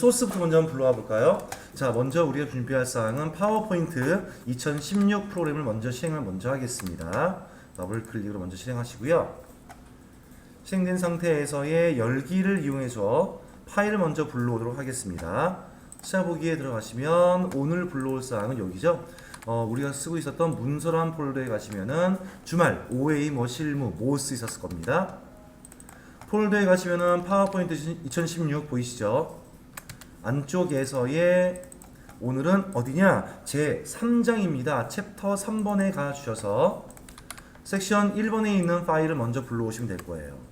소스부터 먼저 한번 불러와 볼까요? 자, 먼저 우리가 준비할 사항은 파워포인트 2016 프로그램을 먼저 실행을 먼저 하겠습니다. 더블 클릭으로 먼저 실행하시고요. 실행된 상태에서의 열기를 이용해서 파일을 먼저 불러오도록 하겠습니다. 시작보기에 들어가시면 오늘 불러올 사항은 여기죠. 우리가 쓰고 있었던 문서란 폴더에 가시면은 주말, OA, 실무, 모스 있었을 겁니다. 폴더에 가시면은 파워포인트 2016 보이시죠? 안쪽에서의 오늘은 어디냐? 제 3장입니다. 챕터 3번에 가주셔서 섹션 1번에 있는 파일을 먼저 불러오시면 될 거예요.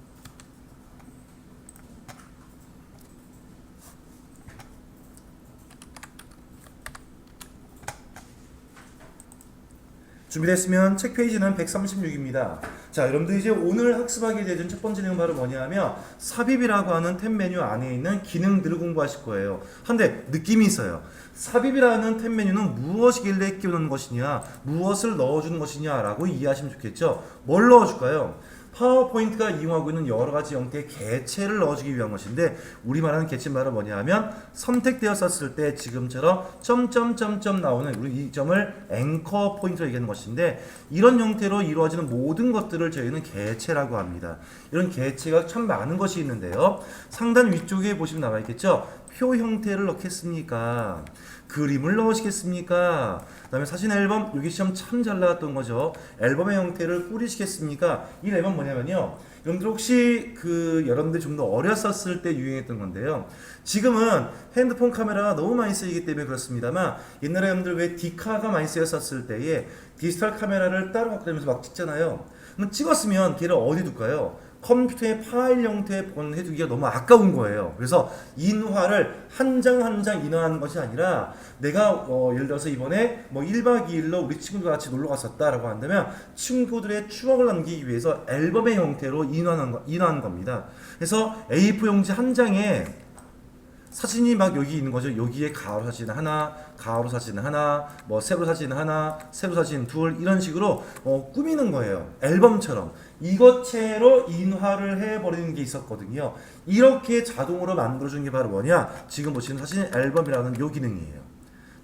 준비됐으면 책 페이지는 136입니다. 자, 여러분들 이제 오늘 학습하게 되는 첫 번째 내용은 바로 뭐냐면 삽입이라고 하는 탭 메뉴 안에 있는 기능들을 공부하실 거예요. 한데 느낌이 있어요. 삽입이라는 탭 메뉴는 무엇이길래 끼우는 것이냐, 무엇을 넣어주는 것이냐라고 이해하시면 좋겠죠. 뭘 넣어줄까요? 파워포인트가 이용하고 있는 여러 가지 형태의 개체를 넣어주기 위한 것인데, 우리 말하는 개체 말은 뭐냐 하면 선택되었었을 때 지금처럼 점점점점 나오는 우리 이 점을 앵커 포인트로 얘기하는 것인데, 이런 형태로 이루어지는 모든 것들을 저희는 개체라고 합니다. 이런 개체가 참 많은 것이 있는데요. 상단 위쪽에 보시면 나와 있겠죠. 표 형태를 넣겠습니까? 그림을 넣으시겠습니까? 그 다음에 사진 앨범, 여기 시험 참 잘 나왔던 거죠. 앨범의 형태를 꾸리시겠습니까? 이 앨범 뭐냐면요, 여러분들 혹시 여러분들 좀 더 어렸었을 때 유행했던 건데요. 지금은 핸드폰 카메라가 너무 많이 쓰이기 때문에 그렇습니다만, 옛날에 여러분들 왜 디카가 많이 쓰였었을 때에 디지털 카메라를 따로 갖고 다니면서 막 찍잖아요. 그럼 찍었으면 걔를 어디 둘까요? 컴퓨터의 파일 형태에 보관해두기가 너무 아까운 거예요. 그래서 인화를 한 장 한 장 인화하는 것이 아니라, 내가 예를 들어서 이번에 1박 2일로 우리 친구들과 같이 놀러 갔었다라고 한다면 친구들의 추억을 남기기 위해서 앨범의 형태로 인화하는 겁니다. 그래서 A4 용지 한 장에 사진이 막 여기 있는 거죠. 여기에 가로 사진 하나, 가로 사진 하나, 세로 사진 하나, 세로 사진 둘, 이런 식으로 꾸미는 거예요. 앨범처럼. 이것체로 인화를 해버리는 게 있었거든요. 이렇게 자동으로 만들어준 게 바로 뭐냐? 지금 보시는 사진 앨범이라는 요 기능이에요.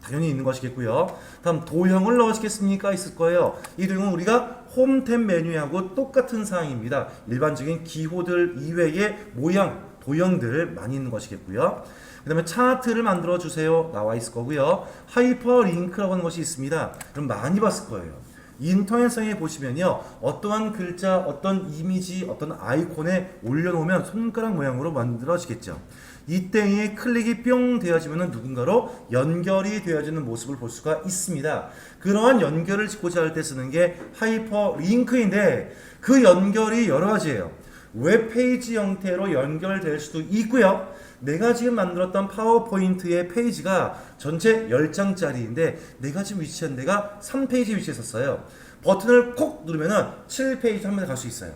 당연히 있는 것이겠고요. 다음 도형을 넣으시겠습니까? 있을 거예요. 이 도형은 우리가 홈탭 메뉴하고 똑같은 사항입니다. 일반적인 기호들 이외의 모양, 도형들 많이 있는 것이겠고요. 그 다음에 차트를 만들어 주세요. 나와 있을 거고요. 하이퍼링크라고 하는 것이 있습니다. 그럼 많이 봤을 거예요. 인터넷상에 보시면요, 어떠한 글자, 어떤 이미지, 어떤 아이콘에 올려놓으면 손가락 모양으로 만들어지겠죠. 이때에 클릭이 뿅 되어지면 누군가로 연결이 되어지는 모습을 볼 수가 있습니다. 그러한 연결을 짓고자 할 때 쓰는 게 하이퍼링크인데, 그 연결이 여러 가지예요. 웹페이지 형태로 연결될 수도 있고요. 내가 지금 만들었던 파워포인트의 페이지가 전체 10장짜리인데 내가 지금 위치한 데가 3페이지 위치에 있었어요. 버튼을 콕 누르면은 7페이지 한 번에 갈 수 있어요.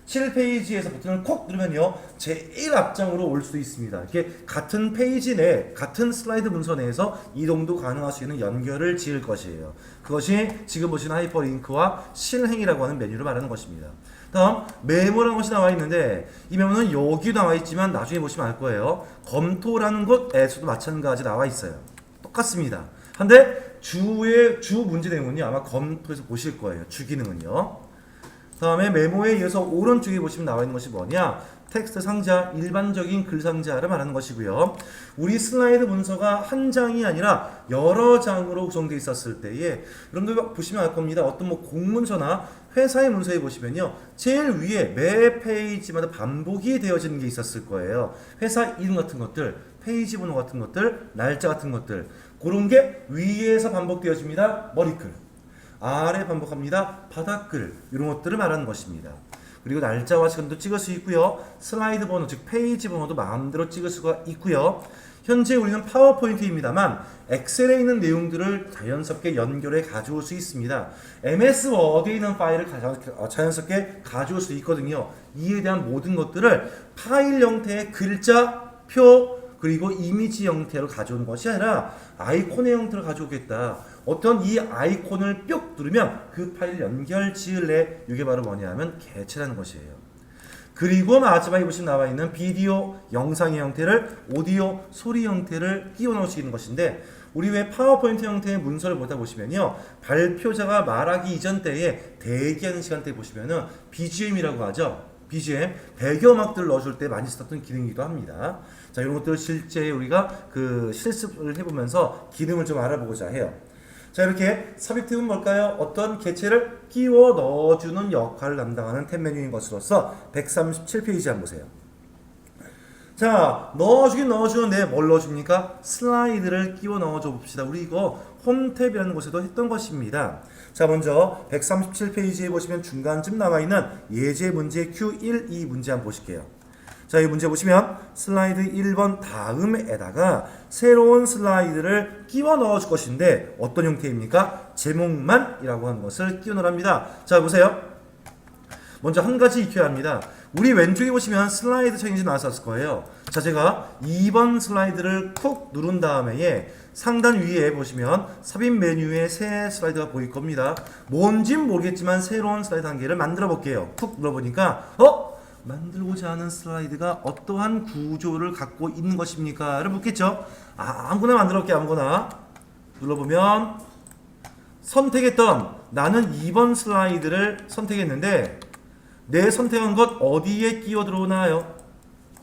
7페이지에서 버튼을 콕 누르면요, 제일 앞장으로 올 수도 있습니다. 이렇게 같은 페이지 내, 같은 슬라이드 문서 내에서 이동도 가능할 수 있는 연결을 지을 것이에요. 그것이 지금 보시는 하이퍼링크와 실행이라고 하는 메뉴를 말하는 것입니다. 다음 메모라는 것이 나와 있는데, 이 메모는 여기 나와 있지만 나중에 보시면 알 거예요. 검토라는 곳에서도 마찬가지 나와 있어요. 똑같습니다. 한데 주 문제 내용은요, 아마 검토에서 보실 거예요. 주 기능은요. 다음에 메모에 이어서 오른쪽에 보시면 나와 있는 것이 뭐냐? 텍스트 상자, 일반적인 글 상자를 말하는 것이고요. 우리 슬라이드 문서가 한 장이 아니라 여러 장으로 구성되어 있었을 때에, 여러분들 보시면 알 겁니다. 어떤 공문서나 회사의 문서에 보시면요, 제일 위에 매 페이지마다 반복이 되어지는 게 있었을 거예요. 회사 이름 같은 것들, 페이지 번호 같은 것들, 날짜 같은 것들, 그런 게 위에서 반복되어집니다. 머리글. 아래 반복합니다. 바닥글. 이런 것들을 말하는 것입니다. 그리고 날짜와 시간도 찍을 수 있고요. 슬라이드 번호, 즉 페이지 번호도 마음대로 찍을 수가 있고요. 현재 우리는 파워포인트입니다만 엑셀에 있는 내용들을 자연스럽게 연결해 가져올 수 있습니다. MS 워드에 있는 파일을 자연스럽게 가져올 수 있거든요. 이에 대한 모든 것들을 파일 형태의 글자, 표, 그리고 이미지 형태로 가져오는 것이 아니라 아이콘의 형태로 가져오겠다. 어떤 이 아이콘을 뿅 누르면 그 파일 연결 지을래. 이게 바로 뭐냐면 개체라는 것이에요. 그리고 마지막에 보시면 나와 있는 비디오 영상의 형태를 오디오 소리 형태를 끼워 넣을 수 있는 것인데 우리 왜 파워포인트 형태의 문서를 보다 보시면요 발표자가 말하기 이전 때에 대기하는 시간대에 보시면은 BGM이라고 하죠. BGM 배경음악들을 넣어줄 때 많이 썼던 기능이기도 합니다. 자 이런 것들을 실제 우리가 그 실습을 해보면서 기능을 좀 알아보고자 해요. 자 이렇게 삽입템은 뭘까요? 어떤 개체를 끼워 넣어주는 역할을 담당하는 탭 메뉴인 것으로서 137페이지 한번 보세요. 자 넣어주긴 넣어주는데 뭘 넣어줍니까? 슬라이드를 끼워 넣어줘 봅시다. 우리 이거 홈탭이라는 곳에도 했던 것입니다. 자 먼저 137페이지에 보시면 중간쯤 나와있는 예제 문제 Q1, 2 문제 한번 보실게요. 자, 이 문제 보시면 슬라이드 1번 다음에다가 새로운 슬라이드를 끼워 넣어 줄 것인데 어떤 형태입니까? 제목만이라고 하는 것을 끼워 넣으랍니다. 자, 보세요. 먼저 한 가지 익혀야 합니다. 우리 왼쪽에 보시면 슬라이드 체인지 나왔을 거예요. 자, 제가 2번 슬라이드를 쿡 누른 다음에 상단 위에 보시면 삽입 메뉴에 새 슬라이드가 보일 겁니다. 뭔진 모르겠지만 새로운 슬라이드 한 개를 만들어 볼게요. 쿡 눌러보니까 만들고자 하는 슬라이드가 어떠한 구조를 갖고 있는 것입니까? 를 묻겠죠? 아무거나 만들어 볼게요. 아무거나. 눌러보면 선택했던 나는 2번 슬라이드를 선택했는데 내 선택한 것 어디에 끼워 들어오나요?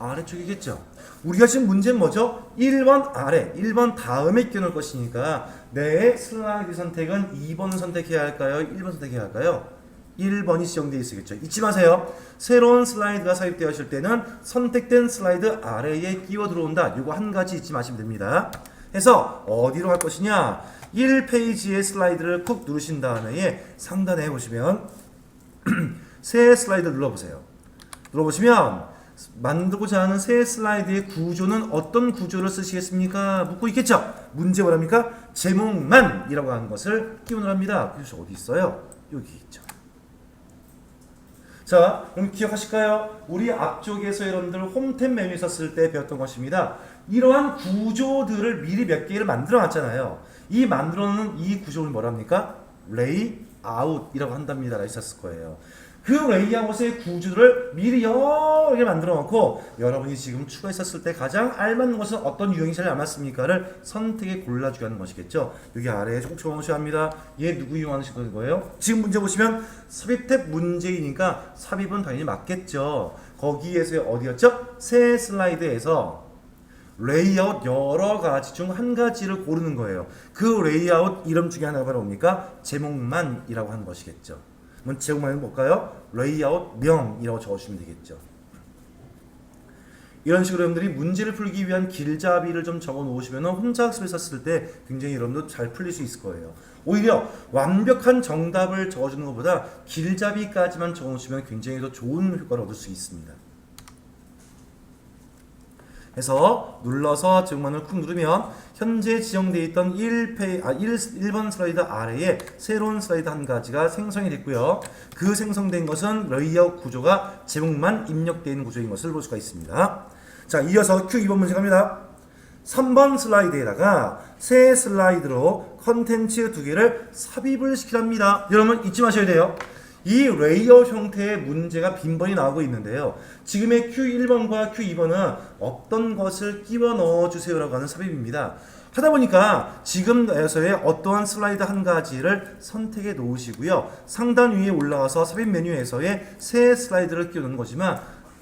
아래쪽이겠죠. 우리가 지금 문제는 뭐죠? 1번 아래, 1번 다음에 끼워 넣을 것이니까 내 슬라이드 선택은 2번을 선택해야 할까요? 1번 선택해야 할까요? 1번이 지정되어 있겠죠. 잊지 마세요. 새로운 슬라이드가 삽입되었을 때는 선택된 슬라이드 아래에 끼워 들어온다. 이거 한 가지 잊지 마시면 됩니다. 해서 어디로 갈 것이냐? 1페이지의 슬라이드를 쿡 누르신 다음에 상단에 보시면 새 슬라이드 눌러보세요. 눌러보시면 만들고자 하는 새 슬라이드의 구조는 어떤 구조를 쓰시겠습니까? 묻고 있겠죠. 문제 뭐랍니까? 제목만이라고 하는 것을 끼워 넣으랍니다. 그래서 어디 있어요? 여기 있죠. 자, 그럼 기억하실까요? 우리 앞쪽에서 여러분들 홈탭 메뉴에 있었을 때 배웠던 것입니다. 이러한 구조들을 미리 몇 개를 만들어 놨잖아요. 이 만들어 놓은 이 구조를 뭐랍니까? 레이아웃이라고 한답니다. 라 있었을 거예요. 그 레이아웃의 구조를 미리 여러 개 만들어 놓고 여러분이 지금 추가했었을 때 가장 알맞는 것은 어떤 유형이 제일 알맞습니까를 선택에 골라주게 하는 것이겠죠. 여기 아래에 꼭 적어놓으셔야 합니다. 얘 누구 이용하는 거예요? 지금 문제 보시면 삽입 탭 문제이니까 삽입은 당연히 맞겠죠. 거기에서 어디였죠? 새 슬라이드에서 레이아웃 여러 가지 중 한 가지를 고르는 거예요. 그 레이아웃 이름 중에 하나가 바로 뭡니까? 제목만이라고 하는 것이겠죠. 그럼 제목만은 뭘까요? 레이아웃 명이라고 적어주시면 되겠죠. 이런 식으로 여러분들이 문제를 풀기 위한 길잡이를 좀 적어 놓으시면 혼자 학습을 썼을 때 굉장히 여러분도 잘 풀릴 수 있을 거예요. 오히려 완벽한 정답을 적어주는 것보다 길잡이까지만 적어 놓으시면 굉장히 더 좋은 효과를 얻을 수 있습니다. 해서 눌러서 제목만을 쿡 누르면 현재 지정되어 있던 1번 슬라이드 아래에 새로운 슬라이드 한 가지가 생성이 됐고요. 그 생성된 것은 레이아웃 구조가 제목만 입력되어 있는 구조인 것을 볼 수가 있습니다. 자, 이어서 Q2번 문제 갑니다. 3번 슬라이드에다가 새 슬라이드로 컨텐츠 2개를 삽입을 시키랍니다. 여러분 잊지 마셔야 돼요. 이 레이아웃 형태의 문제가 빈번히 나오고 있는데요. 지금의 Q1번과 Q2번은 어떤 것을 끼워 넣어주세요라고 하는 삽입입니다. 하다 보니까 지금에서의 어떠한 슬라이드 한 가지를 선택해 놓으시고요. 상단 위에 올라가서 삽입 메뉴에서의 새 슬라이드를 끼워 넣는 거지만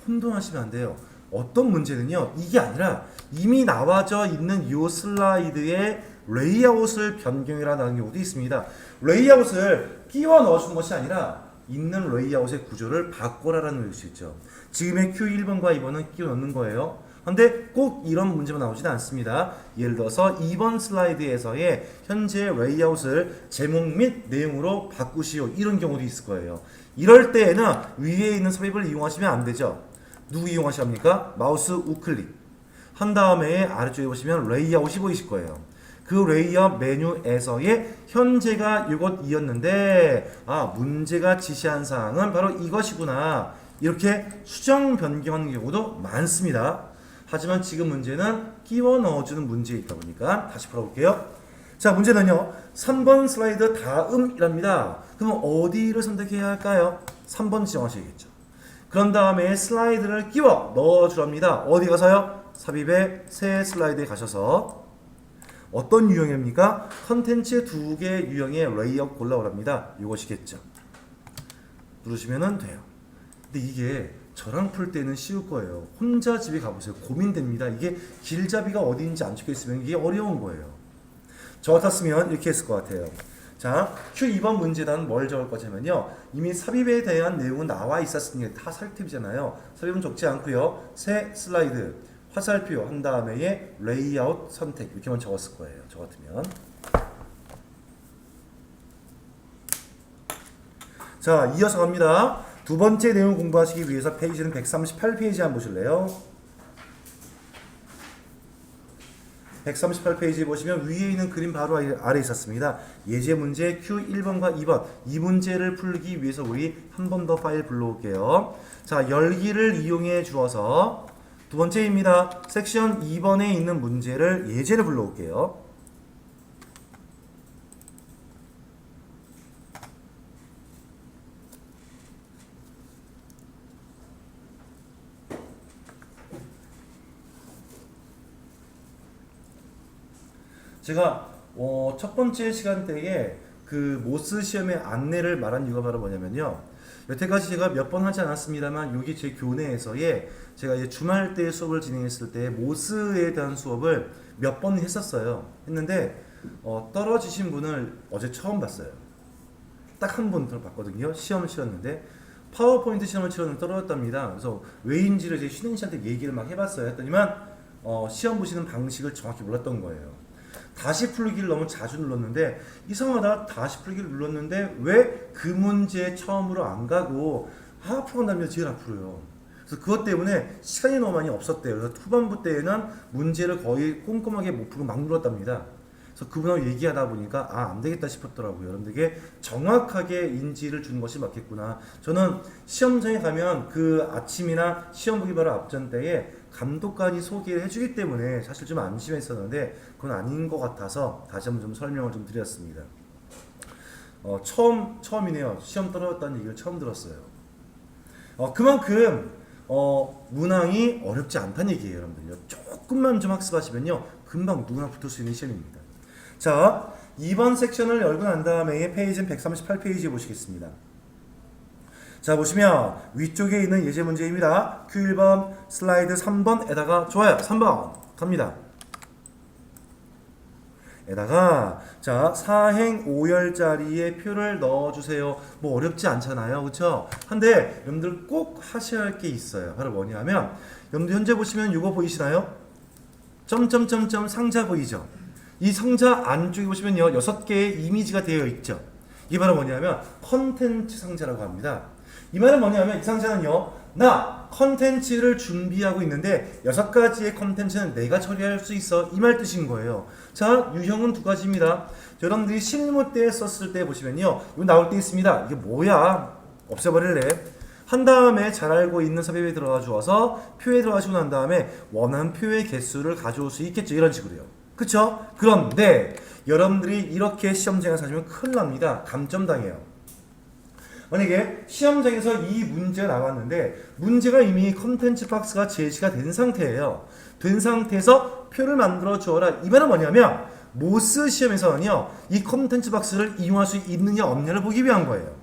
혼동하시면 안 돼요. 어떤 문제는요. 이게 아니라 이미 나와져 있는 이 슬라이드의 레이아웃을 변경이라는 경우도 있습니다. 레이아웃을 끼워 넣어주는 것이 아니라 있는 레이아웃의 구조를 바꿔라라는 것이 있죠. 지금의 Q1번과 2번은 끼워 넣는 거예요. 근데 꼭 이런 문제만 나오지는 않습니다. 예를 들어서 2번 슬라이드에서의 현재 레이아웃을 제목 및 내용으로 바꾸시오. 이런 경우도 있을 거예요. 이럴 때에는 위에 있는 삽입을 이용하시면 안 되죠. 누구 이용하셔야 합니까? 마우스 우클릭 한 다음에 아래쪽에 보시면 레이아웃이 보이실 거예요. 그 레이아웃 메뉴에서의 현재가 이것이었는데 문제가 지시한 사항은 바로 이것이구나. 이렇게 수정 변경하는 경우도 많습니다. 하지만 지금 문제는 끼워 넣어주는 문제이다 보니까 다시 풀어볼게요. 자, 문제는요. 3번 슬라이드 다음이랍니다. 그럼 어디를 선택해야 할까요? 3번 지정하셔야겠죠. 그런 다음에 슬라이드를 끼워 넣어주랍니다. 어디 가서요? 삽입의 새 슬라이드에 가셔서 어떤 유형입니까? 컨텐츠 2개 유형의 레이아웃 골라오랍니다. 이것이겠죠. 누르시면 돼요. 근데 이게 저랑 풀 때는 쉬울 거예요. 혼자 집에 가보세요. 고민됩니다. 이게 길잡이가 어디인지 안 적혀있으면 이게 어려운 거예요. 저 같았으면 이렇게 했을 것 같아요. 자, Q2번 문제단 뭘 적을 거냐면요. 이미 삽입에 대한 내용은 나와 있었으니까 다 살팁이잖아요. 삽입은 적지 않고요. 새 슬라이드, 화살표 한 다음에 레이아웃 선택 이렇게만 적었을 거예요. 저 같으면. 자, 이어서 갑니다. 두 번째 내용 공부하시기 위해서 페이지는 138페이지 한번 보실래요? 138페이지 보시면 위에 있는 그림 바로 아래 있었습니다. 예제 문제 Q1번과 2번 이 문제를 풀기 위해서 우리 한 번 더 파일 불러올게요. 자, 열기를 이용해 주어서 두 번째입니다. 섹션 2번에 있는 문제를 예제를 불러올게요. 제가 첫 번째 시간대에 그 모스 시험의 안내를 말한 이유가 바로 뭐냐면요. 여태까지 제가 몇 번 하지 않았습니다만 여기 제 교내에서의 제가 이제 주말 때 수업을 진행했을 때 모스에 대한 수업을 몇 번 했었어요. 했는데 떨어지신 분을 어제 처음 봤어요. 딱 한 분 봤거든요. 시험을 치렀는데 파워포인트 시험을 치렀는데 떨어졌답니다. 그래서 왜인지를 제 신행 씨한테 얘기를 막 해봤어요. 했더니만 시험 보시는 방식을 정확히 몰랐던 거예요. 다시 풀기를 너무 자주 눌렀는데 이상하다. 다시 풀기를 눌렀는데 왜 그 문제 처음으로 안 가고 앞으로 간다면 제일 앞으로요. 그래서 그것 때문에 시간이 너무 많이 없었대요. 그래서 후반부 때에는 문제를 거의 꼼꼼하게 못 풀고 막 눌렀답니다. 그래서 그분하고 얘기하다 보니까 안 되겠다 싶었더라고요. 여러분들에게 정확하게 인지를 주는 것이 맞겠구나. 저는 시험장에 가면 그 아침이나 시험 보기 바로 앞전 때에 감독관이 소개를 해주기 때문에 사실 좀 안심했었는데 그건 아닌 것 같아서 다시 한번 좀 설명을 좀 드렸습니다. 처음이네요. 시험 떨어졌다는 얘기를 처음 들었어요. 그만큼 문항이 어렵지 않다는 얘기예요, 여러분들요. 조금만 좀 학습하시면요, 금방 누구나 붙을 수 있는 시험입니다. 자, 2번 섹션을 열고 난 다음에 페이지는 138페이지 보시겠습니다. 자, 보시면 위쪽에 있는 예제 문제입니다. Q1번 슬라이드 3번에다가 좋아요. 3번 갑니다. 에다가 자, 4행 5열짜리의 표를 넣어주세요. 뭐 어렵지 않잖아요. 그쵸? 한데 여러분들 꼭 하셔야 할 게 있어요. 바로 뭐냐면 여러분들 현재 보시면 이거 보이시나요? 점점점점 상자 보이죠? 이 상자 안쪽에 보시면요 6개의 이미지가 되어 있죠. 이게 바로 뭐냐면 컨텐츠 상자라고 합니다. 이 말은 뭐냐면 이 상자는요, 나 컨텐츠를 준비하고 있는데 6가지의 컨텐츠는 내가 처리할 수 있어, 이 말 뜻인 거예요. 자, 유형은 2가지입니다. 여러분들이 실무 때 썼을 때 보시면요, 이거 나올 때 있습니다. 이게 뭐야? 없애버릴래? 한 다음에 잘 알고 있는 삽입에 들어가 주어서 표에 들어가시고 난 다음에 원하는 표의 개수를 가져올 수 있겠죠. 이런 식으로요. 그쵸? 그런데 여러분들이 이렇게 시험장에서 하시면 큰일 납니다. 감점당해요. 만약에 시험장에서 이 문제가 나왔는데 문제가 이미 컨텐츠 박스가 제시가 된 상태예요. 된 상태에서 표를 만들어 주어라. 이 말은 뭐냐면 모스 시험에서는요, 이 컨텐츠 박스를 이용할 수 있느냐 없느냐를 보기 위한 거예요.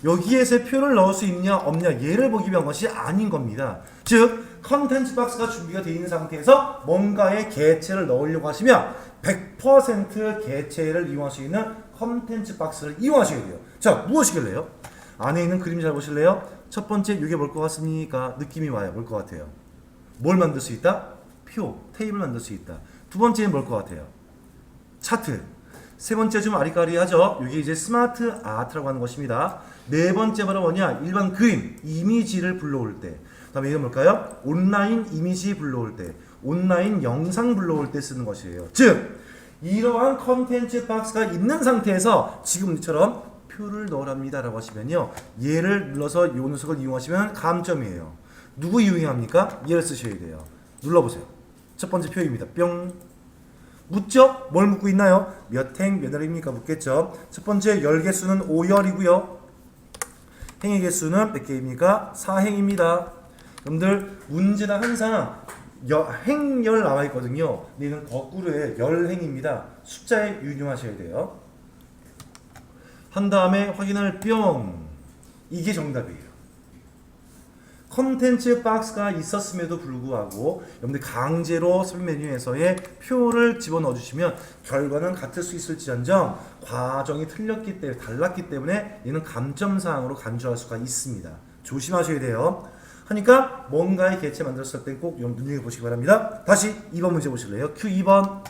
여기에서 표를 넣을 수 있느냐 없느냐 얘를 보기 위한 것이 아닌 겁니다. 즉 컨텐츠 박스가 준비가 되어 있는 상태에서 뭔가의 개체를 넣으려고 하시면 100% 개체를 이용할 수 있는 컨텐츠 박스를 이용하셔야 돼요. 자, 무엇이길래요? 안에 있는 그림 잘 보실래요? 첫 번째 이게 뭘 것 같습니까? 느낌이 와요. 뭘 것 같아요? 뭘 만들 수 있다? 표, 테이블 만들 수 있다. 두 번째는 뭘 것 같아요? 차트. 세 번째 좀 아리까리하죠? 이게 이제 스마트 아트라고 하는 것입니다. 네 번째 바로 뭐냐? 일반 그림, 이미지를 불러올 때. 그 다음에 이건 뭘까요? 온라인 이미지 불러올 때, 온라인 영상 불러올 때 쓰는 것이에요. 즉 이러한 컨텐츠 박스가 있는 상태에서 지금처럼 표를 넣으랍니다 라고 하시면요, 얘를 눌러서 이 녀석을 이용하시면 감점이에요. 누구 이용합니까? 얘를 쓰셔야 돼요. 눌러보세요. 첫 번째 표입니다. 뿅. 묻죠? 뭘 묻고 있나요? 몇 행 몇 열입니까? 묻겠죠. 첫 번째 열 개수는 5열이고요. 행의 개수는 몇 개입니까? 4행입니다. 여러분들 문제는 항상 행열 나와 있거든요. 얘는 거꾸로의 열행입니다. 숫자에 유념하셔야 돼요. 한 다음에 확인을 뿅. 이게 정답이에요. 컨텐츠 박스가 있었음에도 불구하고 여러분들 강제로 섭외 메뉴에서의 표를 집어넣어 주시면 결과는 같을 수 있을지언정 과정이 달랐기 때문에 얘는 감점사항으로 간주할 수가 있습니다. 조심하셔야 돼요. 하니까 뭔가의 개체 만들었을 때 꼭 눈여겨보시기 바랍니다. 다시 2번 문제 보실래요? Q 2번.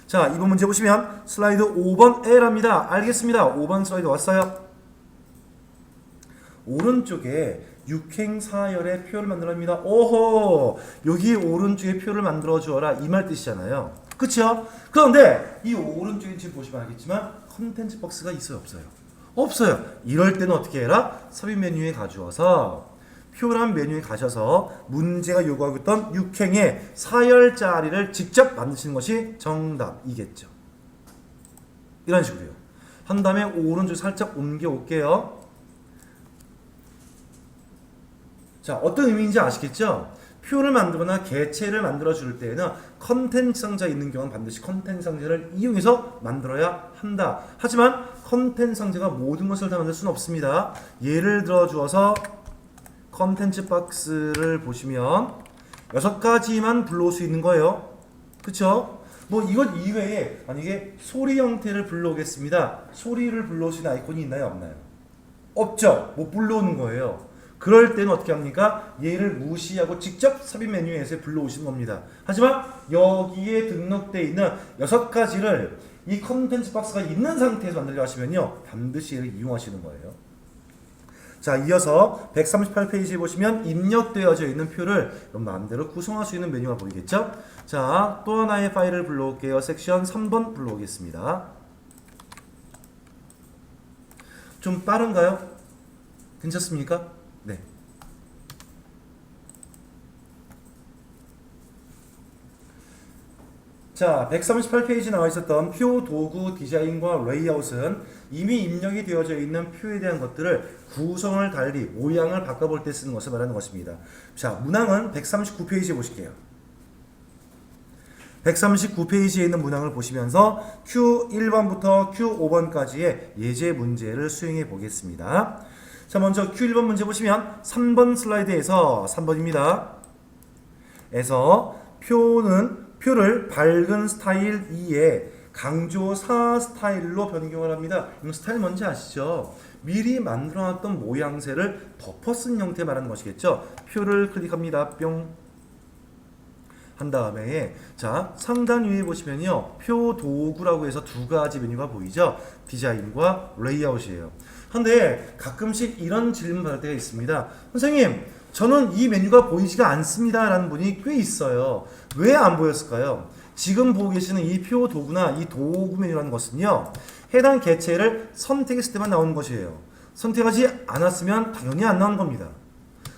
자, 2번 문제 보시면 슬라이드 5번 L합니다. 알겠습니다. 5번 슬라이드 왔어요. 오른쪽에 육행사열의 표를 만들어냅니다. 오호! 여기 오른쪽에 표를 만들어 주어라 이 말 뜻이잖아요. 그쵸? 그런데 이 오른쪽에 지금 보시면 알겠지만 컨텐츠 박스가 있어요? 없어요? 없어요. 이럴 때는 어떻게 해라? 삽입 메뉴에 가져와서 표란 메뉴에 가셔서 문제가 요구하고 있던 육행의 사열 자리를 직접 만드시는 것이 정답이겠죠. 이런 식으로요. 한 다음에 오른쪽 살짝 옮겨 올게요. 자, 어떤 의미인지 아시겠죠? 표를 만들거나 개체를 만들어 줄 때에는 컨텐츠 상자에 있는 경우는 반드시 컨텐츠 상자를 이용해서 만들어야 한다. 하지만 컨텐츠 상자가 모든 것을 다 만들 수는 없습니다. 예를 들어 주어서 컨텐츠 박스를 보시면 6가지만 불러올 수 있는 거예요. 그쵸? 뭐 이것 이외에 만약에 소리 형태를 불러오겠습니다. 소리를 불러올 수 있는 아이콘이 있나요? 없나요? 없죠. 못 불러오는 거예요. 그럴 때는 어떻게 합니까? 얘를 무시하고 직접 삽입 메뉴에서 불러오시는 겁니다. 하지만 여기에 등록되어 있는 6가지를 이 컨텐츠 박스가 있는 상태에서 만들려 하시면요 반드시 얘를 이용하시는 거예요. 자, 이어서 138페이지에 보시면 입력되어져 있는 표를 마음대로 구성할 수 있는 메뉴가 보이겠죠? 자, 또 하나의 파일을 불러올게요. 섹션 3번 불러오겠습니다. 좀 빠른가요? 괜찮습니까? 네. 자, 138페이지 나와 있었던 표 도구 디자인과 레이아웃은 이미 입력이 되어져 있는 표에 대한 것들을 구성을 달리 모양을 바꿔볼 때 쓰는 것을 말하는 것입니다. 자, 문항은 139페이지에 보실게요. 139페이지에 있는 문항을 보시면서 Q1번부터 Q5번까지의 예제 문제를 수행해 보겠습니다. 자, 먼저 Q1번 문제 보시면 3번 슬라이드에서 3번입니다. 에서 표를 밝은 스타일 2에 강조 4 스타일로 변경을 합니다. 이 스타일 뭔지 아시죠? 미리 만들어놨던 모양새를 덮어 쓴 형태 말하는 것이겠죠. 표를 클릭합니다. 뿅. 한 다음에 자, 상단 위에 보시면요 표 도구라고 해서 2가지 메뉴가 보이죠. 디자인과 레이아웃이에요. 근데 가끔씩 이런 질문 받을 때가 있습니다. 선생님, 저는 이 메뉴가 보이지가 않습니다 라는 분이 꽤 있어요. 왜 안 보였을까요? 지금 보고 계시는 이 표 도구나 이 도구 메뉴라는 것은요 해당 개체를 선택했을 때만 나오는 것이에요. 선택하지 않았으면 당연히 안 나오는 겁니다.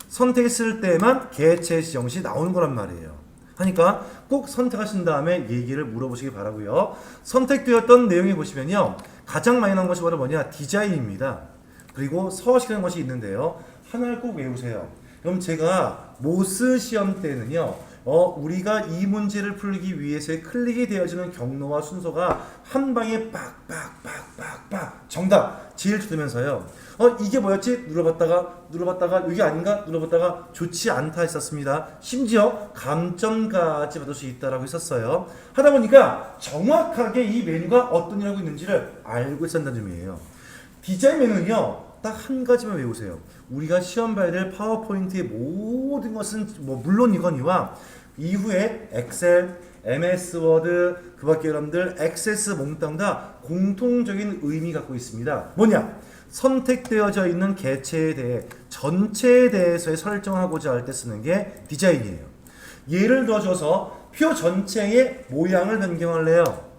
선택했을 때만 개체 지정시 나오는 거란 말이에요. 하니까 꼭 선택하신 다음에 얘기를 물어보시기 바라고요. 선택되었던 내용에 보시면요 가장 많이 나온 것이 바로 뭐냐? 디자인입니다. 그리고 서식하는 것이 있는데요 하나를 꼭 외우세요. 그럼 제가 모스 시험 때는요 우리가 이 문제를 풀기 위해서의 클릭이 되어지는 경로와 순서가 한 방에 빡빡빡빡빡 정답 제일 주면서요 이게 뭐였지? 눌러봤다가 여기 아닌가? 눌러봤다가 좋지 않다 했었습니다. 심지어 감점까지 받을 수 있다라고 했었어요. 하다 보니까 정확하게 이 메뉴가 어떤 일을 하고 있는지를 알고 있었다는 점이에요. 디자인 메뉴는요 딱 한 가지만 외우세요. 우리가 시험 봐야 될 파워포인트의 모든 것은 뭐 물론 이거니와 이후에 엑셀, MS 워드, 그 밖에 여러분들 액세스 몽땅 다 공통적인 의미 갖고 있습니다. 뭐냐? 선택되어져 있는 개체에 대해 전체에 대해서의 설정하고자 할 때 쓰는 게 디자인이에요. 예를 들어줘서 표 전체의 모양을 변경할래요.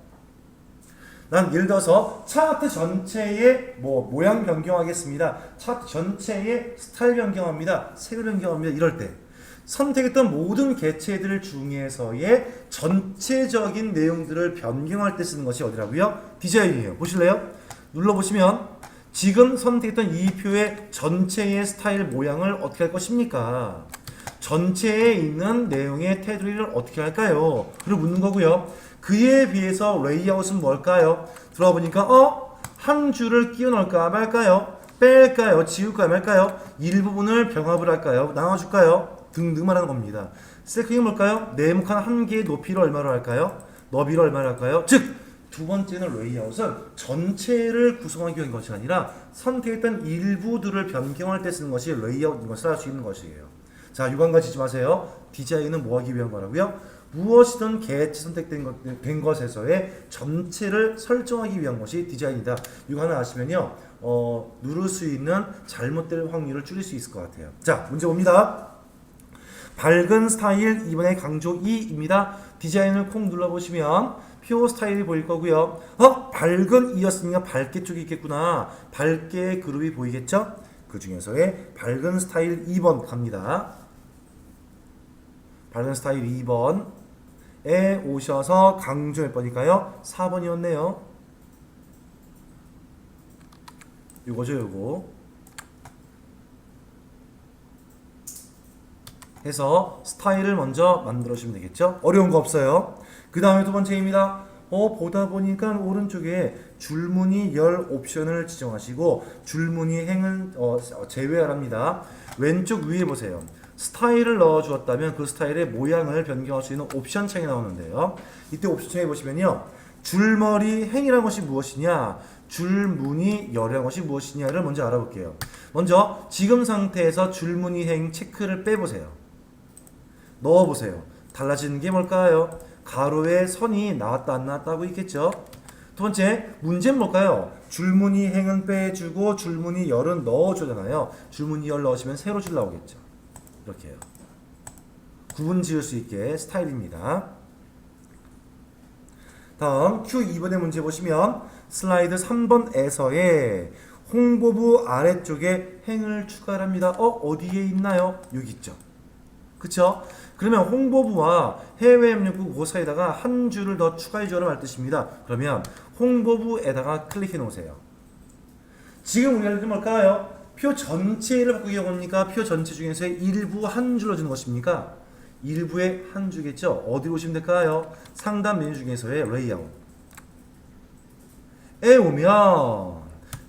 난 예를 들어서 차트 전체의 모양 변경하겠습니다. 차트 전체의 스타일 변경합니다. 색을 변경합니다. 이럴 때 선택했던 모든 개체들 중에서의 전체적인 내용들을 변경할 때 쓰는 것이 어디라고요? 디자인이에요. 보실래요? 눌러보시면 지금 선택했던 이 표의 전체의 스타일 모양을 어떻게 할 것입니까? 전체에 있는 내용의 테두리를 어떻게 할까요? 그리고 묻는 거고요. 그에 비해서 레이아웃은 뭘까요? 들어가 보니까 한 줄을 끼워 넣을까 말까요? 뺄까요? 지울까요? 말까요? 일부분을 병합을 할까요? 나눠줄까요? 등등 말하는 겁니다. 셀크링이 뭘까요? 네모칸 한 개의 높이를 얼마로 할까요? 너비를 얼마로 할까요? 즉 두 번째는 레이아웃은 전체를 구성하기 위한 것이 아니라 선택했던 일부들을 변경할 때 쓰는 것이 레이아웃인 것을 알 수 있는 것이에요. 자, 유관과 지지 마세요. 디자인은 뭐 하기 위한 거라고요? 무엇이든 개체 선택된 것에서의 전체를 설정하기 위한 것이 디자인이다. 이거 하나 아시면요, 누를 수 있는 잘못될 확률을 줄일 수 있을 것 같아요. 자, 문제 봅니다. 밝은 스타일 2번의 강조 2입니다. 디자인을 콕 눌러보시면 표 스타일이 보일 거고요. 밝은 2였으니까 밝게 쪽이 있겠구나. 밝게 그룹이 보이겠죠? 그 중에서의 밝은 스타일 2번 갑니다. 밝은 스타일 2번에 오셔서 강조 몇 번일까요? 4번이었네요. 요거죠, 요거. 해서 스타일을 먼저 만들어 주시면 되겠죠? 어려운 거 없어요. 그 다음에 두 번째입니다. 보다 보니까 오른쪽에 줄무늬 열 옵션을 지정하시고 줄무늬 행은 제외하랍니다. 왼쪽 위에 보세요. 스타일을 넣어 주었다면 그 스타일의 모양을 변경할 수 있는 옵션 창이 나오는데요. 이때 옵션 창에 보시면요. 줄머리 행이라는 것이 무엇이냐, 줄무늬 열이라는 것이 무엇이냐를 먼저 알아볼게요. 먼저 지금 상태에서 줄무늬 행 체크를 빼보세요. 넣어보세요. 달라지는 게 뭘까요? 가로에 선이 나왔다 안 나왔다 하고 있겠죠. 두 번째 문제는 뭘까요? 줄무늬 행은 빼주고 줄무늬 열은 넣어주잖아요. 줄무늬 열 넣으시면 세로 줄 나오겠죠. 이렇게요. 구분 지을 수 있게 스타일입니다. 다음 Q2번의 문제 보시면 슬라이드 3번에서의 홍보부 아래쪽에 행을 추가합니다. 어디에 있나요? 여기 있죠. 그쵸? 그러면 홍보부와 해외 협력부 그 사이에다가 한 줄을 더 추가해 주라는 말 뜻입니다. 그러면 홍보부에다가 클릭해 놓으세요. 지금 우리가 이게 뭘까요? 표 전체를 바꾸기 원합니까? 표 전체 중에서 일부 한 줄로 주는 것입니까? 일부의 한 주겠죠? 어디로 오시면 될까요? 상단 메뉴 중에서의 레이아웃 에 오면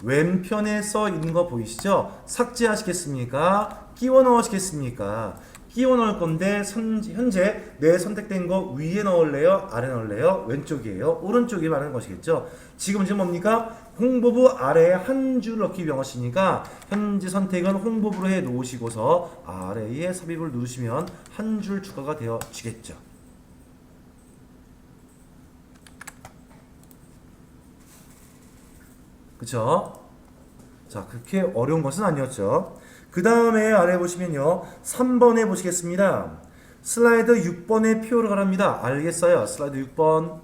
왼편에 써 있는 거 보이시죠? 삭제하시겠습니까? 끼워 넣으시겠습니까? 끼워 넣을 건데 현재 내 선택된 거 위에 넣을래요? 아래 넣을래요? 왼쪽이에요? 오른쪽이 말하는 것이겠죠? 지금 뭡니까? 홍보부 아래에 한 줄 넣기 위한 것이니까 현재 선택은 홍보부로 해 놓으시고서 아래에 삽입을 누르시면 한 줄 추가가 되어지겠죠. 그쵸? 자, 그렇게 어려운 것은 아니었죠. 그 다음에 아래 보시면요. 3번에 보시겠습니다. 슬라이드 6번에 표를 가랍니다. 알겠어요. 슬라이드 6번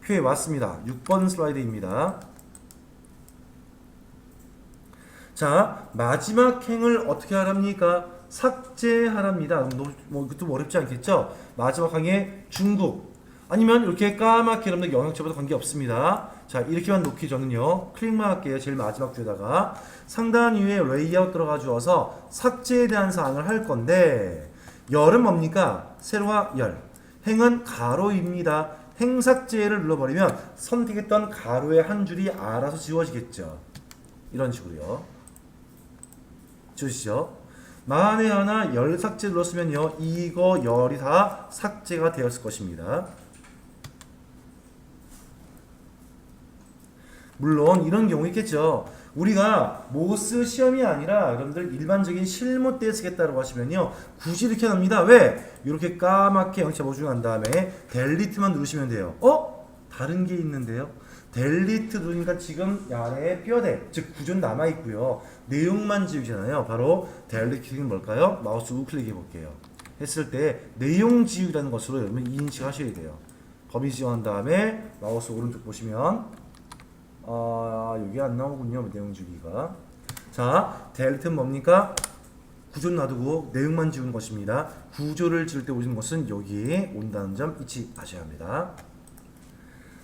표에 왔습니다. 6번 슬라이드입니다. 자, 마지막 행을 어떻게 하랍니까? 삭제하랍니다. 뭐 이것도 어렵지 않겠죠? 마지막 항에 중국 아니면 이렇게 까맣게 여러분들 영역체보다 관계없습니다. 자, 이렇게만 놓기 저는요 클릭만 할게요. 제일 마지막 줄에다가 상단 위에 레이아웃 들어가 주어서 삭제에 대한 사항을 할 건데 열은 뭡니까? 세로와 열. 행은 가로입니다. 행 삭제를 눌러버리면 선택했던 가로의 한 줄이 알아서 지워지겠죠. 이런 식으로요. 지우시죠? 만에 하나 열 삭제 눌렀으면요 이거 열이 다 삭제가 되었을 것입니다. 물론 이런 경우 있겠죠. 우리가 모스 시험이 아니라 여러분들 일반적인 실무 때 쓰겠다고 하시면요 굳이 이렇게 합니다. 왜? 이렇게 까맣게 영체 보충한 다음에 델리트만 누르시면 돼요. 다른 게 있는데요. 델리트 누르니까 지금 아래에 뼈대 즉 구조는 남아있고요 내용만 지우잖아요. 바로 델리트는 뭘까요? 마우스 우클릭 해볼게요. 했을 때 내용 지우라는 것으로 여러분 인식하셔야 돼요. 범위 지정한 다음에 마우스 오른쪽 보시면 여기 안 나오군요. 내용 주기가. 자, 델리트는 뭡니까? 구조는 놔두고 내용만 지우는 것입니다. 구조를 지을 때 오시는 것은 여기에 온다는 점 잊지 마셔야 합니다.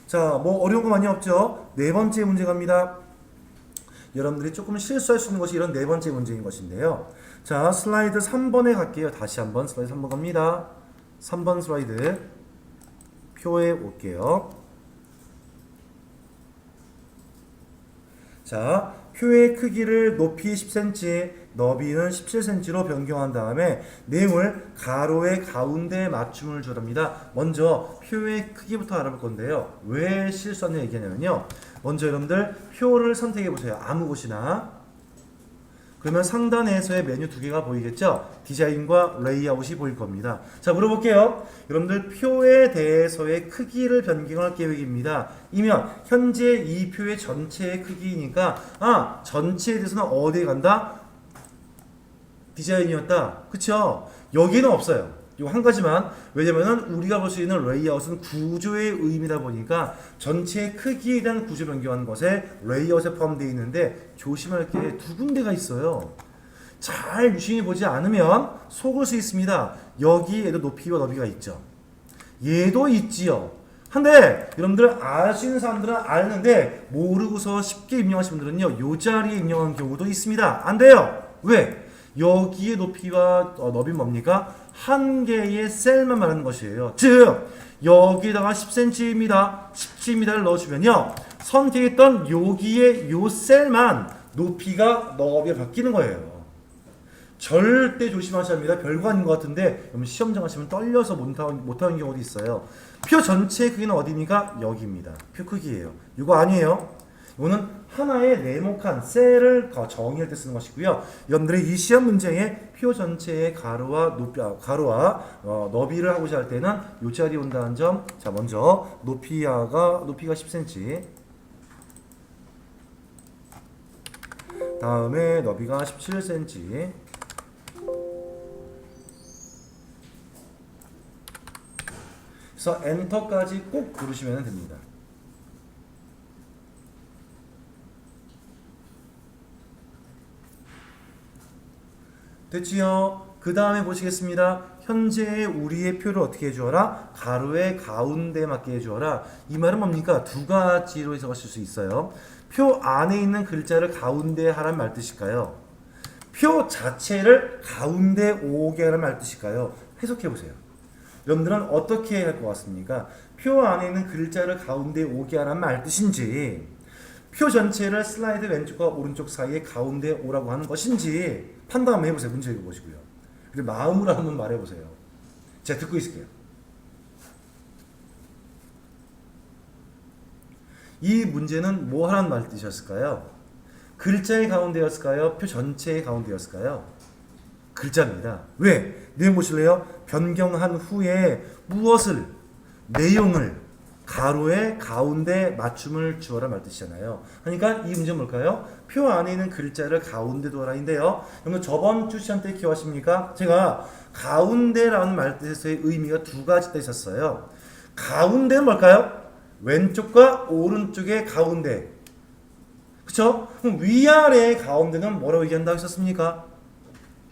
자, 뭐 어려운 거 많이 없죠? 네 번째 문제 갑니다. 여러분들이 조금 실수할 수 있는 것이 이런 네 번째 문제인 것인데요. 자, 슬라이드 3번에 갈게요. 다시 한번 슬라이드 3번 갑니다. 3번 슬라이드 표에 올게요. 자, 표의 크기를 높이 10cm, 너비는 17cm로 변경한 다음에 내용을 가로의 가운데 맞춤을 주랍니다. 먼저 표의 크기부터 알아볼 건데요. 왜 실수하냐 얘기하냐면요. 먼저 여러분들 표를 선택해 보세요. 아무 곳이나. 그러면 상단에서의 메뉴 두 개가 보이겠죠? 디자인과 레이아웃이 보일 겁니다. 자, 물어볼게요. 여러분들 표에 대해서의 크기를 변경할 계획입니다. 이면 현재 이 표의 전체의 크기니까 전체에 대해서는 어디에 간다? 디자인이었다. 그쵸? 여기는 없어요. 이거 한 가지만. 왜냐면은 우리가 볼 수 있는 레이아웃은 구조의 의미다 보니까 전체의 크기에 대한 구조 변경하는 것에 레이아웃에 포함되어 있는데 조심할 게 두 군데가 있어요. 잘 유심히 보지 않으면 속을 수 있습니다. 여기에도 높이와 너비가 있죠. 얘도 있지요. 한데 여러분들 아시는 사람들은 아는데 모르고서 쉽게 입력하시는 분들은요, 요 자리에 입력한 경우도 있습니다. 안 돼요. 왜? 여기에 높이와 너비 뭡니까? 한 개의 셀만 말하는 것이에요. 즉 여기다가 10cm입니다. 17m를 넣어주면요, 선택했던 여기에 요 셀만 높이가 너비가 바뀌는 거예요. 절대 조심하셔야 합니다. 별거 아닌 것 같은데 여러분 시험장 가시면 떨려서 못하는 경우도 있어요. 표 전체의 크기는 어디입니까? 여기입니다. 표 크기예요. 이거 아니에요. 이거는 하나의 네모칸 셀을 정의할 때 쓰는 것이고요. 여러분들이 이 시험 문제에 표 전체의 가로와 너비를 하고자 할 때는 이 자리에 온다는 점. 자, 먼저 높이가 10cm. 다음에 너비가 17cm. 그래서 엔터까지 꼭 누르시면 됩니다. 됐지요? 그 다음에 보시겠습니다. 현재 우리의 표를 어떻게 해주어라? 가로의 가운데 맞게 해주어라. 이 말은 뭡니까? 두 가지로 해석하실 수 있어요. 표 안에 있는 글자를 가운데 하란 말 뜻일까요? 표 자체를 가운데 오게 하란 말 뜻일까요? 해석해 보세요. 여러분들은 어떻게 할 것 같습니까? 표 안에 있는 글자를 가운데 오게 하란 말 뜻인지, 표 전체를 슬라이드 왼쪽과 오른쪽 사이에 가운데 오라고 하는 것인지 판단 한번 해보세요. 문제 읽어보시고요. 그리고 마음으로 한번 말해보세요. 제가 듣고 있을게요. 이 문제는 뭐 하라는 말 뜻이었을까요? 글자의 가운데였을까요? 표 전체의 가운데였을까요? 글자입니다. 왜? 내용 보실래요? 변경한 후에 무엇을? 내용을 가로의 가운데 맞춤을 주어라 말 뜻이잖아요. 그러니까 이 문제는 뭘까요? 표 안에 있는 글자를 가운데 두어라인데요. 그러면 저번 주 시험 때 기억하십니까? 제가 가운데라는 말 뜻의 의미가 두 가지 때 있었어요. 가운데는 뭘까요? 왼쪽과 오른쪽의 가운데. 그쵸? 그럼 위아래의 가운데는 뭐라고 얘기한다고 했었습니까?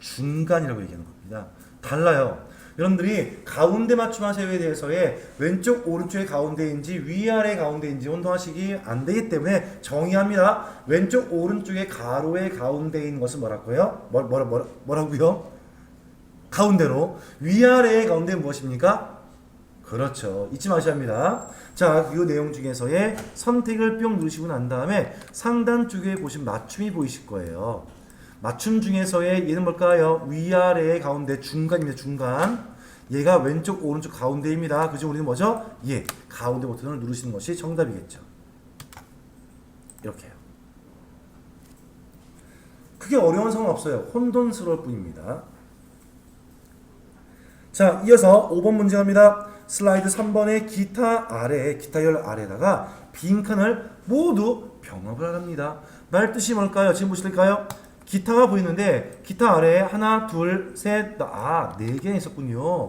중간이라고 얘기하는 겁니다. 달라요. 여러분들이 가운데 맞춤하세요에 대해서의 왼쪽 오른쪽의 가운데인지 위아래 가운데인지 혼동하시기 안 되기 때문에 정의합니다. 왼쪽 오른쪽의 가로의 가운데인 것은 뭐라고요? 뭐라고요? 가운데로. 위아래의 가운데는 무엇입니까? 그렇죠. 잊지 마셔야 합니다. 자, 이 내용 중에서의 선택을 뿅 누르시고 난 다음에 상단 쪽에 보시면 맞춤이 보이실 거예요. 맞춤 중에서의 얘는 뭘까요? 위아래의 가운데 중간입니다. 중간. 얘가 왼쪽 오른쪽 가운데입니다. 그죠? 우리는 뭐죠? 예, 가운데 버튼을 누르시는 것이 정답이겠죠. 이렇게요. 크게 어려운 상황 없어요. 혼돈스러울 뿐입니다. 자, 이어서 5번 문제 갑니다. 슬라이드 3번의 기타열 아래에다가 빈칸을 모두 병합을 합니다. 말 뜻이 뭘까요? 지금 보실까요? 기타가 보이는데 기타 아래에 하나, 둘, 셋, 네 개가 있었군요.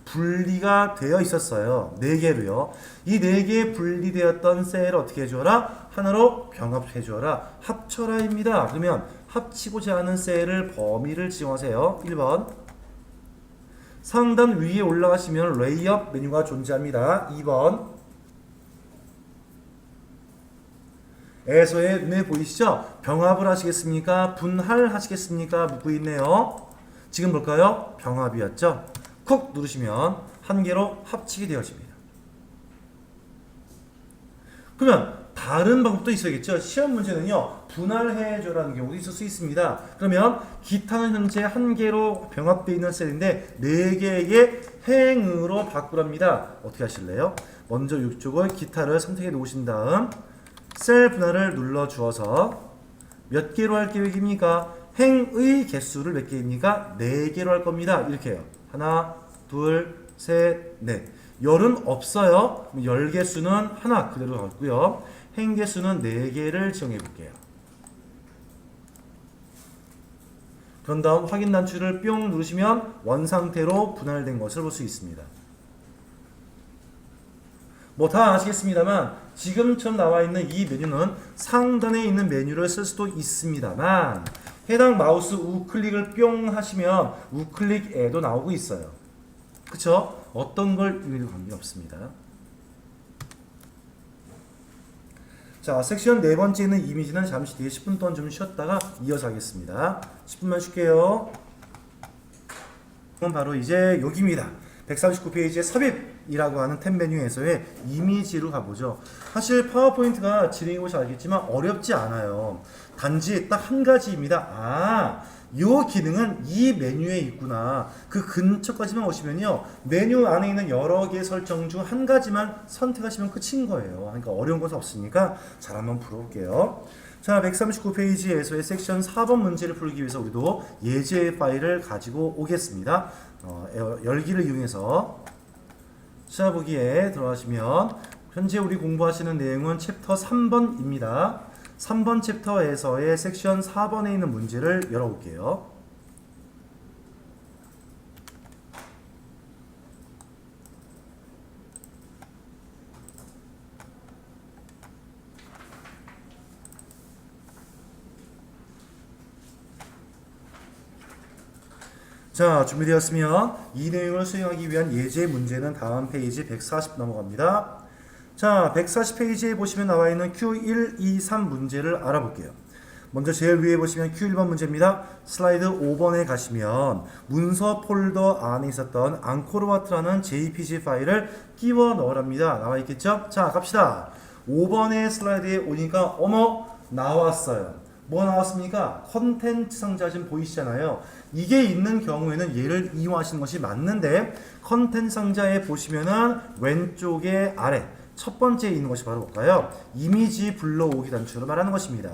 분리가 되어 있었어요. 네 개로요. 이 네 개에 분리되었던 셀을 어떻게 해주어라? 하나로 병합해주어라. 합쳐라입니다. 그러면 합치고자 하는 셀을 범위를 지정하세요. 1번. 상단 위에 올라가시면 레이업 메뉴가 존재합니다. 2번. 에서의 눈에 보이시죠? 병합을 하시겠습니까? 분할하시겠습니까? 묻고 있네요. 지금 볼까요? 병합이었죠? 쿡 누르시면 한 개로 합치게 되어집니다. 그러면 다른 방법도 있어야겠죠. 시험 문제는요, 분할해줘라는 경우도 있을 수 있습니다. 그러면 기타는 현재 한 개로 병합되어 있는 셀인데 4개의 행으로 바꾸랍니다. 어떻게 하실래요? 먼저 이쪽을 기타를 선택해 놓으신 다음 셀 분할을 눌러 주어서 몇 개로 할 계획입니까? 행의 개수를 몇 개입니까? 4개로 할 겁니다. 이렇게 해요. 하나, 둘, 셋, 넷. 열은 없어요. 열 개수는 하나 그대로 가고요. 행 개수는 4개를 지정해 볼게요. 그런 다음 확인 단추를 뿅 누르시면 원상태로 분할된 것을 볼 수 있습니다. 뭐 다 아시겠습니다만 지금처럼 나와 있는 이 메뉴는 상단에 있는 메뉴를 쓸 수도 있습니다만 해당 마우스 우클릭을 뿅 하시면 우클릭에도 나오고 있어요. 그쵸? 어떤 걸 읽어도 관계없습니다. 자, 섹션 네 번째 있는 이미지는 잠시 뒤에 10분 동안 좀 쉬었다가 이어서 하겠습니다. 10분만 쉴게요. 그럼 바로 이제 여기입니다. 139페이지의 삽입이라고 하는 탭 메뉴에서의 이미지로 가보죠. 사실 파워포인트가 진행해보셔서 알겠지만 어렵지 않아요. 단지 딱 한 가지입니다. 요 기능은 이 메뉴에 있구나. 그 근처까지만 오시면요, 메뉴 안에 있는 여러 개의 설정 중 한 가지만 선택하시면 끝인 거예요. 그러니까 어려운 것은 없으니까 잘 한번 풀어볼게요. 자, 139페이지에서의 섹션 4번 문제를 풀기 위해서 우리도 예제 파일을 가지고 오겠습니다. 열기를 이용해서 시작보기에 들어가시면 현재 우리 공부하시는 내용은 챕터 3번입니다. 3번 챕터에서의 섹션 4번에 있는 문제를 열어볼게요. 자, 준비되었으면 이 내용을 수행하기 위한 예제 문제는 다음 페이지 140 넘어갑니다. 자, 140페이지에 보시면 나와 있는 Q1, 2, 3 문제를 알아볼게요. 먼저 제일 위에 보시면 Q1번 문제입니다. 슬라이드 5번에 가시면 문서 폴더 안에 있었던 앙코르와트라는 JPG 파일을 끼워 넣으랍니다. 나와 있겠죠? 자, 갑시다. 5번의 슬라이드에 오니까 어머, 나왔어요. 뭐 나왔습니까? 컨텐츠 상자 지금 보이시잖아요. 이게 있는 경우에는 얘를 이용하시는 것이 맞는데 컨텐츠 상자에 보시면은 왼쪽에 아래 첫 번째에 있는 것이 바로 뭘까요? 이미지 불러오기 단추를 말하는 것입니다.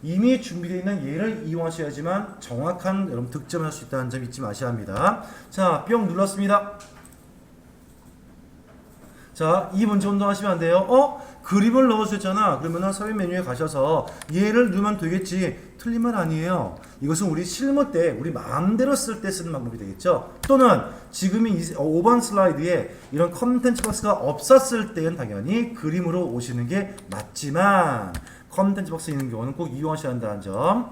이미 준비되어 있는 얘를 이용하셔야지만 정확한 여러분 득점을 할 수 있다는 점 잊지 마셔야 합니다. 자, 뿅 눌렀습니다. 자, 이 문제 운동하시면 안 돼요. 그림을 넣어주셨잖아. 그러면은 삽입 메뉴에 가셔서 얘를 누르면 되겠지. 틀린 말 아니에요. 이것은 우리 실무 때 우리 마음대로 쓸 때 쓰는 방법이 되겠죠. 또는 지금이 5번 슬라이드에 이런 컨텐츠 박스가 없었을 때는 당연히 그림으로 오시는 게 맞지만 컨텐츠 박스 있는 경우는 꼭 이용하셔야 한다는 점.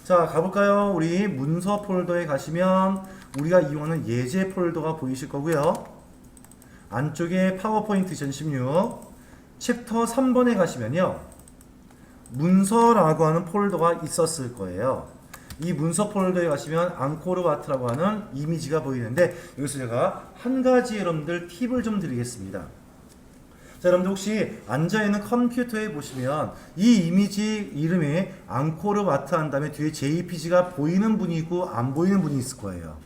자, 가볼까요? 우리 문서 폴더에 가시면 우리가 이용하는 예제 폴더가 보이실 거고요. 안쪽에 파워포인트 2016 챕터 3번에 가시면요, 문서라고 하는 폴더가 있었을 거예요. 이 문서 폴더에 가시면 앙코르와트라고 하는 이미지가 보이는데 여기서 제가 한 가지 여러분들 팁을 좀 드리겠습니다. 자, 여러분들 혹시 앉아있는 컴퓨터에 보시면 이 이미지 이름이 앙코르와트 한 다음에 뒤에 JPG가 보이는 분이 있고 안 보이는 분이 있을 거예요.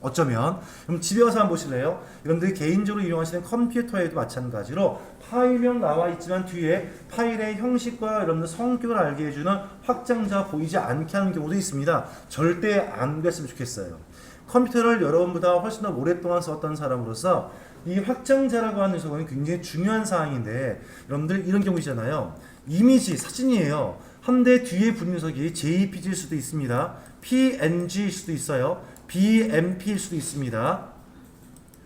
어쩌면. 그럼 집에 가서 한번 보실래요? 여러분들이 개인적으로 이용하시는 컴퓨터에도 마찬가지로 파일명 나와 있지만 뒤에 파일의 형식과 여러분들 성격을 알게 해주는 확장자 보이지 않게 하는 경우도 있습니다. 절대 안 그랬으면 좋겠어요. 컴퓨터를 여러분보다 훨씬 더 오랫동안 썼던 사람으로서 이 확장자라고 하는 녀석은 굉장히 중요한 사항인데 여러분들 이런 경우이잖아요. 이미지, 사진이에요. 한데 뒤에 붙는 녀석이 JPG일 수도 있습니다. PNG일 수도 있어요. BMP일 수도 있습니다.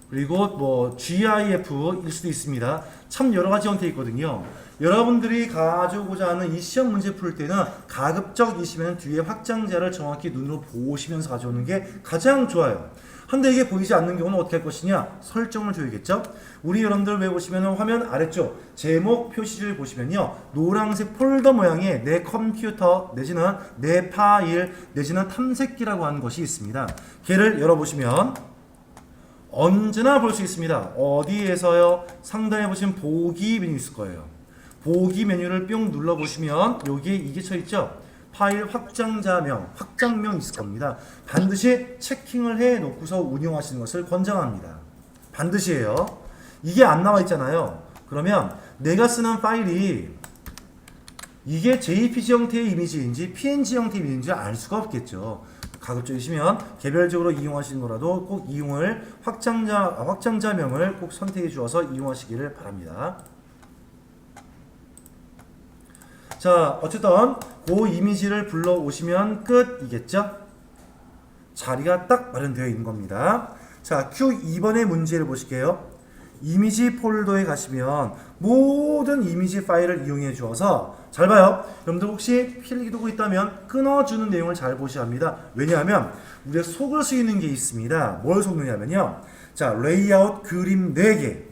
그리고 뭐 GIF일 수도 있습니다. 참 여러 가지 형태 있거든요. 여러분들이 가져오고자 하는 이 시험 문제 풀 때는 가급적이시면 뒤에 확장자를 정확히 눈으로 보시면서 가져오는 게 가장 좋아요. 한데 이게 보이지 않는 경우는 어떻게 할 것이냐? 설정을 줘야겠죠? 우리 여러분들 왜 보시면 화면 아래쪽 제목 표시를 보시면요. 노란색 폴더 모양의 내 컴퓨터 내지는 내 파일 내지는 탐색기라고 하는 것이 있습니다. 걔를 열어보시면 언제나 볼 수 있습니다. 어디에서요? 상단에 보시면 보기 메뉴 있을 거예요. 보기 메뉴를 뿅 눌러보시면 여기에 이게 쳐있죠? 파일 확장자명, 확장명 있을 겁니다. 반드시 체킹을 해 놓고서 운영하시는 것을 권장합니다. 반드시예요. 이게 안 나와 있잖아요. 그러면 내가 쓰는 파일이 이게 JPG 형태의 이미지인지 PNG 형태의 이미지인지 알 수가 없겠죠. 가급적이시면 개별적으로 이용하시는 거라도 꼭 이용을 확장자명을 꼭 선택해 주어서 이용하시기를 바랍니다. 자, 어쨌든 그 이미지를 불러오시면 끝이겠죠? 자리가 딱 마련되어 있는 겁니다. 자, Q2번의 문제를 보실게요. 이미지 폴더에 가시면 모든 이미지 파일을 이용해 주어서 잘 봐요. 여러분들 혹시 필기 도구 있다면 끊어주는 내용을 잘 보셔야 합니다. 왜냐하면 우리가 속을 수 있는 게 있습니다. 뭘 속느냐면요. 자, 레이아웃 그림 4개,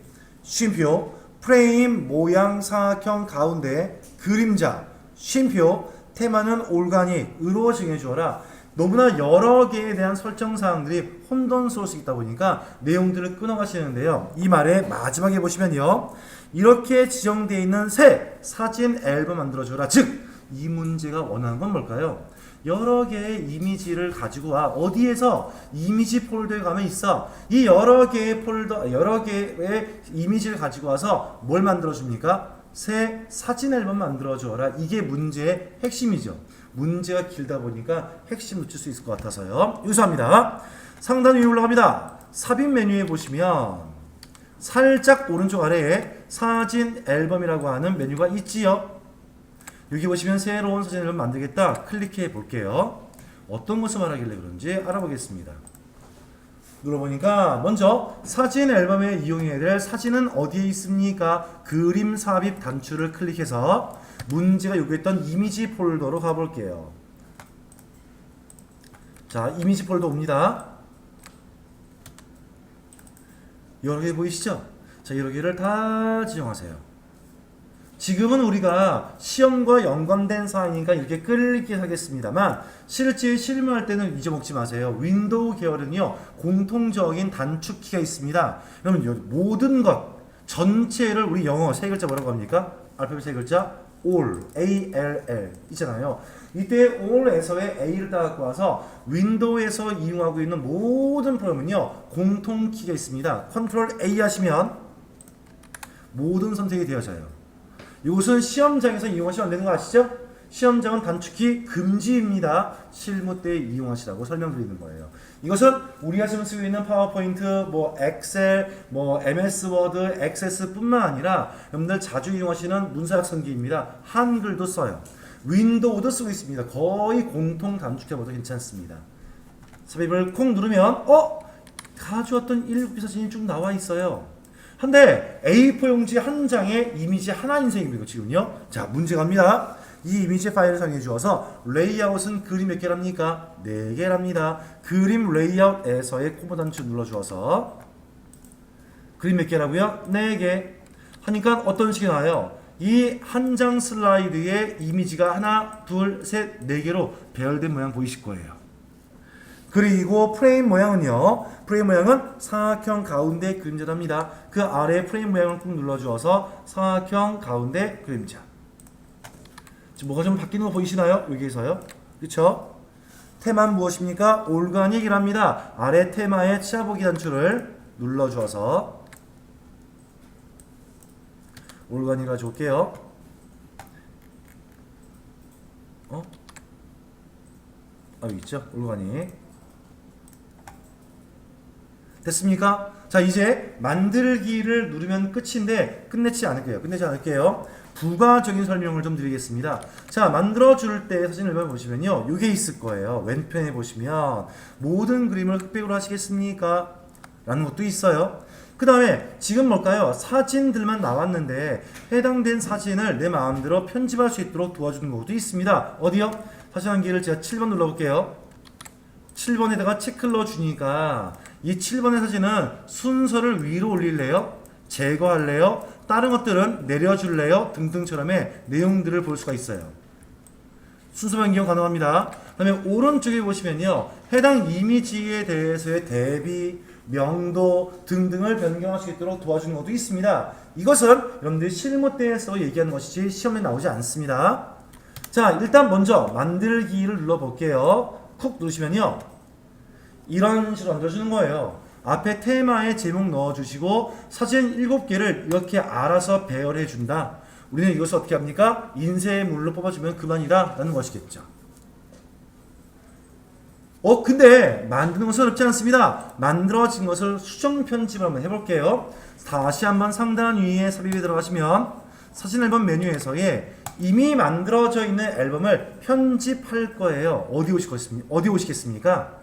쉼표, 프레임, 모양, 사각형, 가운데, 그림자, 쉼표, 테마는 올가닉으로 정해주어라. 너무나 여러 개에 대한 설정사항들이 혼돈스러울 수 있다 보니까 내용들을 끊어가시는데요. 이 말의 마지막에 보시면요. 이렇게 지정되어 있는 새 사진 앨범 만들어줘라. 즉, 이 문제가 원하는 건 뭘까요? 여러 개의 이미지를 가지고 와. 어디에서 이미지 폴더에 가면 있어. 이 여러 개의 이미지를 가지고 와서 뭘 만들어줍니까? 새 사진 앨범 만들어줘라. 이게 문제의 핵심이죠. 문제가 길다 보니까 핵심 놓칠 수 있을 것 같아서요. 유수합니다. 상단 위에 올라갑니다. 삽입 메뉴에 보시면 살짝 오른쪽 아래에 사진 앨범이라고 하는 메뉴가 있지요. 여기 보시면 새로운 사진 앨범 만들겠다. 클릭해 볼게요. 어떤 것을 말하길래 그런지 알아보겠습니다. 눌러보니까 먼저 사진 앨범에 이용해야 될 사진은 어디에 있습니까? 그림 삽입 단추를 클릭해서 문제가 요구했던 이미지 폴더로 가볼게요. 자, 이미지 폴더 옵니다. 여러 개 보이시죠? 자, 여러 개를 다 지정하세요. 지금은 우리가 시험과 연관된 사항이니까 이렇게 끌게 하겠습니다만 실제 실무할 때는 잊어먹지 마세요. 윈도우 계열은요 공통적인 단축키가 있습니다. 그러면 모든 것 전체를 우리 영어 세 글자 뭐라고 합니까? 알파벳 세 글자 all, A-L-L 있잖아요. 이때 all에서의 A를 따갖고 와서 윈도우에서 이용하고 있는 모든 프로그램은요 공통키가 있습니다. 컨트롤 A 하시면 모든 선택이 되어져요. 이것은 시험장에서 이용하시면 안 되는 거 아시죠? 시험장은 단축키 금지입니다. 실무 때 이용하시라고 설명드리는 거예요. 이것은 우리가 지금 쓰고 있는 파워포인트, 엑셀, MS 워드, 액세스뿐만 아니라 여러분들 자주 이용하시는 문서작성기입니다. 한글도 써요. 윈도우도 쓰고 있습니다. 거의 공통 단축키보다 괜찮습니다. 삽입을 콩 누르면 가져왔던 7개 사진이 쭉 나와 있어요. 한데 A4 용지 한 장에 이미지 하나 인생입니다. 지금요. 자, 문제 갑니다. 이 이미지 파일을 사용해 주어서 레이아웃은 그림 몇 개랍니까? 4개랍니다. 그림 레이아웃에서의 코드 단추 눌러 주어서 그림 몇 개라고요? 4개. 하니까 어떤 식이 나와요? 이 한 장 슬라이드에 이미지가 하나, 둘, 셋, 4개로 배열된 모양 보이실 거예요. 그리고 프레임 모양은요. 프레임 모양은 사각형 가운데 그림자랍니다. 그 아래 프레임 모양을 꾹 눌러주어서 사각형 가운데 그림자. 지금 뭐가 좀 바뀌는 거 보이시나요? 여기에서요. 그쵸? 테마는 무엇입니까? 올가닉이랍니다. 아래 테마의 치아보기 단추를 눌러주어서 올가닉 가져올게요. 여기 있죠? 올가닉. 됐습니까? 자, 이제 만들기를 누르면 끝인데 끝내지 않을게요. 부가적인 설명을 좀 드리겠습니다. 자, 만들어줄 때 사진 앨범 보시면요. 이게 있을 거예요. 왼편에 보시면 모든 그림을 흑백으로 하시겠습니까? 라는 것도 있어요. 그 다음에 지금 뭘까요? 사진들만 나왔는데 해당된 사진을 내 마음대로 편집할 수 있도록 도와주는 것도 있습니다. 어디요? 사진 한 개를 제가 7번 눌러볼게요. 7번에다가 체크를 넣어주니까 이 7번의 사진은 순서를 위로 올릴래요? 제거할래요? 다른 것들은 내려줄래요? 등등처럼의 내용들을 볼 수가 있어요. 순서 변경 가능합니다. 그 다음에 오른쪽에 보시면요. 해당 이미지에 대해서의 대비, 명도 등등을 변경할 수 있도록 도와주는 것도 있습니다. 이것은 여러분들이 실무대에서 얘기하는 것이지 시험에 나오지 않습니다. 자, 일단 먼저 만들기를 눌러볼게요. 쿡 누르시면요. 이런 식으로 만들어주는 거예요. 앞에 테마에 제목 넣어주시고 사진 7개를 이렇게 알아서 배열해 준다. 우리는 이것을 어떻게 합니까? 인쇄물로 뽑아주면 그만이다 라는 것이겠죠. 근데 만드는 것은 어렵지 않습니다. 만들어진 것을 수정 편집을 한번 해볼게요. 다시 한번 상단 위에 삽입에 들어가시면 사진 앨범 메뉴에서의 이미 만들어져 있는 앨범을 편집할 거예요. 어디 오시겠습니까?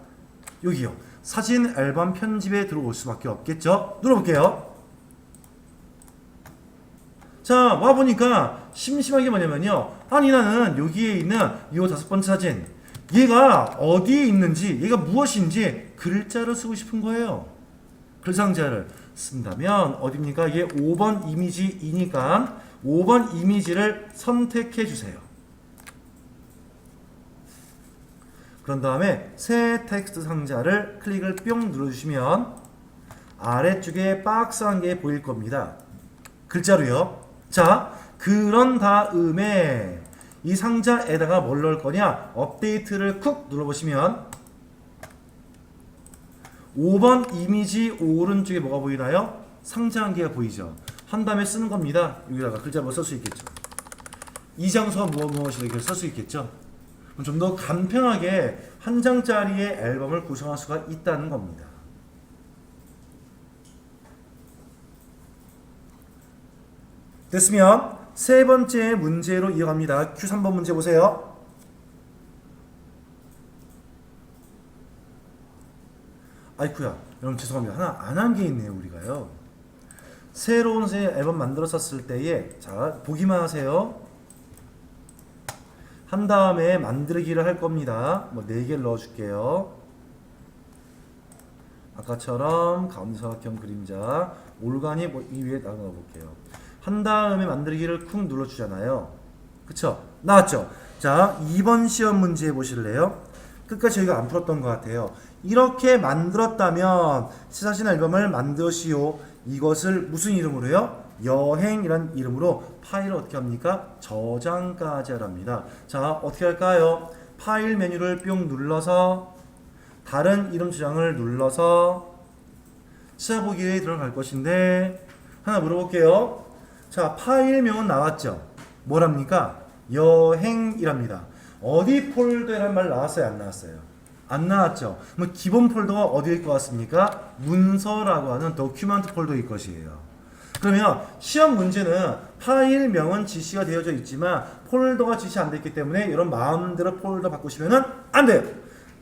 여기요. 사진 앨범 편집에 들어올 수밖에 없겠죠. 눌러볼게요. 자, 와보니까 심심한 게 뭐냐면요. 아니, 나는 여기에 있는 이 5번째 사진, 얘가 어디에 있는지, 얘가 무엇인지 글자로 쓰고 싶은 거예요. 글상자를 쓴다면 어디입니까? 이게 5번 이미지이니까 5번 이미지를 선택해 주세요. 그런 다음에 새 텍스트 상자를 클릭을 뿅 눌러주시면 아래쪽에 박스 한 개 보일 겁니다. 글자로요. 자, 그런 다음에 이 상자에다가 뭘 넣을 거냐? 업데이트를 쿡 눌러보시면 5번 이미지 오른쪽에 뭐가 보이나요? 상자 한 개가 보이죠. 한 다음에 쓰는 겁니다. 여기다가 글자 뭐 쓸 수 있겠죠. 이 장소가 무엇이다 이렇게 쓸 수 있겠죠. 좀 더 간편하게 한 장짜리의 앨범을 구성할 수가 있다는 겁니다. 됐으면 세 번째 문제로 이어갑니다. Q3번 문제 보세요. 아이쿠야, 여러분 죄송합니다. 하나 안 한 게 있네요. 우리가요. 새로운 새 앨범 만들었었을 때에 자 보기만 하세요. 한 다음에 만들기를 할 겁니다. 뭐 4개를 넣어줄게요. 아까처럼 가운데 사각형 그림자 올가니 뭐 이 위에 넣어볼게요. 한 다음에 만들기를 쿵 눌러주잖아요. 그쵸? 나왔죠? 자, 2번 시험 문제 보실래요? 끝까지 저희가 안 풀었던 것 같아요. 이렇게 만들었다면 사진 앨범을 만드시오. 이것을 무슨 이름으로요? 여행이란 이름으로 파일을 어떻게 합니까? 저장까지 하랍니다. 자, 어떻게 할까요? 파일 메뉴를 뿅 눌러서 다른 이름 저장을 눌러서 찾아보기에 들어갈 것인데 하나 물어볼게요. 자, 파일명은 나왔죠? 뭐랍니까? 여행이랍니다. 어디 폴더라는 말 나왔어요? 안 나왔어요? 안 나왔죠? 그럼 기본 폴더가 어디일 것 같습니까? 문서라고 하는 도큐먼트 폴더일 것이에요. 그러면 시험 문제는 파일명은 지시가 되어져 있지만 폴더가 지시 안 됐기 때문에 이런 마음대로 폴더 바꾸시면 안 돼요.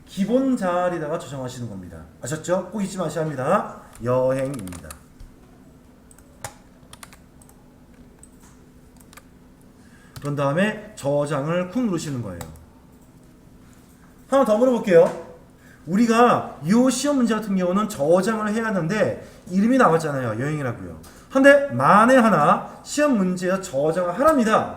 기본 자리에다가 저장하시는 겁니다. 아셨죠? 꼭 잊지 마셔야 합니다. 여행입니다. 그런 다음에 저장을 쿵 누르시는 거예요. 하나 더 물어볼게요. 우리가 이 시험 문제 같은 경우는 저장을 해야 하는데 이름이 나왔잖아요. 여행이라고요. 근데 만에 하나 시험 문제에서 저장을 하랍니다.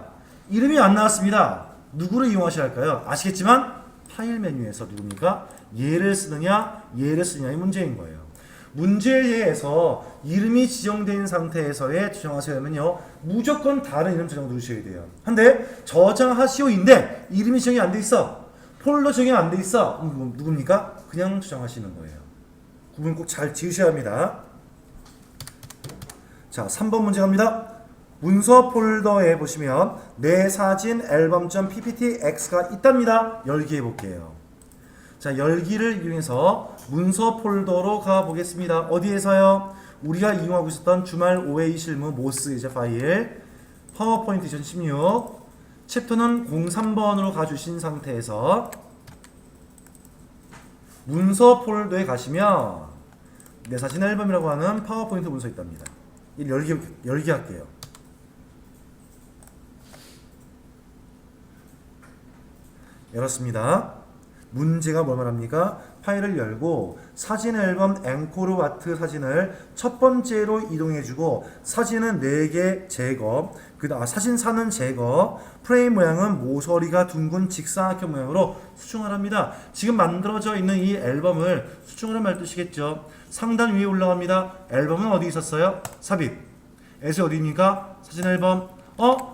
이름이 안 나왔습니다. 누구를 이용하셔야 할까요? 아시겠지만 파일 메뉴에서 누굽니까? 얘를 쓰느냐 얘를 쓰느냐의 문제인 거예요. 문제에서 이름이 지정된 상태에서의 저장하세요면요 무조건 다른 이름 저장 누르셔야 돼요. 근데 저장하시오인데 이름이 지정이 안 돼 있어. 폴더 지정이 안 돼 있어. 누굽니까? 그냥 저장하시는 거예요. 구분 꼭 잘 지으셔야 합니다. 자, 3번 문제 갑니다. 문서 폴더에 보시면 내 사진 앨범.pptx가 있답니다. 열기 해볼게요. 자, 열기를 이용해서 문서 폴더로 가보겠습니다. 어디에서요? 우리가 이용하고 있었던 주말 5회 실무 모스 이제 파일 파워포인트 2016 챕터는 03번으로 가주신 상태에서 문서 폴더에 가시면 내 사진 앨범이라고 하는 파워포인트 문서 있답니다. 이 열기 할게요. 열었습니다. 문제가 뭘 말합니까? 파일을 열고 사진 앨범 앵코르와트 사진을 첫 번째로 이동해주고 사진은 4개 제거, 사진사는 제거, 프레임 모양은 모서리가 둥근 직사각형 모양으로 수정을 합니다. 지금 만들어져 있는 이 앨범을 수정을 할 뜻이겠죠. 상단 위에 올라갑니다. 앨범은 어디 있었어요? 삽입. 에서 어디입니까? 사진 앨범.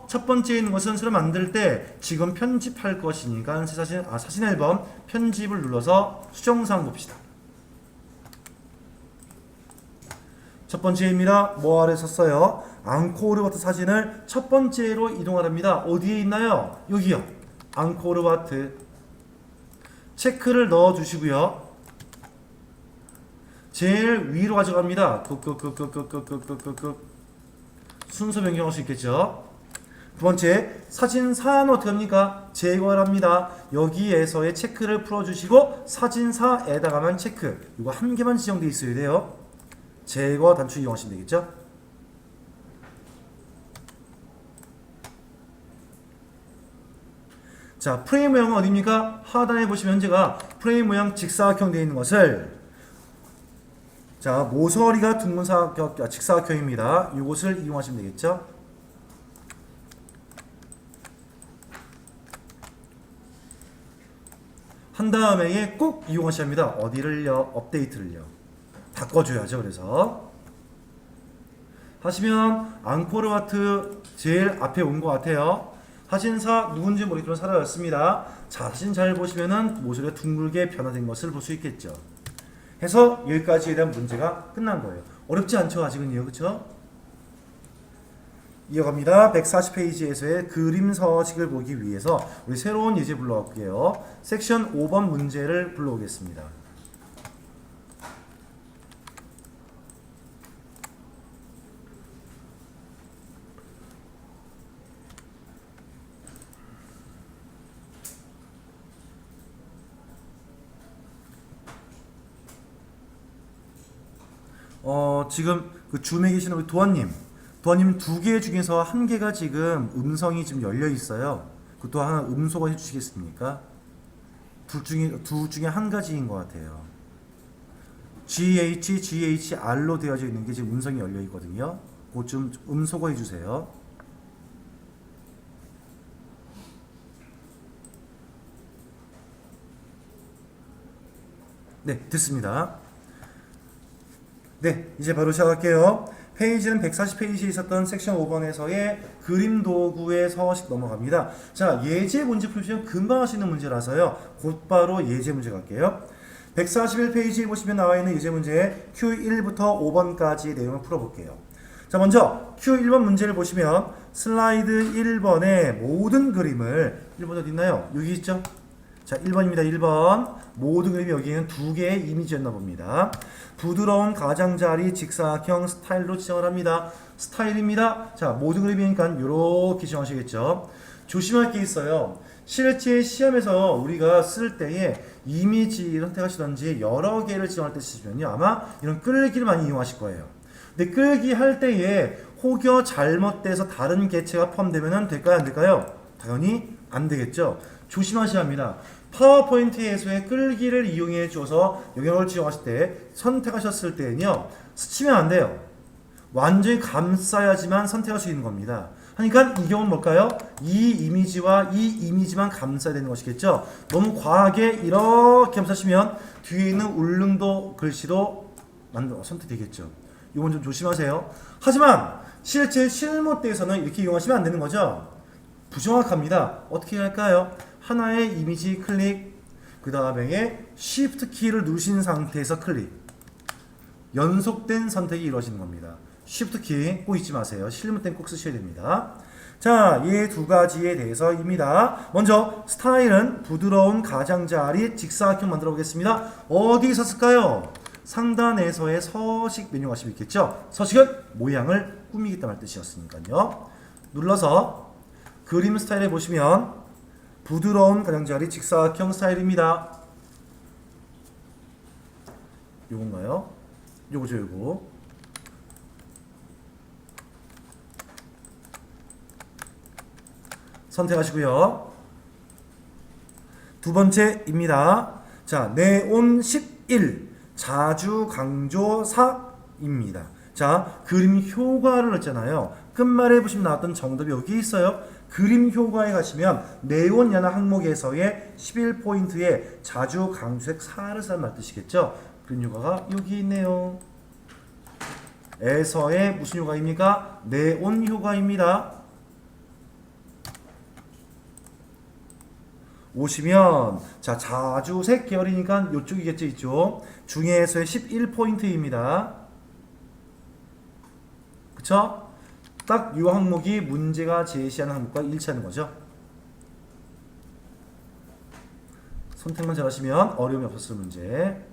첫 번째에 있는 것은 새로 만들 때 지금 편집할 것이니까 사진 앨범 편집을 눌러서 수정사항 봅시다. 첫 번째입니다. 뭐 아래 썼어요? 앙코르와트 사진을 첫 번째로 이동하랍니다. 어디에 있나요? 여기요. 앙코르와트. 체크를 넣어 주시고요. 제일 위로 가져갑니다. 순서 변경할 수 있겠죠. 두 번째, 사진사는 어떻게 합니까? 제거를 합니다. 여기에서의 체크를 풀어주시고 사진사에다가만 체크. 이거 한 개만 지정되어 있어야 돼요. 제거 단추 이용하시면 되겠죠. 자, 프레임 모양은 어디입니까? 하단에 보시면 현재가 프레임 모양 직사각형 되어 있는 것을, 자, 모서리가 둥근 직사각형입니다. 이것을 이용하시면 되겠죠. 한 다음에 꼭 이용하셔야 합니다. 어디를요? 업데이트를요. 바꿔줘야죠. 그래서 하시면 앙코르와트 제일 앞에 온 것 같아요. 사진사 누군지 모르겠지만 사라졌습니다. 자, 사진 잘 보시면은 모서리가 둥글게 변화된 것을 볼 수 있겠죠. 해서 여기까지에 대한 문제가 끝난 거예요. 어렵지 않죠? 아직은요. 그쵸? 이어갑니다. 140페이지에서의 그림 서식을 보기 위해서 우리 새로운 예제 불러올게요. 섹션 5번 문제를 불러오겠습니다. 지금 그 줌에 계시는 우리 도안님 2개 중에서 1개가 지금 음성이 지금 열려 있어요. 그것도 하나 음소거 해주시겠습니까? 둘 중에 한 가지인 것 같아요. GHR로 되어져 있는 게 지금 음성이 열려 있거든요. 그것 좀 음소거 해주세요. 네, 됐습니다. 네, 이제 바로 시작할게요. 페이지는 140페이지에 있었던 섹션 5번에서의 그림 도구의 서식 넘어갑니다. 자, 예제 문제 풀시면 금방 할 수 있는 문제라서요. 곧바로 예제 문제 갈게요. 141페이지에 보시면 나와 있는 예제 문제 Q1부터 5번까지의 내용을 풀어볼게요. 자, 먼저 Q1번 문제를 보시면 슬라이드 1번의 모든 그림을 1번 어디 있나요? 여기 있죠? 자, 1번입니다. 1번. 모든 그림이 여기에는 2개의 이미지였나 봅니다. 부드러운 가장자리 직사각형 스타일로 지정을 합니다. 스타일입니다. 자, 모든 그림이니까 이렇게 지정하시겠죠. 조심할 게 있어요. 실제 시험에서 우리가 쓸 때에 이미지 선택하시던지 여러 개를 지정할 때 쓰시면요, 아마 이런 끌기를 많이 이용하실 거예요. 근데 끌기 할 때에 혹여 잘못돼서 다른 개체가 포함되면 될까요? 안 될까요? 당연히 안 되겠죠. 조심하셔야 합니다. 파워포인트에서의 끌기를 이용해 줘서 영역을 지정하실 때 선택하셨을 때는요, 스치면 안 돼요. 완전히 감싸야지만 선택할 수 있는 겁니다. 그러니까 이 경우는 뭘까요? 이 이미지와 이 이미지만 감싸야 되는 것이겠죠. 너무 과하게 이렇게 감싸시면 뒤에 있는 울릉도 글씨로 선택되겠죠. 이건 좀 조심하세요. 하지만 실제 실무대에서는 이렇게 이용하시면 안 되는 거죠. 부정확합니다. 어떻게 할까요? 하나의 이미지 클릭, 그 다음에 Shift 키를 누르신 상태에서 클릭. 연속된 선택이 이루어지는 겁니다. Shift 키 꼭 잊지 마세요. 실무 때는 꼭 쓰셔야 됩니다. 자, 이 두 가지에 대해서입니다. 먼저 스타일은 부드러운 가장자리 직사각형 만들어 보겠습니다. 어디서 쓸까요? 상단에서의 서식 메뉴 가시면 있겠죠. 서식은 모양을 꾸미겠다는 뜻이었으니까요. 눌러서 그림 스타일에 보시면 부드러운 가장자리 직사각형 스타일입니다. 요건가요? 요거죠, 요거. 선택하시고요. 두 번째입니다. 자, 네온 11, 자주 강조 4입니다. 자, 그림 효과를 했잖아요. 끝말에 보시면 나왔던 정답이 여기 있어요. 그림 효과에 가시면 네온이라는 항목에서의 11포인트에 자주 강조색 4를 쓴 뜻이겠죠. 그림 효과가 여기 있네요. 에서의 무슨 효과입니까? 네온 효과입니다. 오시면 자, 자주색 계열이니까 이쪽이겠죠. 이쪽 중에서의 11포인트입니다. 그쵸? 딱 이 항목이 문제가 제시하는 항목과 일치하는 거죠. 선택만 잘하시면 어려움이 없었을 문제.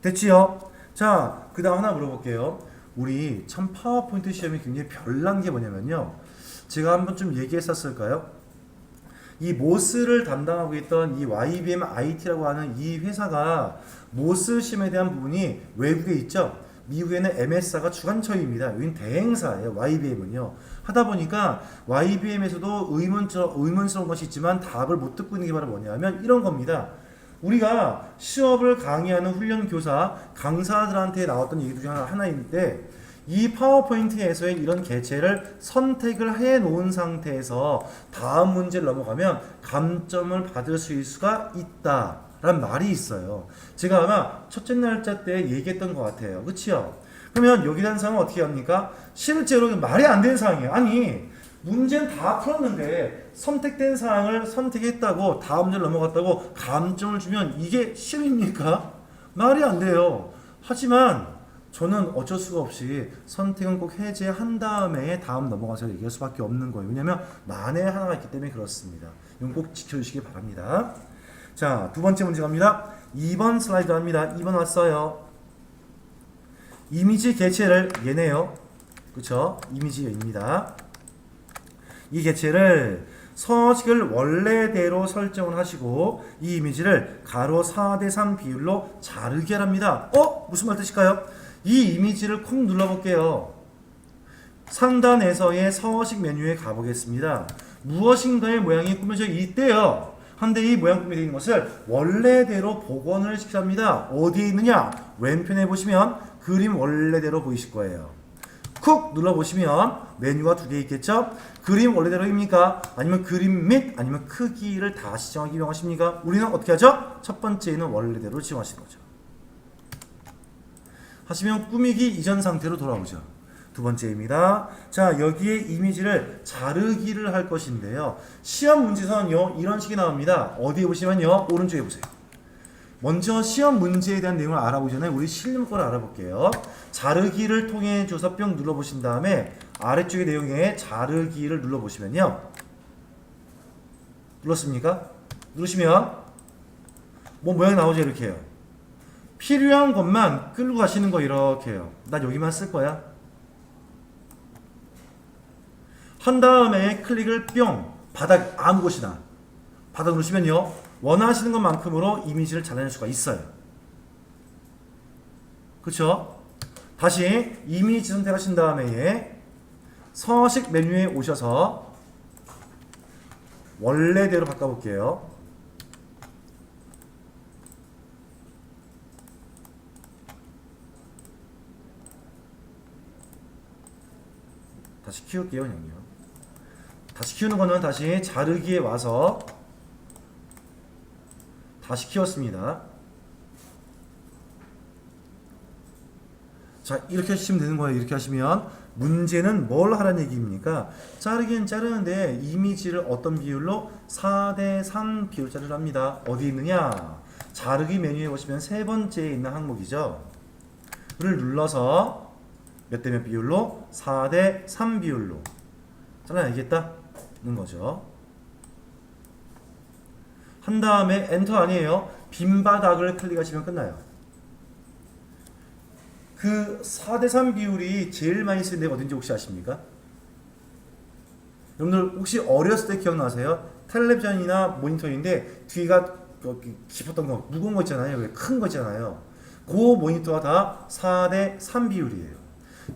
됐지요? 자, 그 다음 하나 물어볼게요. 우리 참 파워포인트 시험이 굉장히 별난 게 뭐냐면요, 제가 한번 좀 얘기했었을까요? 이 모스를 담당하고 있던 이 YBM IT라고 하는 이 회사가 모스 시험에 대한 부분이 외국에 있죠. 미국에는 MS사가 주관처입니다. 여긴 대행사예요. YBM은요. 하다 보니까 YBM에서도 의문스러운 것이 있지만 답을 못 듣고 있는 게 바로 뭐냐면 이런 겁니다. 우리가 시험을 강의하는 훈련 교사, 강사들한테 나왔던 얘기 중에 하나인데, 이 파워포인트에서의 이런 개체를 선택을 해 놓은 상태에서 다음 문제를 넘어가면 감점을 받을 수 있을 수가 있다 라는 말이 있어요. 제가 아마 첫째 날짜 때 얘기했던 것 같아요. 그치요? 그러면 여기 단 사항은 어떻게 합니까? 실제로 말이 안 되는 사항이에요. 아니, 문제는 다 풀었는데 선택된 사항을 선택했다고 다음 문제를 넘어갔다고 감점을 주면 이게 시험입니까? 말이 안 돼요. 하지만 저는 어쩔 수가 없이 선택은 꼭 해제한 다음에 다음 넘어가서 얘기할 수밖에 없는 거예요. 왜냐하면 만에 하나가 있기 때문에 그렇습니다. 이건 꼭 지켜주시기 바랍니다. 자, 두 번째 문제 갑니다. 2번 슬라이드 합니다. 2번 왔어요. 이미지 개체를 얘네요. 그쵸? 이미지입니다. 이 개체를 서식을 원래대로 설정을 하시고 이 이미지를 가로 4대3 비율로 자르게 합니다. 무슨 말 뜻일까요? 이 이미지를 콕 눌러볼게요. 상단에서의 서식 메뉴에 가보겠습니다. 무엇인가의 모양이 꾸며져 있대요. 한데 이 모양 꾸며져 있는 것을 원래대로 복원을 시킵니다. 어디에 있느냐? 왼편에 보시면 그림 원래대로 보이실 거예요. 쿡 눌러보시면 메뉴가 두 개 있겠죠? 그림 원래대로입니까? 아니면 그림 및 아니면 크기를 다시 정하기 이용하십니까? 우리는 어떻게 하죠? 첫 번째는 원래대로 지정하시는 거죠. 하시면 꾸미기 이전 상태로 돌아오죠. 두 번째입니다. 자, 여기에 이미지를 자르기를 할 것인데요. 시험 문제에서는요, 이런 식이 나옵니다. 어디에 보시면요, 오른쪽에 보세요. 먼저 시험 문제에 대한 내용을 알아보기 전에 우리 실무 거를 알아볼게요. 자르기를 통해 줘서 뿅 눌러보신 다음에 아래쪽의 내용에 자르기를 눌러보시면요. 눌렀습니까? 누르시면 뭐 모양 나오죠? 이렇게 해요. 필요한 것만 끌고 가시는 거 이렇게 해요. 난 여기만 쓸 거야. 한 다음에 클릭을 뿅, 바닥 아무 곳이나 바닥 누르시면요, 원하시는 것만큼으로 이미지를 잘라낼 수가 있어요. 그쵸? 다시 이미지 선택하신 다음에 서식 메뉴에 오셔서 원래대로 바꿔볼게요. 다시 키울게요. 그냥요. 다시 키우는 거는 다시 자르기에 와서 다시 키웠습니다. 자, 이렇게 하시면 되는 거예요. 이렇게 하시면 문제는 뭘 하라는 얘기입니까? 자르기는 자르는데 이미지를 어떤 비율로 4대3 비율 자르랍니다. 어디 있느냐? 자르기 메뉴에 보시면 세 번째에 있는 항목이죠. 를 눌러서 몇 대 몇 비율로? 4대3 비율로 잘라내겠다는 거죠. 한 다음에 엔터 아니에요. 빈 바닥을 클릭하시면 끝나요. 그 4대3 비율이 제일 많이 쓰는 데가 어딘지 혹시 아십니까? 여러분들 혹시 어렸을 때 기억나세요? 텔레비전이나 모니터인데 뒤가 깊었던 거, 무거운 거 있잖아요. 큰 거 있잖아요. 그 모니터가 다 4대3 비율이에요.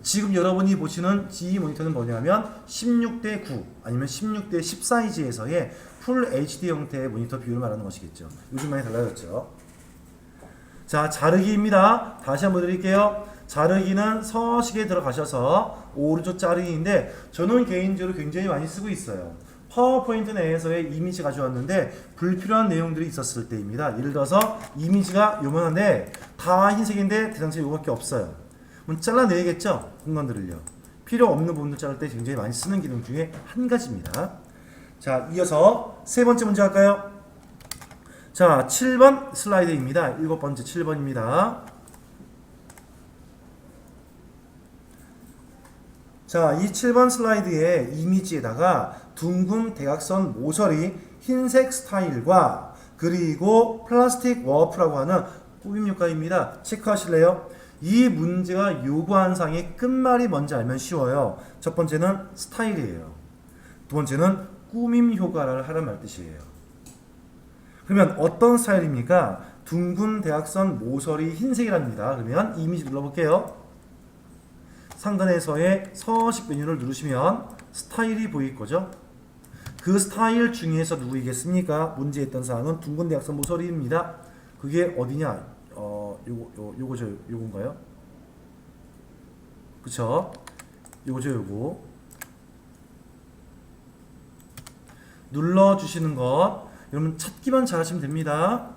지금 여러분이 보시는 이 모니터는 뭐냐면 16대 9 아니면 16대 10 사이즈에서의 풀 HD 형태의 모니터 비율을 말하는 것이겠죠. 요즘 많이 달라졌죠. 자, 자르기입니다. 다시 한번 드릴게요. 자르기는 서식에 들어가셔서 오른쪽 자르기인데 저는 개인적으로 굉장히 많이 쓰고 있어요. 파워포인트 내에서의 이미지 가져왔는데 불필요한 내용들이 있었을 때입니다. 예를 들어서 이미지가 요만한데 다 흰색인데 대상체 요거밖에 없어요. 그럼 잘라내야겠죠? 공간들을요. 필요 없는 부분들 자를 때 굉장히 많이 쓰는 기능 중에 한 가지입니다. 자, 이어서 세 번째 문제 할까요? 자, 7번 슬라이드입니다. 7번째 7번입니다. 자, 이 7번 슬라이드의 이미지에다가 둥근 대각선 모서리 흰색 스타일과 그리고 플라스틱 워프라고 하는 꾸밈 효과입니다. 체크하실래요? 이 문제가 요구한 사항의 끝말이 뭔지 알면 쉬워요. 첫 번째는 스타일이에요. 두 번째는 꾸밈 효과를 하란 말 뜻이에요. 그러면 어떤 스타일입니까? 둥근 대각선 모서리 흰색이랍니다. 그러면 이미지 눌러볼게요. 상단에서의 서식 메뉴를 누르시면 스타일이 보일 거죠. 그 스타일 중에서 누구이겠습니까? 문제에 있던 사항은 둥근 대각선 모서리입니다. 그게 어디냐? 요건가요? 그쵸? 요거죠, 요거. 눌러주시는 것. 여러분 찾기만 잘하시면 됩니다.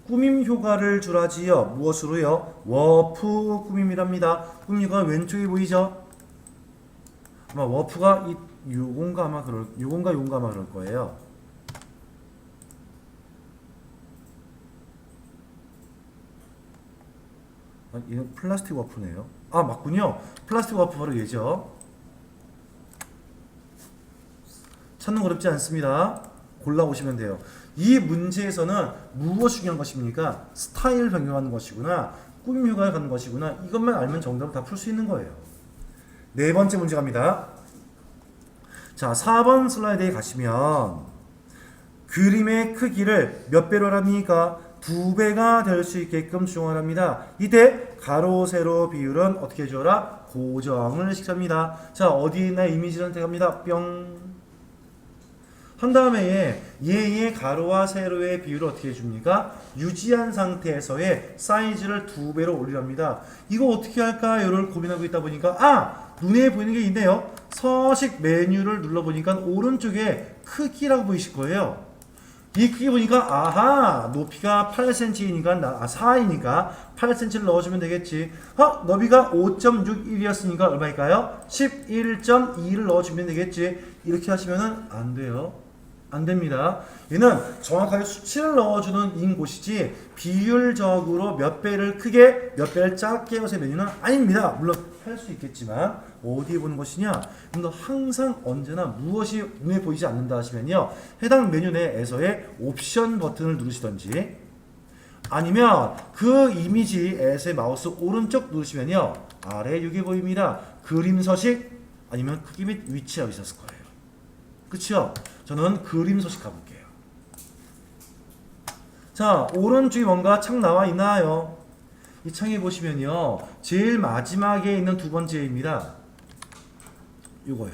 꾸밈 효과를 주라지요. 무엇으로요? 워프 꾸밈이랍니다. 꾸밈 효과 왼쪽에 보이죠? 아마 워프가 요건가 아마 그럴 거예요. 아, 얘는 플라스틱 워프네요. 아, 맞군요. 플라스틱 워프 바로 얘죠. 찾는 거 어렵지 않습니다. 골라보시면 돼요. 이 문제에서는 무엇이 중요한 것입니까? 스타일 변경하는 것이구나, 꾸밈 효과를 가는 것이구나, 이것만 알면 정답을 다 풀 수 있는 거예요. 네 번째 문제 갑니다. 자, 4번 슬라이드에 가시면 그림의 크기를 몇 배로 합니까? 2배가 될 수 있게끔 조정하랍니다. 이때 가로 세로 비율은 어떻게 해줘라? 고정을 시킵니다. 자, 어디에 있나 이미지를 선택합니다. 뿅. 한 다음에 얘의 가로와 세로의 비율을 어떻게 해줍니까? 유지한 상태에서의 사이즈를 2배로 올리랍니다. 이거 어떻게 할까요를 고민하고 있다 보니까 눈에 보이는 게 있네요. 서식 메뉴를 눌러보니까 오른쪽에 크기라고 보이실 거예요. 이 크기 보니까 아하, 높이가 8cm이니까 4이니까 8cm를 넣어주면 되겠지. 너비가 5.61이었으니까 얼마일까요? 11.2를 넣어주면 되겠지. 이렇게 하시면은 안 돼요. 안 됩니다. 얘는 정확하게 수치를 넣어주는 인 곳이지 비율적으로 몇 배를 크게 몇 배를 작게 해서 메뉴는 아닙니다. 물론 할 수 있겠지만 어디에 보는 것이냐? 너 항상 언제나 무엇이 눈에 보이지 않는다 하시면요, 해당 메뉴 내에서의 옵션 버튼을 누르시던지 아니면 그 이미지에서의 마우스 오른쪽 누르시면요, 아래 이게 보입니다. 그림 서식 아니면 크기 및 위치하고 있었을 거예요. 그쵸? 저는 그림 서식 가볼게요. 자, 오른쪽에 뭔가 창 나와 있나요? 이 창에 보시면요, 제일 마지막에 있는 두 번째입니다. 요거요.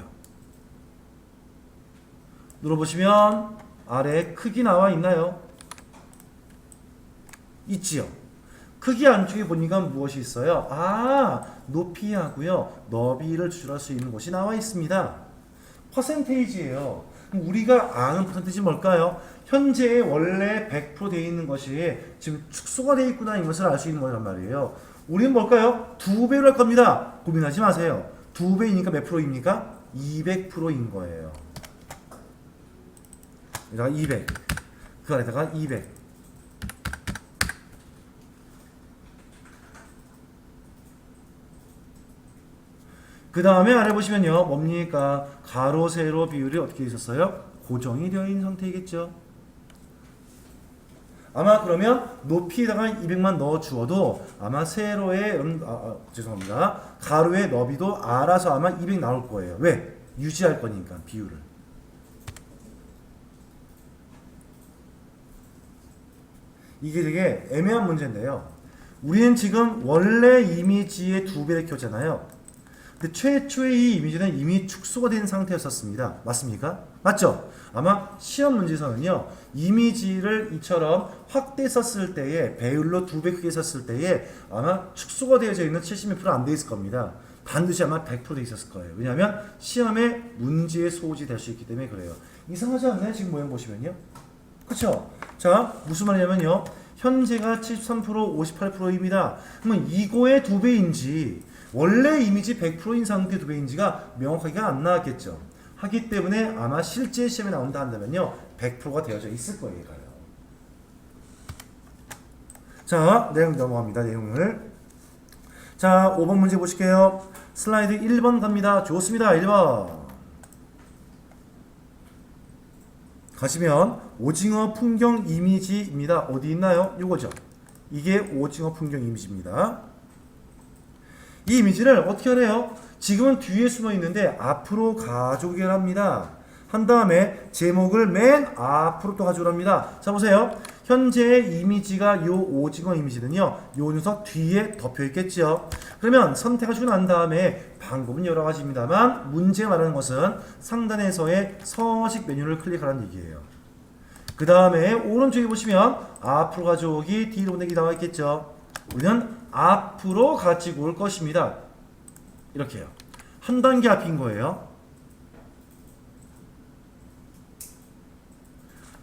눌러보시면 아래 크기 나와 있나요? 있지요. 크기 안쪽에 보니까 무엇이 있어요? 높이하고요, 너비를 조절할 수 있는 것이 나와 있습니다. 퍼센테이지예요. 우리가 아는 퍼센테이지 뭘까요? 현재 원래 100% 되어 있는 것이 지금 축소가 되어 있구나, 이것을 알 수 있는 거란 말이에요. 우리는 뭘까요? 2배로 할 겁니다. 고민하지 마세요. 2배이니까 몇 프로입니까? 200%인 거예요. 여기다가 200, 그 아래다가 200. 그 다음에 아래 보시면요, 뭡니까? 가로 세로 비율이 어떻게 있었어요? 고정이 되어 있는 상태이겠죠. 아마 그러면 높이에다가 200만 넣어 주어도 아마 세로의 죄송합니다, 가로의 너비도 알아서 아마 200 나올 거예요. 왜? 유지할 거니까 비율을. 이게 되게 애매한 문제인데요, 우리는 지금 원래 이미지의 2배를 켰잖아요. 근데 최초의 이 이미지는 이미 축소가 된 상태였었습니다. 맞습니까? 맞죠? 아마 시험 문제에서는요, 이미지를 이처럼 확대했었을 때에, 배율로 2배 크게 썼을 때에 아마 축소가 되어져 있는 76%안 돼 있을 겁니다. 반드시 아마 100% 돼 있었을 거예요. 왜냐하면 시험에 문제의 소지 될 수 있기 때문에 그래요. 이상하지 않나요? 지금 모양 보시면요. 그쵸? 자, 무슨 말이냐면요. 현재가 73%, 58%입니다. 그러면 이거의 2배인지, 원래 이미지 100%인 상태 2배인지가 명확하게 안 나왔겠죠. 하기 때문에 아마 실제 시험에 나온다 한다면요, 100%가 되어져 있을 거예요. 자, 내용 넘어갑니다. 내용을. 자, 5번 문제 보실게요. 슬라이드 1번 갑니다. 좋습니다. 1번. 가시면 오징어 풍경 이미지입니다. 어디 있나요? 이거죠. 이게 오징어 풍경 이미지입니다. 이 이미지를 어떻게 하래요? 지금은 뒤에 숨어 있는데 앞으로 가져오게 합니다. 한 다음에 제목을 맨 앞으로 또 가져오랍니다. 자, 보세요. 현재의 이미지가 요 오징어 이미지는요, 요 녀석 뒤에 덮여 있겠죠. 그러면 선택하시고 난 다음에 방법은 여러 가지입니다만, 문제 말하는 것은 상단에서의 서식 메뉴를 클릭하라는 얘기예요. 그 다음에 오른쪽에 보시면 앞으로 가져오기, 뒤로 보내기 나와 있겠죠. 우리는 앞으로 가지고 올 것입니다. 이렇게요. 한 단계 앞인 거예요.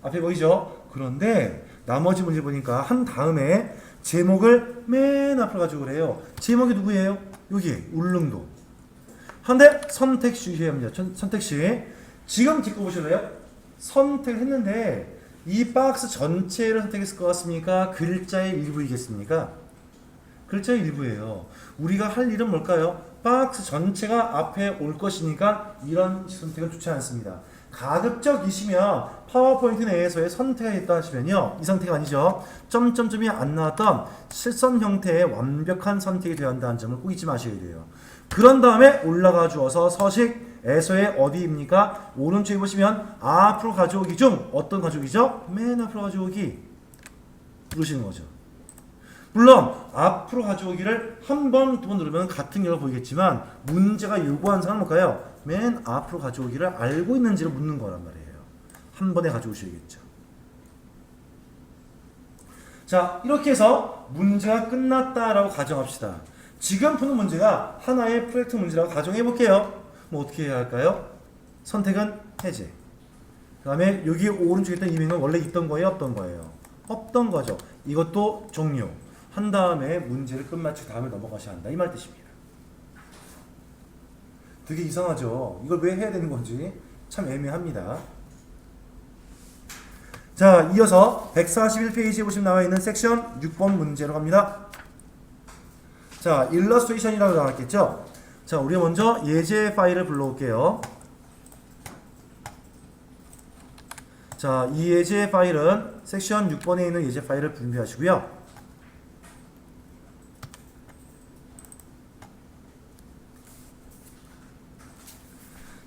앞에 보이죠? 그런데 나머지 문제 보니까 한 다음에 제목을 맨 앞으로 가지고 그래요. 제목이 누구예요? 여기 울릉도. 한데 선택시 주셔야 합니다. 선택시. 지금 뒷거 보실래요? 선택을 했는데 이 박스 전체를 선택했을 것 같습니까? 글자의 일부이겠습니까? 글자의 일부예요. 우리가 할 일은 뭘까요? 박스 전체가 앞에 올 것이니까 이런 선택은 좋지 않습니다. 가급적이시면 파워포인트 내에서의 선택이 있다 하시면요, 이 상태가 아니죠. 점점점이 안 나왔던 실선 형태의 완벽한 선택이 되어야 한다는 점을 꼭 잊지 마셔야 돼요. 그런 다음에 올라가 주어서 서식에서의 어디입니까? 오른쪽에 보시면 앞으로 가져오기 중 어떤 가져오기죠? 맨 앞으로 가져오기 누르시는 거죠. 물론 앞으로 가져오기를 한 번, 두 번 누르면 같은 결과 보이겠지만, 문제가 요구한 사항은 뭘까요? 맨 앞으로 가져오기를 알고 있는지를 묻는 거란 말이에요. 한 번에 가져오셔야겠죠. 자, 이렇게 해서 문제가 끝났다라고 가정합시다. 지금 푸는 문제가 하나의 프로젝트 문제라고 가정해 볼게요. 뭐 어떻게 해야 할까요? 선택은 해제. 그 다음에 여기 오른쪽에 있던 이명은 원래 있던 거예요? 없던 거예요? 없던 거죠. 이것도 종료. 한 다음에 문제를 끝마치고 다음에 넘어가셔야 한다. 이 말 뜻입니다. 되게 이상하죠? 이걸 왜 해야 되는 건지 참 애매합니다. 자, 이어서 141페이지에 보시면 나와 있는 섹션 6번 문제로 갑니다. 자, 일러스트레이션이라고 나왔겠죠? 자, 우리 먼저 예제 파일을 불러올게요. 자, 이 예제 파일은 섹션 6번에 있는 예제 파일을 분배하시고요.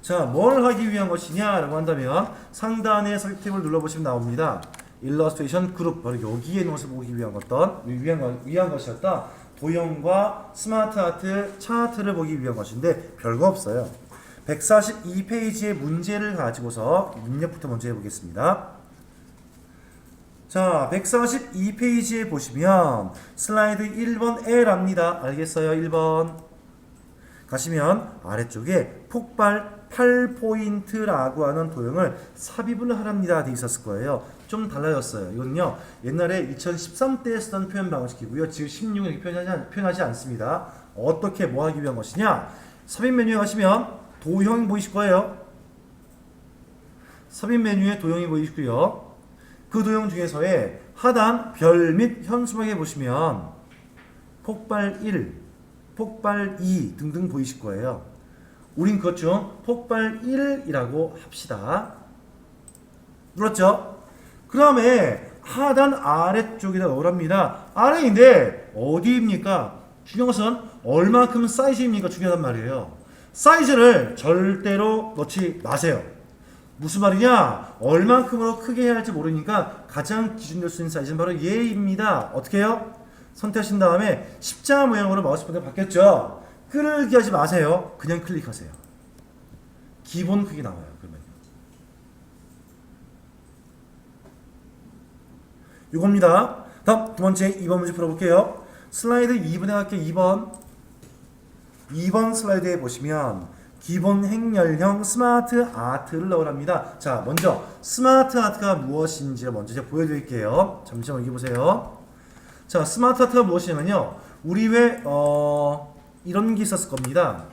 자, 뭘 하기 위한 것이냐라고 한다면 상단의 서식 탭을 눌러보시면 나옵니다. 일러스트레이션 그룹, 바로 여기에 있는 것을 보기 위한 것이었다. 도형과 스마트 아트, 차트를 보기 위한 것인데 별거 없어요. 142페이지의 문제를 가지고서 입력부터 먼저 해보겠습니다. 자, 142페이지에 보시면 슬라이드 1번 L랍니다. 알겠어요? 1번 가시면 아래쪽에 폭발 8포인트라고 하는 도형을 삽입을 하랍니다 돼 있었을 거예요. 좀 달라졌어요. 이거는요, 옛날에 2013때 쓰던 표현 방식이고요. 지금 16은 이렇게 표현하지 않습니다. 어떻게 뭐 하기 위한 것이냐? 삽입 메뉴에 가시면 도형이 보이실 거예요. 삽입 메뉴에 도형이 보이시고요. 그 도형 중에서의 하단 별 및 현수막에 보시면 폭발 1, 폭발 2 등등 보이실 거예요. 우린 그것 중 폭발 1이라고 합시다. 눌렀죠? 그 다음에 하단 아래쪽에다 넣으랍니다. 아래인데 어디입니까? 중요한 것은 얼마큼 사이즈입니까? 중요하단 말이에요. 사이즈를 절대로 넣지 마세요. 무슨 말이냐? 얼만큼으로 크게 해야 할지 모르니까 가장 기준될 수 있는 사이즈는 바로 얘입니다. 어떻게 해요? 선택하신 다음에 십자가 모양으로 마우스 포인터가 바뀌었죠? 끌기 하지 마세요. 그냥 클릭하세요. 기본 크기 나와요. 그러면요. 이겁니다. 다음 두 번째 2번 문제 풀어볼게요. 슬라이드 2번에 갈게요. 2번 슬라이드에 보시면 기본 행렬형 스마트 아트를 넣으랍니다. 자, 먼저 스마트 아트가 무엇인지를 먼저 제가 보여드릴게요. 잠시만 여기 보세요. 자, 스마트 아트가 무엇이냐면요. 우리 왜 이런 게 있었을 겁니다.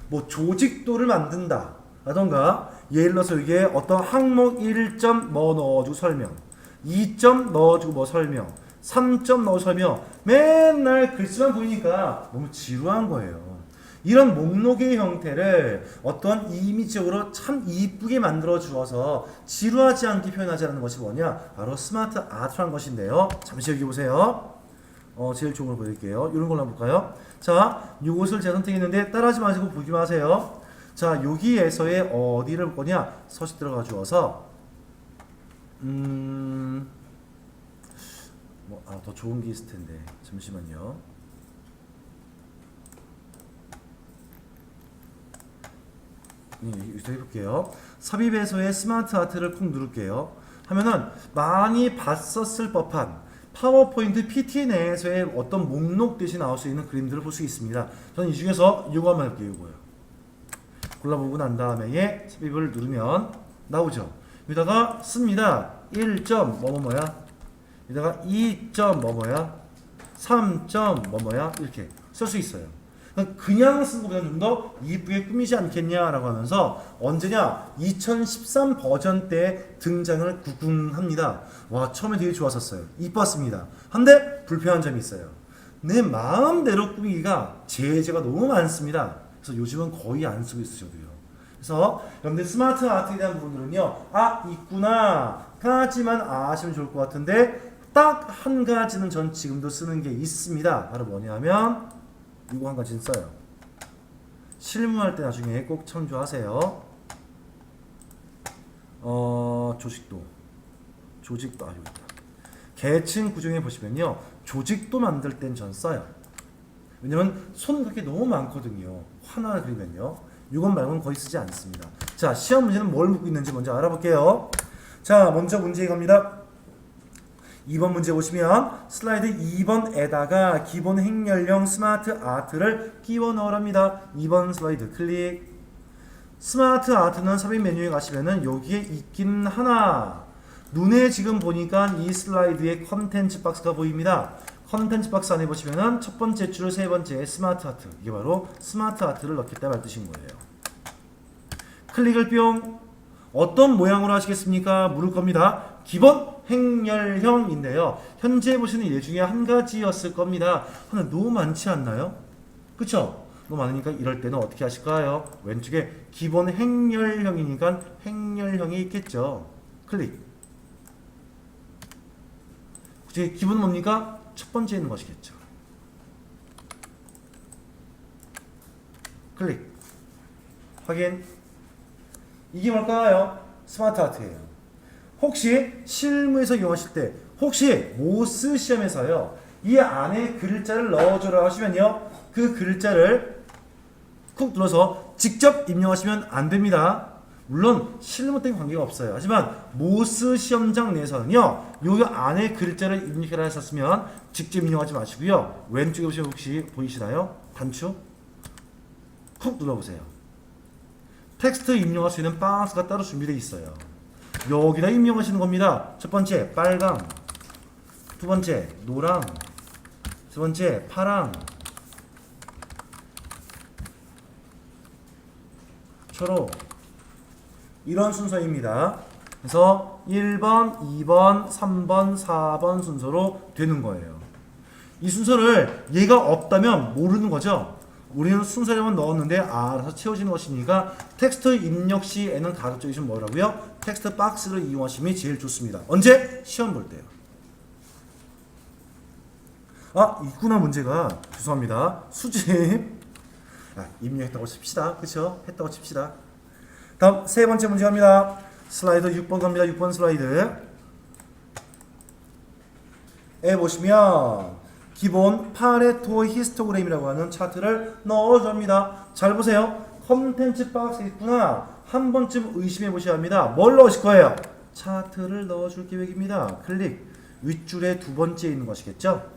뭐 조직도를 만든다 라던가, 예를 들어서 이게 어떤 항목 1점 뭐 넣어주고 설명, 2점 넣어주고 뭐 설명, 3점 넣어 설명, 맨날 글씨만 보이니까 너무 지루한 거예요. 이런 목록의 형태를 어떤 이미지적으로 참 이쁘게 만들어 주어서 지루하지 않게 표현하지 않는 것이 뭐냐? 바로 스마트 아트라는 것인데요. 잠시 여기 보세요. 제일 좋은 걸 보여드릴게요. 이런 걸로 한번 볼까요? 자, 이것을 제가 선택했는데 따라하지 마시고 보기만 하세요. 자, 여기에서의 어디를 볼 거냐? 서식 들어가 주어서 더 좋은 게 있을 텐데 잠시만요. 여기서 해볼게요. 삽입에서의 스마트 아트를 콕 누를게요. 하면은 많이 봤었을 법한 파워포인트 PT 내에서의 어떤 목록 대신 나올 수 있는 그림들을 볼 수 있습니다. 저는 이 중에서 이거 한번 해볼게요. 이거요. 골라보고 난 다음에 삽입을 누르면 나오죠. 여기다가 씁니다. 1점 뭐뭐야, 여기다가 2점 뭐뭐야, 3점 뭐뭐야, 이렇게 쓸 수 있어요. 그냥 쓴 것보다 좀 더 이쁘게 꾸미지 않겠냐라고 하면서 언제냐? 2013 버전 때 등장을 구궁합니다. 와, 처음에 되게 좋았었어요. 이뻤습니다. 한데 불편한 점이 있어요. 내 마음대로 꾸미기가 제재가 너무 많습니다. 그래서 요즘은 거의 안 쓰고 있으셔도요. 그래서 여러분들 스마트 아트에 대한 부분들은요, 있구나 까지만 아시면 좋을 것 같은데, 딱 한 가지는 전 지금도 쓰는 게 있습니다. 바로 뭐냐면 이거 한 가지는 써요. 실무할 때 나중에 꼭 참조하세요. 조직도 여기 있다. 계층 구조에 보시면요, 조직도 만들 땐 전 써요. 왜냐면 손 그렇게 너무 많거든요. 하나 그리면요. 이건 말고는 거의 쓰지 않습니다. 자, 시험 문제는 뭘 묻고 있는지 먼저 알아볼게요. 자, 먼저 문제 갑니다. 2번 문제 보시면 슬라이드 2번에다가 기본 행렬형 스마트 아트를 끼워 넣으랍니다. 2번 슬라이드 클릭. 스마트 아트는 삽입 메뉴에 가시면은 여기에 있긴 하나, 눈에 지금 보니까 이 슬라이드에 컨텐츠 박스가 보입니다. 컨텐츠 박스 안에 보시면은 첫 번째 줄, 세 번째 스마트 아트, 이게 바로 스마트 아트를 넣겠다 말 뜻인 거예요. 클릭을 뿅. 어떤 모양으로 하시겠습니까? 물을 겁니다. 기본 행렬형인데요. 현재 보시는 예 중에 한 가지였을 겁니다. 하나 너무 많지 않나요? 그쵸? 너무 많으니까 이럴 때는 어떻게 하실까요? 왼쪽에 기본 행렬형이니까 행렬형이 있겠죠. 클릭. 그치? 기본은 뭡니까? 첫 번째 있는 것이겠죠. 클릭. 확인. 이게 뭘까요? 스마트 아트예요. 혹시 실무에서 이용하실 때, 혹시 모스 시험에서요, 이 안에 글자를 넣어줘라 하시면요, 그 글자를 쿡 눌러서 직접 입력하시면 안 됩니다. 물론 실무 때문에 관계가 없어요. 하지만 모스 시험장 내에서는요, 요 안에 글자를 입력해라 하셨으면 직접 입력하지 마시고요, 왼쪽에 보시면 혹시 보이시나요? 단추 쿡 눌러보세요. 텍스트 입력할 수 있는 박스가 따로 준비되어 있어요. 여기다 입력하시는 겁니다. 첫 번째 빨강, 두 번째 노랑, 세 번째 파랑, 초록, 이런 순서입니다. 그래서 1번, 2번, 3번, 4번 순서로 되는 거예요. 이 순서를 얘가 없다면 모르는 거죠. 우리는 순서대로만 넣었는데 알아서 채워지는 것이니까 텍스트 입력 시에는 가급적이면 뭐라고요? 텍스트 박스를 이용하시면 제일 좋습니다. 언제? 시험 볼 때요. 있구나 문제가. 죄송합니다. 수집. 입력했다고 칩시다. 그쵸? 했다고 칩시다. 다음 세 번째 문제 갑니다. 슬라이드 6번 갑니다. 6번 슬라이드 에 보시면 기본 파레토 히스토그램이라고 하는 차트를 넣어줍니다. 잘 보세요. 컨텐츠 박스에 있구나. 한 번쯤 의심해 보셔야 합니다. 뭘 넣으실 거예요? 차트를 넣어줄 계획입니다. 클릭. 윗줄에 두 번째 있는 것이겠죠?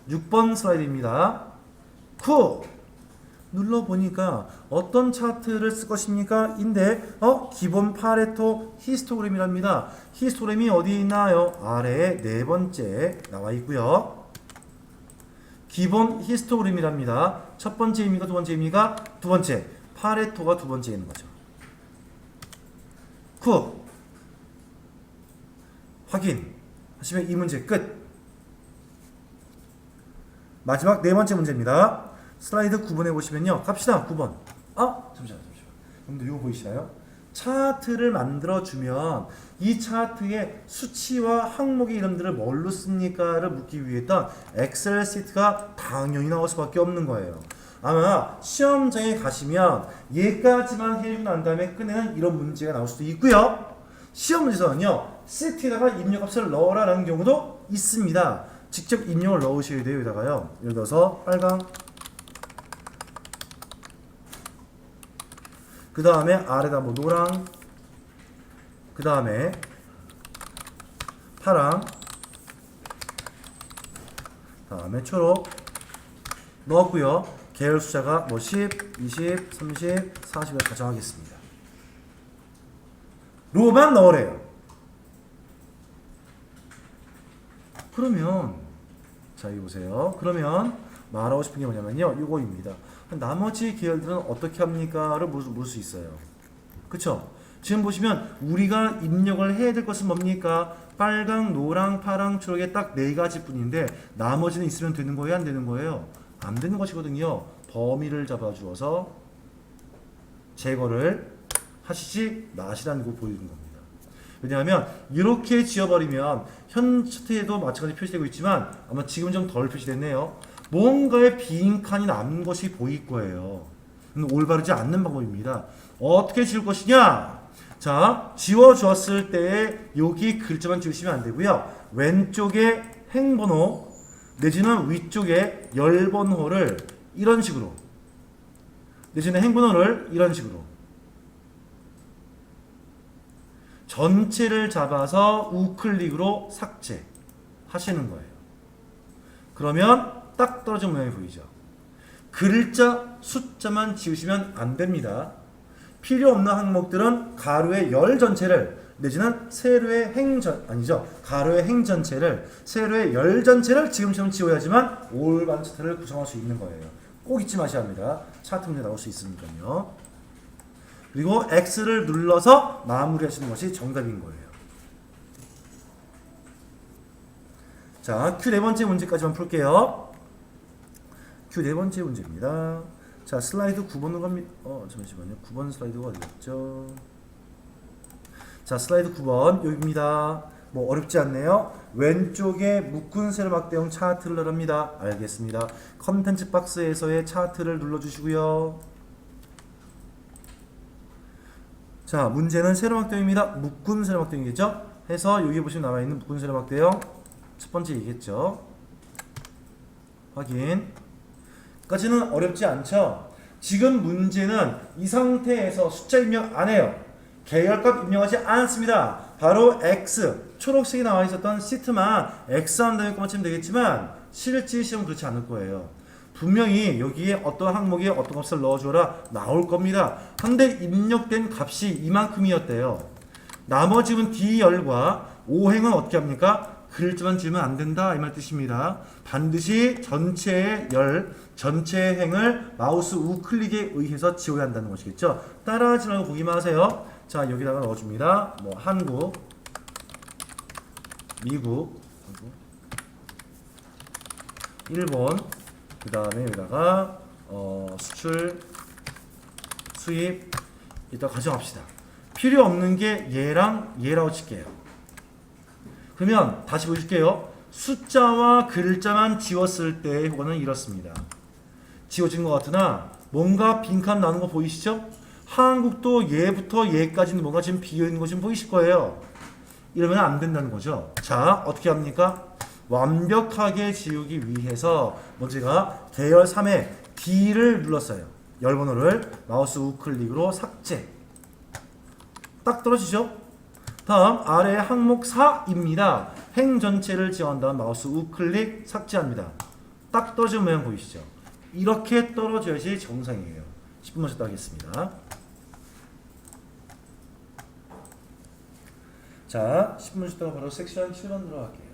6번 슬라이드입니다. 쿡! 눌러보니까 어떤 차트를 쓸 것입니까? 인데 기본 파레토 히스토그램이랍니다. 히스토그램이 어디에 있나요? 아래에 네 번째 나와 있고요. 기본 히스토그램이랍니다. 첫 번째입니까? 두 번째입니까? 두 번째. 파레토가 두 번째에 있는 거죠. 쿡! 확인 하시면 이 문제 끝. 마지막 네 번째 문제입니다. 슬라이드 9번에 보시면요. 갑시다. 9번. 잠시만요. 여러분들 이거 보이시나요? 차트를 만들어주면 이 차트의 수치와 항목의 이름들을 뭘로 씁니까?를 묻기 위해서 엑셀 시트가 당연히 나올 수밖에 없는 거예요. 아마 시험장에 가시면 얘까지만 해주고 난 다음에 끝내는 이런 문제가 나올 수도 있고요. 시험 문제에서는요. 시트에다가 입력값을 넣어라라는 경우도 있습니다. 직접 입력을 넣으셔야 돼요. 여기다가요. 예를 들어서 빨강, 그 다음에 아래다 뭐 노랑, 그 다음에 파랑, 다음에 초록 넣었고요. 계열 숫자가 뭐 10, 20, 30, 40을 가정하겠습니다. 로만 넣으래요. 그러면 자 이거 보세요. 그러면 말하고 싶은 게 뭐냐면요. 이거입니다. 나머지 계열들은 어떻게 합니까?를 물을 수 있어요. 그쵸? 지금 보시면 우리가 입력을 해야 될 것은 뭡니까? 빨강, 노랑, 파랑, 초록의 딱 네 가지 뿐인데 나머지는 있으면 되는 거예요? 안 되는 거예요? 안 되는 것이거든요. 범위를 잡아주어서 제거를 하시지 마시라는 거 보여주는 겁니다. 왜냐하면 이렇게 지워버리면 현 차트에도 마찬가지 표시되고 있지만 아마 지금 좀 덜 표시됐네요. 뭔가의 빈칸이 남은 것이 보일 거예요. 올바르지 않는 방법입니다. 어떻게 지울 것이냐? 자, 지워주었을 때 여기 글자만 지우시면 안 되고요. 왼쪽에 행번호 내지는 위쪽에 열번호를 이런 식으로 내지는 행번호를 이런 식으로 전체를 잡아서 우클릭으로 삭제 하시는 거예요. 그러면 딱 떨어진 모양이 보이죠. 글자 숫자만 지우시면 안 됩니다. 필요 없는 항목들은 가로의 열 전체를 내지는 세로의 가로의 행 전체를 세로의 열 전체를 지금처럼 지워야지만 올바른 차트를 구성할 수 있는 거예요. 꼭 잊지 마셔야 합니다. 차트 문제 나올 수 있으니까요. 그리고 X를 눌러서 마무리하시는 것이 정답인 거예요. 자, Q 네 번째 문제까지만 풀게요. Q 네 번째 문제입니다. 자, 슬라이드 9번으로 갑니다. 잠시만요. 9번 슬라이드가 어디 갔죠? 자, 슬라이드 9번 여기입니다. 뭐 어렵지 않네요. 왼쪽에 묶은 세로막대형 차트를 넣습니다. 알겠습니다. 컨텐츠 박스에서의 차트를 눌러주시고요. 자, 문제는 세로막대형입니다. 묶은 세로막대형이겠죠? 해서 여기 보시면 나와있는 묶은 세로막대형 첫 번째 이겠죠? 확인. 까지는 어렵지 않죠? 지금 문제는 이 상태에서 숫자 입력 안 해요. 계열값 입력하지 않습니다. 바로 X, 초록색이 나와 있었던 시트만 X 한 다음에 꼬마 치면 되겠지만 실제 시험은 그렇지 않을 거예요. 분명히 여기에 어떤 항목에 어떤 값을 넣어줘라 나올 겁니다. 근데 입력된 값이 이만큼이었대요. 나머지는 D열과 O행은 어떻게 합니까? 글자만 지우면 안 된다 이 말 뜻입니다. 반드시 전체의 열, 전체의 행을 마우스 우클릭에 의해서 지워야 한다는 것이겠죠. 따라하지 말고 보기만 하세요. 자, 여기다가 넣어줍니다. 뭐 한국, 미국, 일본, 그 다음에 여기다가 수출, 수입 이따 가정합시다. 필요 없는 게 얘랑 얘라고 칠게요. 그러면 다시 보여줄게요. 숫자와 글자만 지웠을 때의 효과는 이렇습니다. 지워진 것 같으나 뭔가 빈칸 나는 거 보이시죠? 한국도 얘부터 얘까지는 뭔가 지금 비어있는 거 지금 보이실 거예요. 이러면 안 된다는 거죠. 자, 어떻게 합니까? 완벽하게 지우기 위해서 문제가 계열 3의 D를 눌렀어요. 열 번호를 마우스 우클릭으로 삭제. 딱 떨어지죠? 다음 아래 항목 4입니다. 행 전체를 지원 다음 마우스 우클릭 삭제합니다. 딱 떨어지는 모양 보이시죠? 이렇게 떨어져야지 정상이에요. 10분 쉬었다 하겠습니다. 자, 10분 쉬다가 바로 섹션 7번 들어갈게요.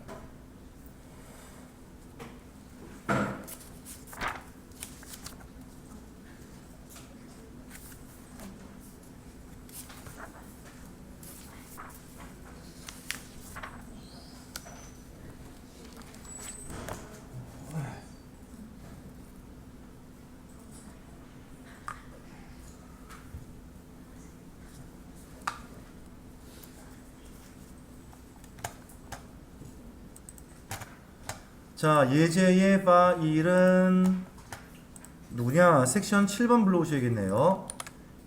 자, 예제의 파일은 누구냐? 섹션 7번 불러오셔야겠네요.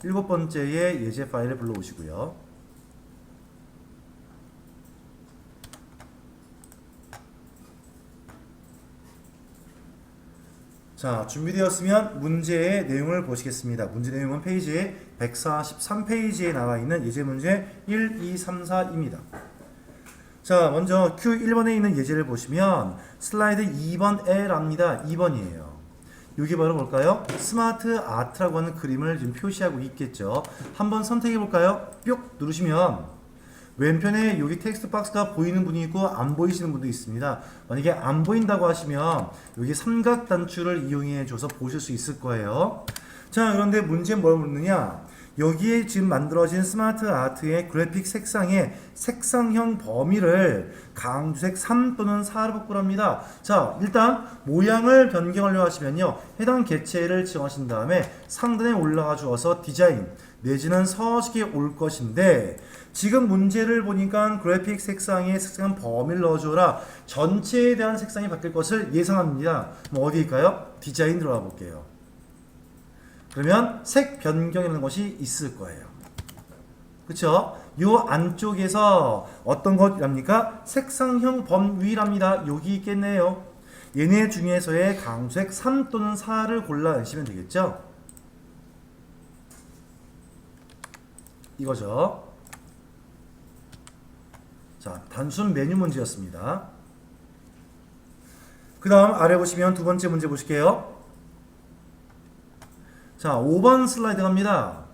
7번째의 예제 파일을 불러오시고요. 자, 준비되었으면 문제의 내용을 보시겠습니다. 문제 내용은 페이지 143페이지에 나와 있는 예제 문제 1, 2, 3, 4입니다. 자, 먼저 Q1번에 있는 예제를 보시면 슬라이드 2번에랍니다. 2번이에요. 이게 바로 뭘까요? 스마트 아트라고 하는 그림을 지금 표시하고 있겠죠. 한번 선택해 볼까요? 뿅 누르시면 왼편에 여기 텍스트 박스가 보이는 분이 있고 안 보이시는 분도 있습니다. 만약에 안 보인다고 하시면 여기 삼각 단추를 이용해 줘서 보실 수 있을 거예요. 자, 그런데 문제는 뭘 묻느냐? 여기에 지금 만들어진 스마트 아트의 그래픽 색상의 색상형 범위를 강주색 3 또는 4로 바꾸랍니다. 자, 일단 모양을 변경하려고 하시면요, 해당 개체를 지정하신 다음에 상단에 올라가 주어서 디자인 내지는 서식에 올 것인데, 지금 문제를 보니까 그래픽 색상의 색상 범위를 넣어줘라, 전체에 대한 색상이 바뀔 것을 예상합니다. 어디일까요? 디자인 들어가 볼게요. 그러면 색 변경이라는 것이 있을 거예요. 그쵸? 요 안쪽에서 어떤 것이랍니까? 색상형 범위랍니다. 여기 있겠네요. 얘네 중에서의 강색 3 또는 4를 골라내시면 되겠죠? 이거죠. 자, 단순 메뉴 문제였습니다. 그 다음 아래 보시면 두 번째 문제 보실게요. 자, 5번 슬라이드 갑니다.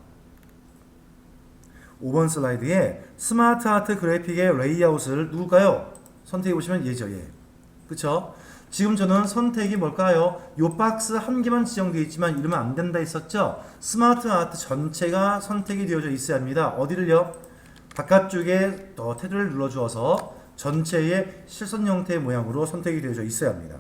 5번 슬라이드에 스마트 아트 그래픽의 레이아웃을 누굴까요? 선택해 보시면 얘죠, 얘. 그쵸? 지금 저는 선택이 뭘까요? 요 박스 한 개만 지정되어 있지만 이러면 안 된다 했었죠? 스마트 아트 전체가 선택이 되어져 있어야 합니다. 어디를요? 바깥쪽에 테두리를 눌러주어서 전체의 실선 형태의 모양으로 선택이 되어져 있어야 합니다.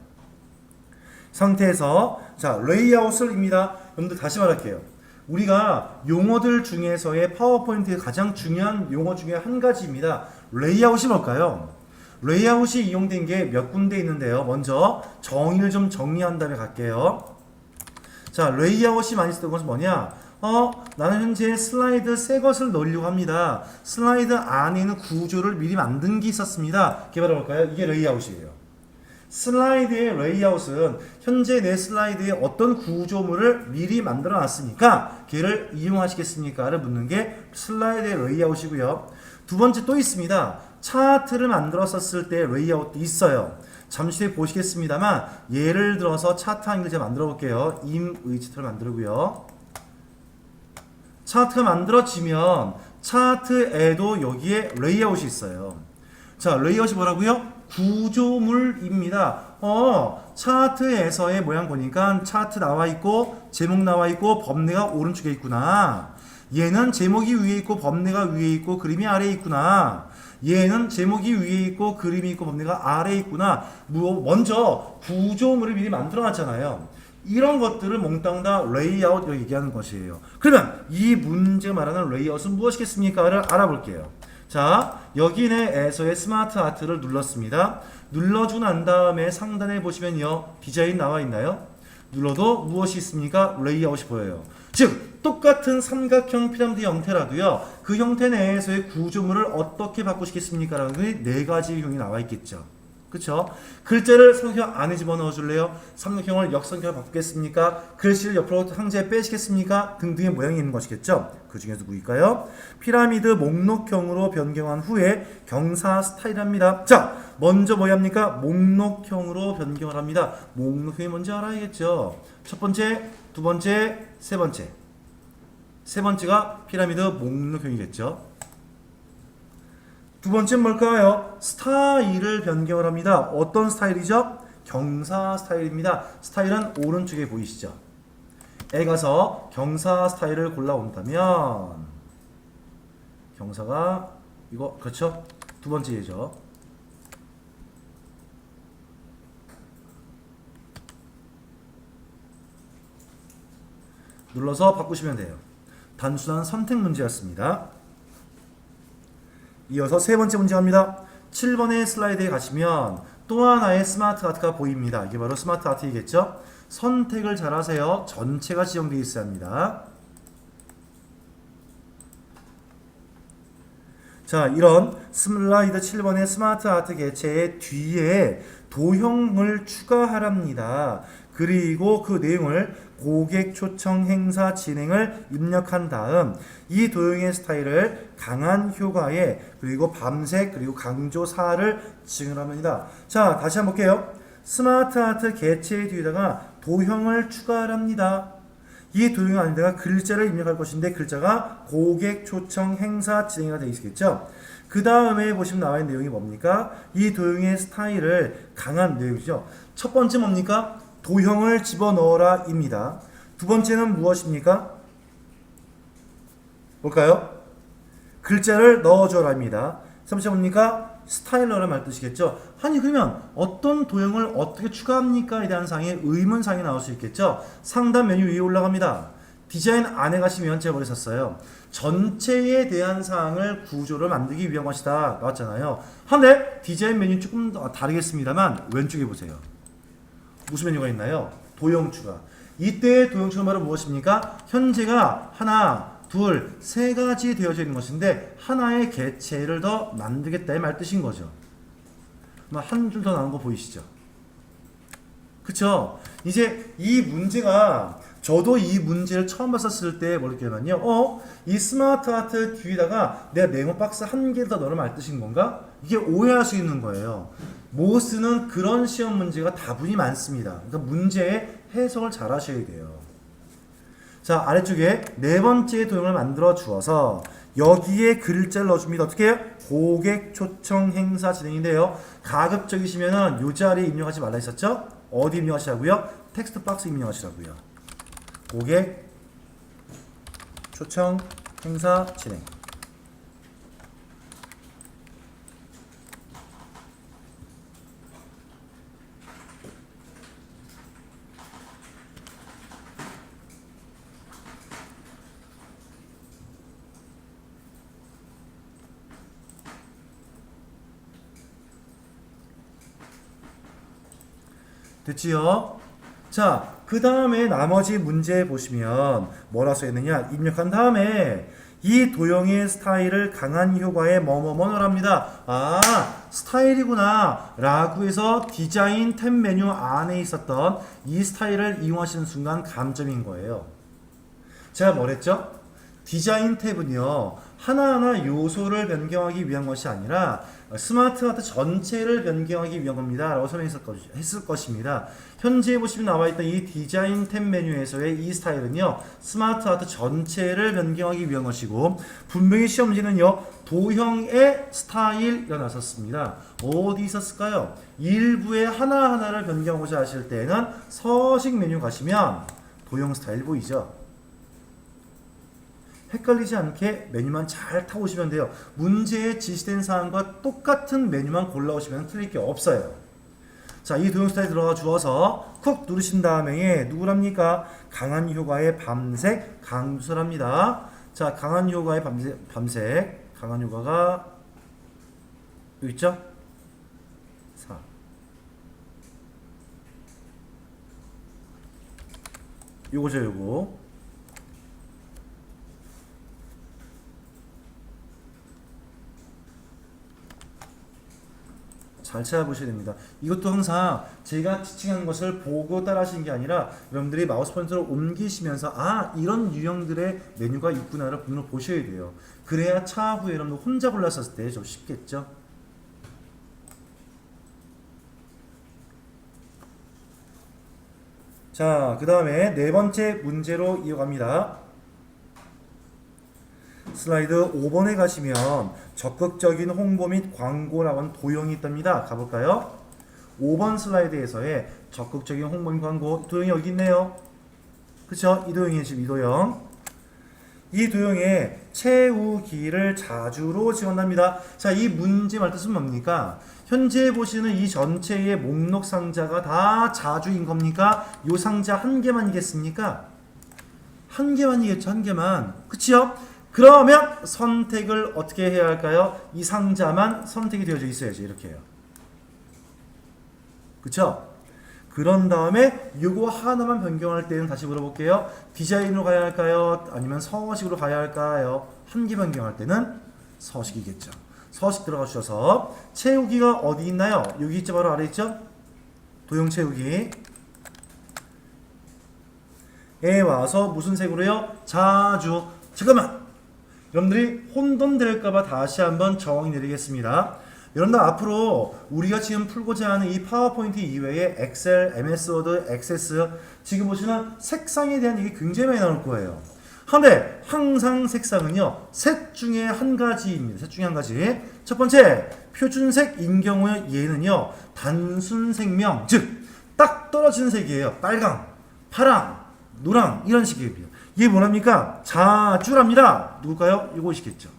상태에서 자, 레이아웃을입니다. 여러분들 다시 말할게요. 우리가 용어들 중에서의 파워포인트의 가장 중요한 용어 중에 한 가지입니다. 레이아웃이 뭘까요? 레이아웃이 이용된 게 몇 군데 있는데요. 먼저 정의를 좀 정리한 다음에 갈게요. 자, 레이아웃이 많이 쓰던 것은 뭐냐? 나는 현재 슬라이드 새 것을 넣으려고 합니다. 슬라이드 안에 있는 구조를 미리 만든 게 있었습니다. 개발해 볼까요? 이게 레이아웃이에요. 슬라이드의 레이아웃은 현재 내 슬라이드에 어떤 구조물을 미리 만들어 놨으니까 걔를 이용하시겠습니까? 를 묻는 게 슬라이드의 레이아웃이고요. 두 번째 또 있습니다. 차트를 만들었을 때 레이아웃도 있어요. 잠시 후에 보시겠습니다만 예를 들어서 차트 한 개를 제가 만들어 볼게요. 임의 차트를 만들고요. 차트가 만들어지면 차트에도 여기에 레이아웃이 있어요. 자, 레이아웃이 뭐라고요? 구조물입니다. 차트에서의 모양 보니까 차트 나와 있고 제목 나와 있고 범례가 오른쪽에 있구나. 얘는 제목이 위에 있고 범례가 위에 있고 그림이 아래에 있구나. 얘는 제목이 위에 있고 그림이 있고 범례가 아래에 있구나. 먼저 구조물을 미리 만들어 놨잖아요. 이런 것들을 몽땅 다 레이아웃 얘기하는 것이에요. 그러면 이 문제 말하는 레이아웃은 무엇이겠습니까?를 알아볼게요. 자, 여기 내에서의 스마트 아트를 눌렀습니다. 눌러주고 난 다음에 상단에 보시면요, 디자인 나와 있나요? 눌러도 무엇이 있습니까? 레이아웃이 보여요. 즉 똑같은 삼각형 피라미드 형태라도요, 그 형태 내에서의 구조물을 어떻게 바꾸시겠습니까? 라는 네 가지 형이 나와 있겠죠. 그쵸? 글자를 삼각형 안에 집어넣어 줄래요? 삼각형을 역삼각형으로 바꾸겠습니까? 글씨를 옆으로 상자에 빼시겠습니까? 등등의 모양이 있는 것이겠죠? 그 중에서 누구일까요? 피라미드 목록형으로 변경한 후에 경사 스타일합니다. 자, 먼저 뭐 합니까? 목록형으로 변경을 합니다. 목록형이 뭔지 알아야겠죠? 첫 번째, 두 번째, 세 번째. 세 번째가 피라미드 목록형이겠죠? 두 번째는 뭘까요? 스타일을 변경을 합니다. 어떤 스타일이죠? 경사 스타일입니다. 스타일은 오른쪽에 보이시죠? 에 가서 경사 스타일을 골라온다면 경사가 이거 그렇죠? 두 번째 예죠. 눌러서 바꾸시면 돼요. 단순한 선택 문제였습니다. 이어서 세 번째 문제 갑니다. 7번의 슬라이드에 가시면 또 하나의 스마트 아트가 보입니다. 이게 바로 스마트 아트이겠죠? 선택을 잘 하세요. 전체가 지정되어 있어야 합니다. 자, 이런 슬라이드 7번의 스마트 아트 개체의 뒤에 도형을 추가하랍니다. 그리고 그 내용을 고객 초청 행사 진행을 입력한 다음 이 도형의 스타일을 강한 효과에 그리고 밤색 그리고 강조 4를 지정합니다. 자, 다시 한번 볼게요. 스마트 아트 개체의 뒤에다가 도형을 추가합니다. 이 도형 안에다가 글자를 입력할 것인데 글자가 고객 초청 행사 진행이 되어 있겠죠. 그 다음에 보시면 나와 있는 내용이 뭡니까? 이 도형의 스타일을 강한 내용이죠. 첫 번째 뭡니까? 도형을 집어넣어라 입니다. 두 번째는 무엇입니까? 뭘까요? 글자를 넣어줘라 입니다. 세 번째 뭡니까? 스타일 넣으라 말 뜻이겠죠. 아니 그러면 어떤 도형을 어떻게 추가합니까? 에 대한 사항에 의문사항이 나올 수 있겠죠. 상단 메뉴 위에 올라갑니다. 디자인 안에 가시면 제가 버렸었어요. 전체에 대한 사항을 구조를 만들기 위한 것이다 나왔잖아요. 한데 디자인 메뉴 조금 다르겠습니다만 왼쪽에 보세요. 무슨 메뉴가 있나요? 도형 추가. 이때의 도형 추가 말은 무엇입니까? 현재가 하나, 둘, 세 가지 되어져 있는 것인데 하나의 개체를 더 만들겠다의 말 뜻인 거죠. 한 줄 더 나온 거 보이시죠? 그쵸? 이제 이 문제가 저도 이 문제를 처음 봤었을 때 모르겠냐면요. 이 스마트 아트 뒤에다가 내가 네모 박스 한 개 더 넣으면 알 뜻인 건가? 이게 오해할 수 있는 거예요. 모스는 그런 시험 문제가 다분히 많습니다. 그러니까 문제의 해석을 잘 하셔야 돼요. 자, 아래쪽에 네 번째 도형을 만들어 주어서 여기에 글자를 넣어줍니다. 어떻게 해요? 고객 초청 행사 진행인데요. 가급적이시면은 이 자리에 입력하지 말라 했었죠? 어디 입력하시라고요? 텍스트 박스 입력하시라고요. 고객 초청 행사 진행. 됐지요? 자, 그 다음에 나머지 문제 보시면 뭐라 써있느냐? 입력한 다음에 이 도형의 스타일을 강한 효과에 뭐뭐뭐랍니다. 아, 스타일이구나 라고 해서 디자인 탭 메뉴 안에 있었던 이 스타일을 이용하시는 순간 감점인 거예요. 제가 뭐랬죠? 디자인 탭은요 하나하나 요소를 변경하기 위한 것이 아니라 스마트 아트 전체를 변경하기 위한 겁니다 라고 설명했을 것입니다. 현재 보시면 나와있던 이 디자인 탭 메뉴에서의 이 스타일은요 스마트 아트 전체를 변경하기 위한 것이고 분명히 시험 문제는요 도형의 스타일이 나섰습니다. 어디 있었을까요? 일부의 하나하나를 변경하고자 하실 때는 서식 메뉴 가시면 도형 스타일 보이죠? 헷갈리지 않게 메뉴만 잘 타오시면 돼요. 문제에 지시된 사항과 똑같은 메뉴만 골라오시면 틀릴 게 없어요. 자, 이 도형 스타일 들어가 주어서 쿡 누르신 다음에 누구랍니까? 강한 효과의 밤색 강조설합니다. 자, 강한 효과의 밤색 강한 효과가 여기 있죠? 4. 요거죠, 요거. 잘 찾아보셔야 됩니다. 이것도 항상 제가 지칭한 것을 보고 따라 하시는 게 아니라 여러분들이 마우스 포인터를 옮기시면서 아 이런 유형들의 메뉴가 있구나를 눈으로 보셔야 돼요. 그래야 차후에 여러분들 혼자 골랐을 때 좀 쉽겠죠. 자, 그 다음에 네 번째 문제로 이어갑니다. 슬라이드 5번에 가시면 적극적인 홍보 및 광고라고 하는 도형이 있답니다. 가볼까요? 5번 슬라이드에서의 적극적인 홍보 및 광고 도형이 여기 있네요. 그쵸? 이 도형이 지금 이 도형. 이 도형에 채우기를 자주로 지원합니다. 자, 이 문제 말 뜻은 뭡니까? 현재 보시는 이 전체의 목록 상자가 다 자주인 겁니까? 요 상자 한 개만이겠습니까? 한 개만이겠죠, 한 개만. 그치요? 그러면 선택을 어떻게 해야 할까요? 이 상자만 선택이 되어져 있어야죠. 이렇게 해요. 그쵸? 그런 다음에 요거 하나만 변경할 때는 다시 물어볼게요. 디자인으로 가야 할까요? 아니면 서식으로 가야 할까요? 한 개 변경할 때는 서식이겠죠. 서식 들어가 주셔서 채우기가 어디 있나요? 여기 있죠. 바로 아래 있죠? 도형 채우기. 에 와서 무슨 색으로요? 자주. 잠깐만! 여러분들이 혼돈될까봐 다시 한번 정의 내리겠습니다. 여러분들 앞으로 우리가 지금 풀고자 하는 이 파워포인트 이외에 엑셀, MS 워드, 액세스 지금 보시는 색상에 대한 얘기 굉장히 많이 나올 거예요. 근데 항상 색상은요 셋 중에 한 가지입니다. 셋 중에 한 가지. 첫 번째 표준색인 경우에 얘는요 단순 색명, 즉 딱 떨어지는 색이에요. 빨강, 파랑, 노랑 이런 식이에요. 이게 뭐랍니까? 자주랍니다. 누굴까요? 이것이겠죠.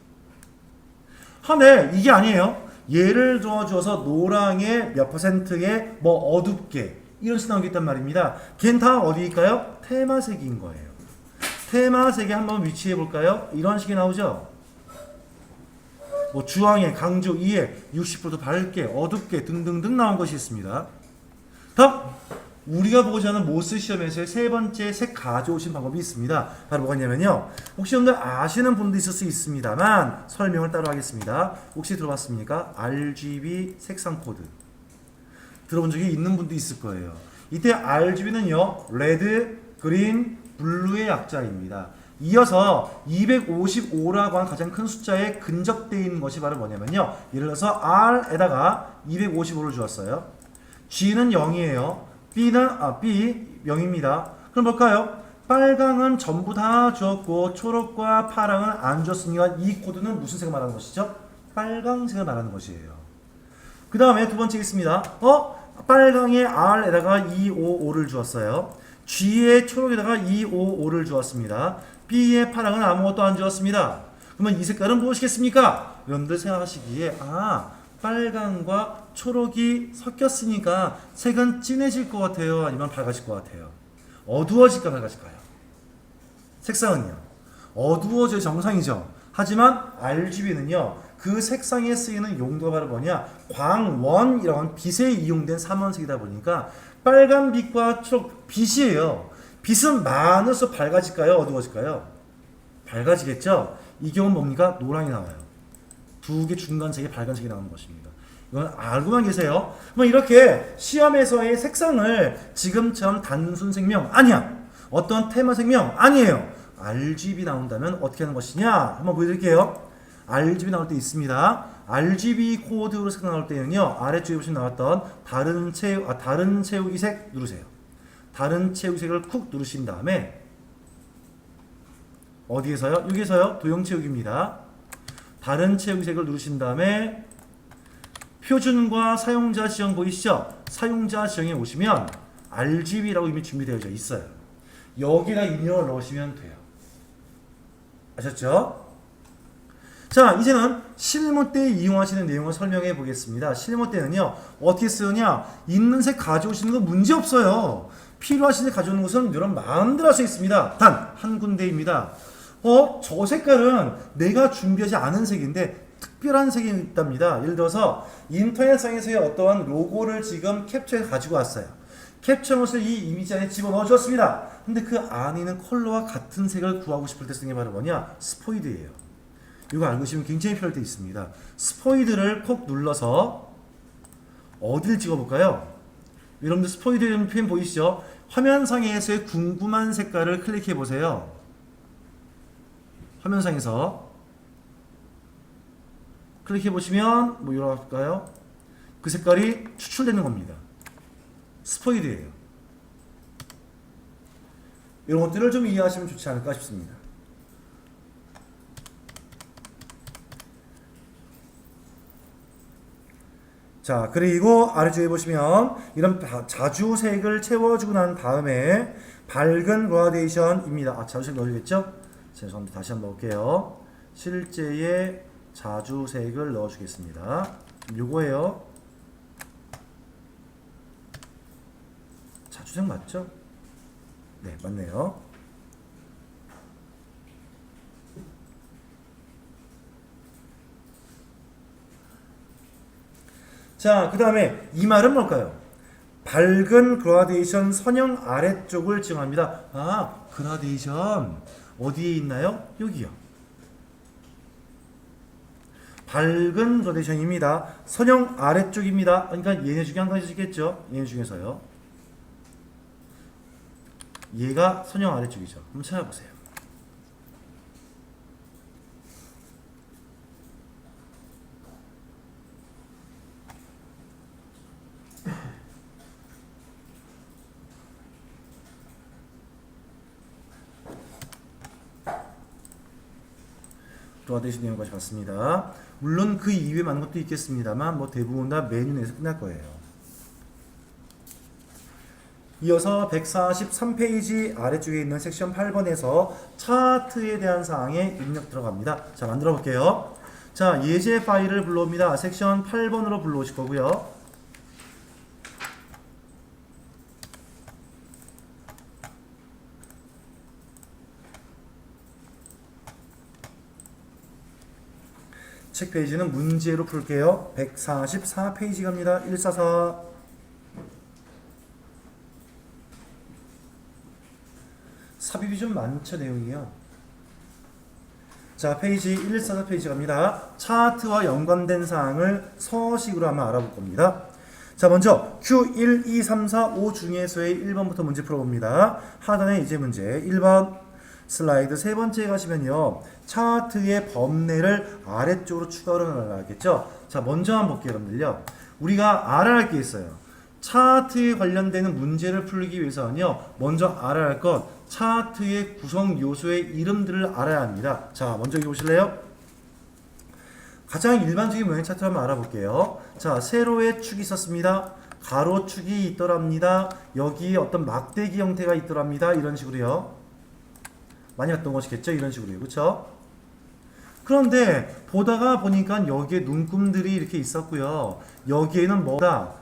근데 이게 아니에요. 예를 들어줘서 노랑의 몇 %의 뭐 어둡게 이런 식으로 나오겠단 말입니다. 걔는 다 어디일까요? 테마색인 거예요. 테마색에 한번 위치해 볼까요? 이런 식이 나오죠. 뭐 주황에 강조 2에 60% 밝게 어둡게 등등등 나온 것이 있습니다. 다음 우리가 보고자 하는 모스 시험에서의 세 번째 색 가져오신 방법이 있습니다. 바로 뭐가 있냐면요. 혹시 여러분들 아시는 분도 있을 수 있습니다만 설명을 따로 하겠습니다. 혹시 들어봤습니까? RGB 색상 코드. 들어본 적이 있는 분도 있을 거예요. 이때 RGB는요. 레드, 그린, 블루의 약자입니다. 이어서 255라고 하는 가장 큰 숫자에 근접되어 있는 것이 바로 뭐냐면요. 예를 들어서 R에다가 255를 주었어요. G는 0이에요. B는 B 0입니다. 그럼 볼까요? 빨강은 전부 다 주었고 초록과 파랑은 안 주었으니까 이 코드는 무슨 색을 말하는 것이죠? 빨강색을 말하는 것이에요. 그 다음에 두 번째 있습니다. 빨강에 R에다가 255를 주었어요. G에 초록에다가 255를 주었습니다. B에 파랑은 아무것도 안 주었습니다. 그러면 이 색깔은 무엇이겠습니까? 여러분들 생각하시기에 빨강과 초록이 섞였으니까 색은 진해질 것 같아요? 아니면 밝아질 것 같아요? 어두워질까 밝아질까요? 색상은요? 어두워져야 정상이죠. 하지만 RGB는요. 그 색상에 쓰이는 용도가 바로 뭐냐? 광원이라고 하는 빛에 이용된 삼원색이다 보니까 빨간 빛과 초록 빛이에요. 빛은 많을수록 밝아질까요? 어두워질까요? 밝아지겠죠? 이 경우는 뭡니까? 노랑이 나와요. 두 개 중간색이 빨간색이 나오는 것입니다. 이건 알고만 계세요. 뭐 이렇게 시험에서의 색상을 지금처럼 단순 색명 아니야. 어떤 테마 색명 아니에요. RGB 나온다면 어떻게 하는 것이냐? 한번 보여드릴게요. RGB 나올 때 있습니다. RGB 코드로 색 나올 때는요. 아래쪽에 보시면 나왔던 다른 채우기 색 누르세요. 다른 채우기 색을 쿡 누르신 다음에 어디에서요? 여기서요. 도형 채우기입니다. 다른 채우기색을 누르신 다음에 표준과 사용자 지형 보이시죠? 사용자 지형에 오시면 RGB라고 이미 준비되어 있어요. 여기다 입력을 넣으시면 돼요. 아셨죠? 자, 이제는 실무 때 이용하시는 내용을 설명해 보겠습니다. 실무 때는요. 어떻게 쓰느냐? 있는 색 가져오시는 거 문제 없어요. 필요하신 색 가져오는 것은 여러분 마음대로 할 수 있습니다. 단 한 군데입니다. 저 색깔은 내가 준비하지 않은 색인데 특별한 색이 있답니다. 예를 들어서 인터넷상에서의 어떠한 로고를 지금 캡처해 가지고 왔어요. 캡처한 것을 이 이미지 안에 집어넣어 주었습니다. 근데 그 안에 있는 컬러와 같은 색을 구하고 싶을 때 쓰는 게 바로 뭐냐? 스포이드예요. 이거 알고 계시면 굉장히 편할 때 있습니다. 스포이드를 콕 눌러서 어디를 찍어볼까요? 여러분들 스포이드 표현 보이시죠? 화면상에서의 궁금한 색깔을 클릭해 보세요. 화면상에서 클릭해 보시면 뭐 이럴까요? 그 색깔이 추출되는 겁니다. 스포이드예요. 이런 것들을 좀 이해하시면 좋지 않을까 싶습니다. 자, 그리고 아래쪽에 보시면 이런 자주색을 채워주고 난 다음에 밝은 그라데이션입니다. 자주색 넣어주겠죠? 죄송합니다. 다시 한번 볼게요. 실제의 자주색을 넣어주겠습니다. 요거예요. 자주색 맞죠? 네, 맞네요. 자, 그 다음에 이 말은 뭘까요? 밝은 그라데이션 선형 아래쪽을 지정합니다. 아, 그라데이션 어디에 있나요? 여기요. 밝은 그라데이션입니다. 선형 아래쪽입니다. 그러니까 얘네 중에 한 가지겠죠? 얘네 중에서요. 얘가 선형 아래쪽이죠. 한번 찾아보세요. 그라데이션 내용까지 봤습니다. 물론 그 이외에 많은 것도 있겠습니다만 뭐 대부분 다 메뉴 내에서 끝날 거예요. 이어서 143페이지 아래쪽에 있는 섹션 8번에서 차트에 대한 사항에 입력 들어갑니다. 자, 만들어 볼게요. 자, 예제 파일을 불러옵니다. 섹션 8번으로 불러오실 거고요. 책 페이지는 문제로 풀게요. 144페이지 갑니다. 144. 삽입이 좀 많죠, 내용이요. 자, 페이지 114페이지 갑니다. 차트와 연관된 사항을 서식으로 한번 알아볼 겁니다. 자, 먼저 Q1, 2, 3, 4, 5 중에서의 1번부터 문제 풀어봅니다. 하단의 이제 문제 1번 슬라이드 세 번째에 가시면요. 차트의 범례를 아래쪽으로 추가로 나가겠죠. 자, 먼저 한번 볼게요, 여러분들요. 우리가 알아야 할 게 있어요. 차트에 관련되는 문제를 풀기 위해서는요. 먼저 알아야 할 것, 차트의 구성 요소의 이름들을 알아야 합니다. 자, 먼저 여기 보실래요? 가장 일반적인 모양 차트를 한번 알아볼게요. 자, 세로의 축이 있었습니다. 가로축이 있더랍니다. 여기에 어떤 막대기 형태가 있더랍니다. 이런 식으로요. 많이 봤던 것이겠죠? 이런 식으로요. 그쵸? 그런데 보다가 보니까 여기에 눈금들이 이렇게 있었고요. 여기에는 뭐다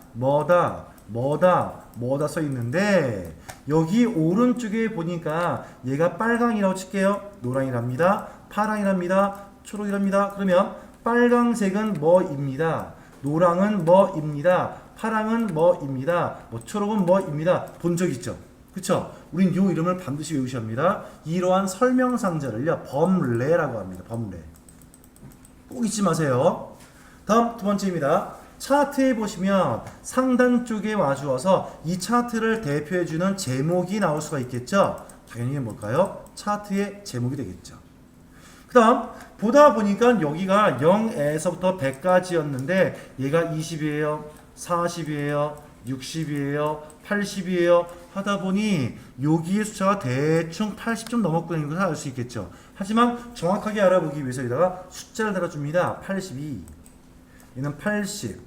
써 있는데 여기 오른쪽에 보니까 얘가 빨강이라고 칠게요. 노랑이랍니다. 파랑이랍니다. 초록이랍니다. 그러면 빨강색은 뭐입니다. 노랑은 뭐입니다. 파랑은 뭐입니다. 초록은 뭐입니다. 본 적 있죠? 그쵸? 우린 요 이름을 반드시 외우셔야 합니다. 이러한 설명상자를요, 범례라고 합니다. 범례. 꼭 잊지 마세요. 다음 두 번째입니다. 차트에 보시면 상단 쪽에 와주어서 이 차트를 대표해주는 제목이 나올 수가 있겠죠? 당연히 뭘까요? 차트의 제목이 되겠죠. 그 다음 보다 보니까 여기가 0에서부터 100까지였는데 얘가 20이에요, 40이에요, 60이에요, 80이에요 하다 보니 여기의 숫자가 대충 80좀 넘었다는 것을 알 수 있겠죠. 하지만 정확하게 알아보기 위해서 여기다가 숫자를 달아줍니다. 82, 얘는 80,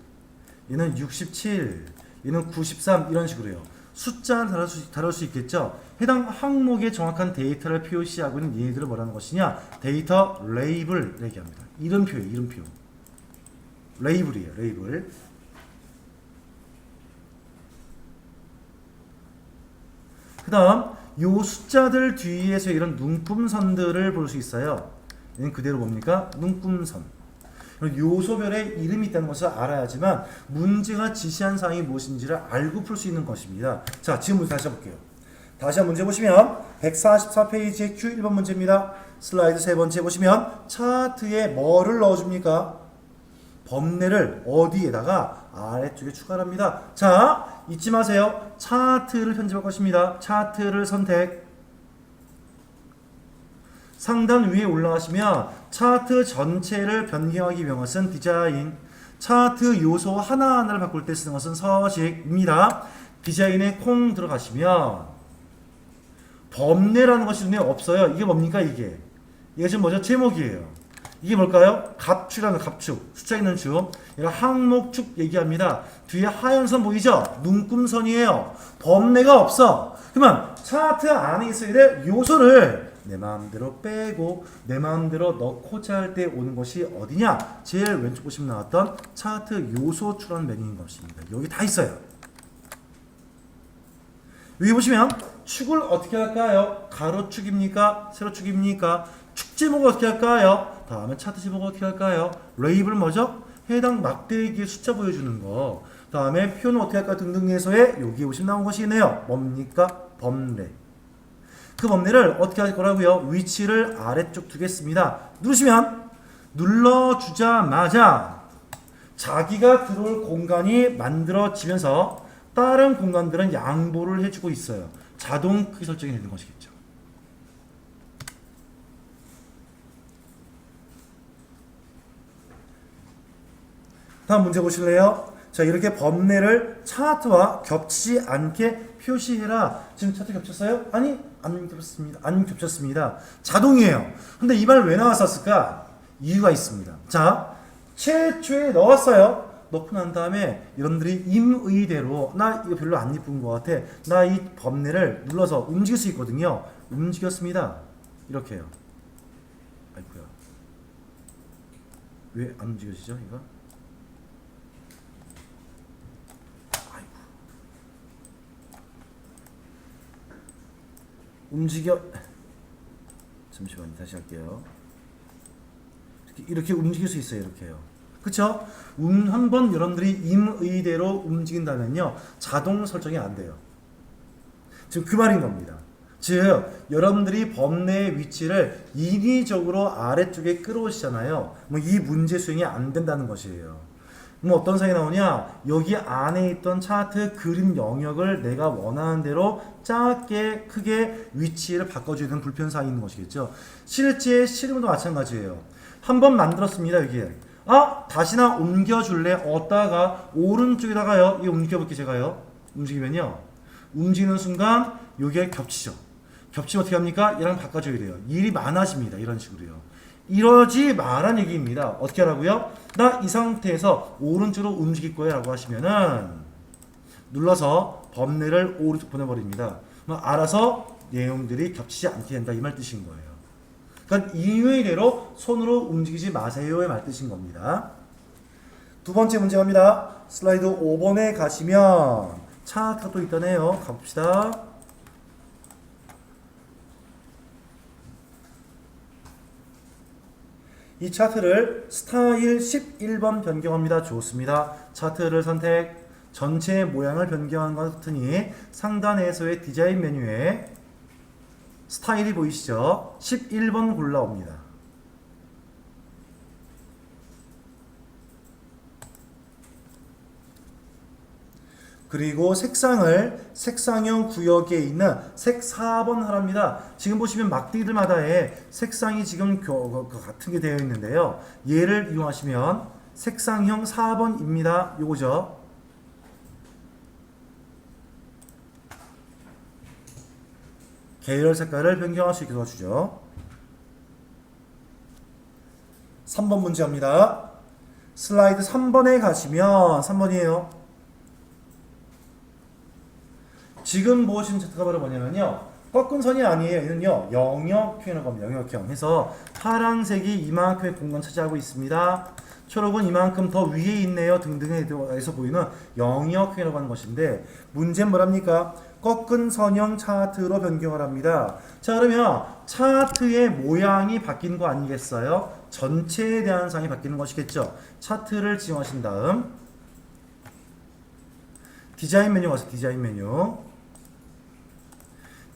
얘는 67, 얘는 93 이런 식으로요. 숫자를 다룰 수 있겠죠. 해당 항목의 정확한 데이터를 표시하고 있는 얘들을 뭐라는 것이냐? 데이터 레이블 얘기합니다. 이름표예요. 이름표. 레이블이에요. 레이블. 그 다음 요 숫자들 뒤에서 이런 눈금선들을 볼 수 있어요. 얘는 그대로 뭡니까? 눈금선. 요소별의 이름이 있다는 것을 알아야지만 문제가 지시한 사항이 무엇인지를 알고 풀 수 있는 것입니다. 자, 지금 문제 다시 해볼게요. 다시 한 문제 보시면 144페이지의 Q1번 문제입니다. 슬라이드 세 번째 보시면 차트에 뭐를 넣어줍니까? 범례를 어디에다가 아래쪽에 추가합니다. 자, 잊지 마세요. 차트를 편집할 것입니다. 차트를 선택. 상단 위에 올라가시면 차트 전체를 변경하기 위한 것은 디자인, 차트 요소 하나하나를 바꿀 때 쓰는 것은 서식입니다. 디자인에 콩 들어가시면 범례라는 것이 눈에 없어요. 이게 뭡니까 이게? 이게 지금 뭐죠? 제목이에요. 이게 뭘까요? 갑축이라는 갑축, 숫자 있는 축. 얘가 항목축 얘기합니다. 뒤에 하얀 선 보이죠? 눈금선이에요. 범례가 없어. 그러면 차트 안에 있어야 될 요소를 내 마음대로 빼고 내 마음대로 넣고자 할 때 오는 것이 어디냐? 제일 왼쪽 보시면 나왔던 차트 요소축이라는 메뉴인 것입니다. 여기 다 있어요. 여기 보시면 축을 어떻게 할까요? 가로축입니까? 세로축입니까? 축 제목을 어떻게 할까요? 다음에 차트 제목을 어떻게 할까요? 레이블 뭐죠? 해당 막대기의 숫자 보여주는 거. 다음에 표는 어떻게 할까 등등에서의 여기에 보시면 나온 것이 있네요. 뭡니까? 범례. 그 범례를 어떻게 할 거라고요? 위치를 아래쪽 두겠습니다. 누르시면 눌러주자마자 자기가 들어올 공간이 만들어지면서 다른 공간들은 양보를 해주고 있어요. 자동 크기 설정이 되는 것이겠죠. 다음 문제 보실래요? 자, 이렇게 범례를 차트와 겹치지 않게 표시해라. 지금 차트 겹쳤어요? 아니, 안 겹쳤습니다. 안 겹쳤습니다. 자동이에요. 근데 이 말 왜 나왔었을까? 이유가 있습니다. 자, 최초에 넣었어요. 넣고 난 다음에 여러분들이 임의대로 나 이거 별로 안 이쁜 것 같아. 나 이 범례를 눌러서 움직일 수 있거든요. 움직였습니다. 이렇게요. 아이고야. 왜 안 움직여지죠, 이거? 움직여. 잠시만요. 다시 할게요. 이렇게 움직일 수 있어요. 이렇게요. 그쵸? 한번 여러분들이 임의대로 움직인다면요. 자동 설정이 안 돼요. 지금 그 말인 겁니다. 즉 여러분들이 범례의 위치를 인위적으로 아래쪽에 끌어오시잖아요. 뭐 이 문제 수행이 안 된다는 것이에요. 뭐 어떤 상황이 나오냐? 여기 안에 있던 차트 그림 영역을 내가 원하는 대로 작게 크게 위치를 바꿔주는 불편사항이 있는 것이겠죠. 실제 실험도 마찬가지예요. 한번 만들었습니다. 여기에 다시나 옮겨줄래? 어디다가 오른쪽에다가요. 이거 옮겨볼게요. 제가요. 움직이면요. 움직이는 순간 여기에 겹치죠. 겹치면 어떻게 합니까? 얘랑 바꿔줘야 돼요. 일이 많아집니다. 이런 식으로요. 이러지 마란 얘기입니다. 어떻게 하라고요? 나 이 상태에서 오른쪽으로 움직일 거야 라고 하시면은 눌러서 범례를 오른쪽 보내버립니다. 알아서 내용들이 겹치지 않게 된다 이 말 뜻인 거예요. 그러니까 임의대로 손으로 움직이지 마세요의 말 뜻인 겁니다. 두 번째 문제 갑니다. 슬라이드 5번에 가시면 차트가 또 있다네요. 가봅시다. 이 차트를 스타일 11번 변경합니다. 좋습니다. 차트를 선택. 전체 모양을 변경한 것 같으니 상단에서의 디자인 메뉴에 스타일이 보이시죠? 11번 골라옵니다. 그리고 색상을 색상형 구역에 있는 색 4번 하랍니다. 지금 보시면 막대기들마다의 색상이 지금 같은 게 되어 있는데요. 얘를 이용하시면 색상형 4번입니다. 요거죠. 계열 색깔을 변경할 수 있게 도와주죠. 3번 문제입니다. 슬라이드 3번에 가시면 3번이에요. 지금 보신 차트가 바로 뭐냐면요. 꺾은 선이 아니에요. 얘는요. 영역형이라고 합니다. 영역형. 해서 파란색이 이만큼의 공간 차지하고 있습니다. 초록은 이만큼 더 위에 있네요. 등등에서 보이는 영역형이라고 하는 것인데 문제는 뭐랍니까? 꺾은 선형 차트로 변경을 합니다. 자, 그러면 차트의 모양이 바뀌는 거 아니겠어요? 전체에 대한 사항이 바뀌는 것이겠죠. 차트를 지정하신 다음 디자인 메뉴 와서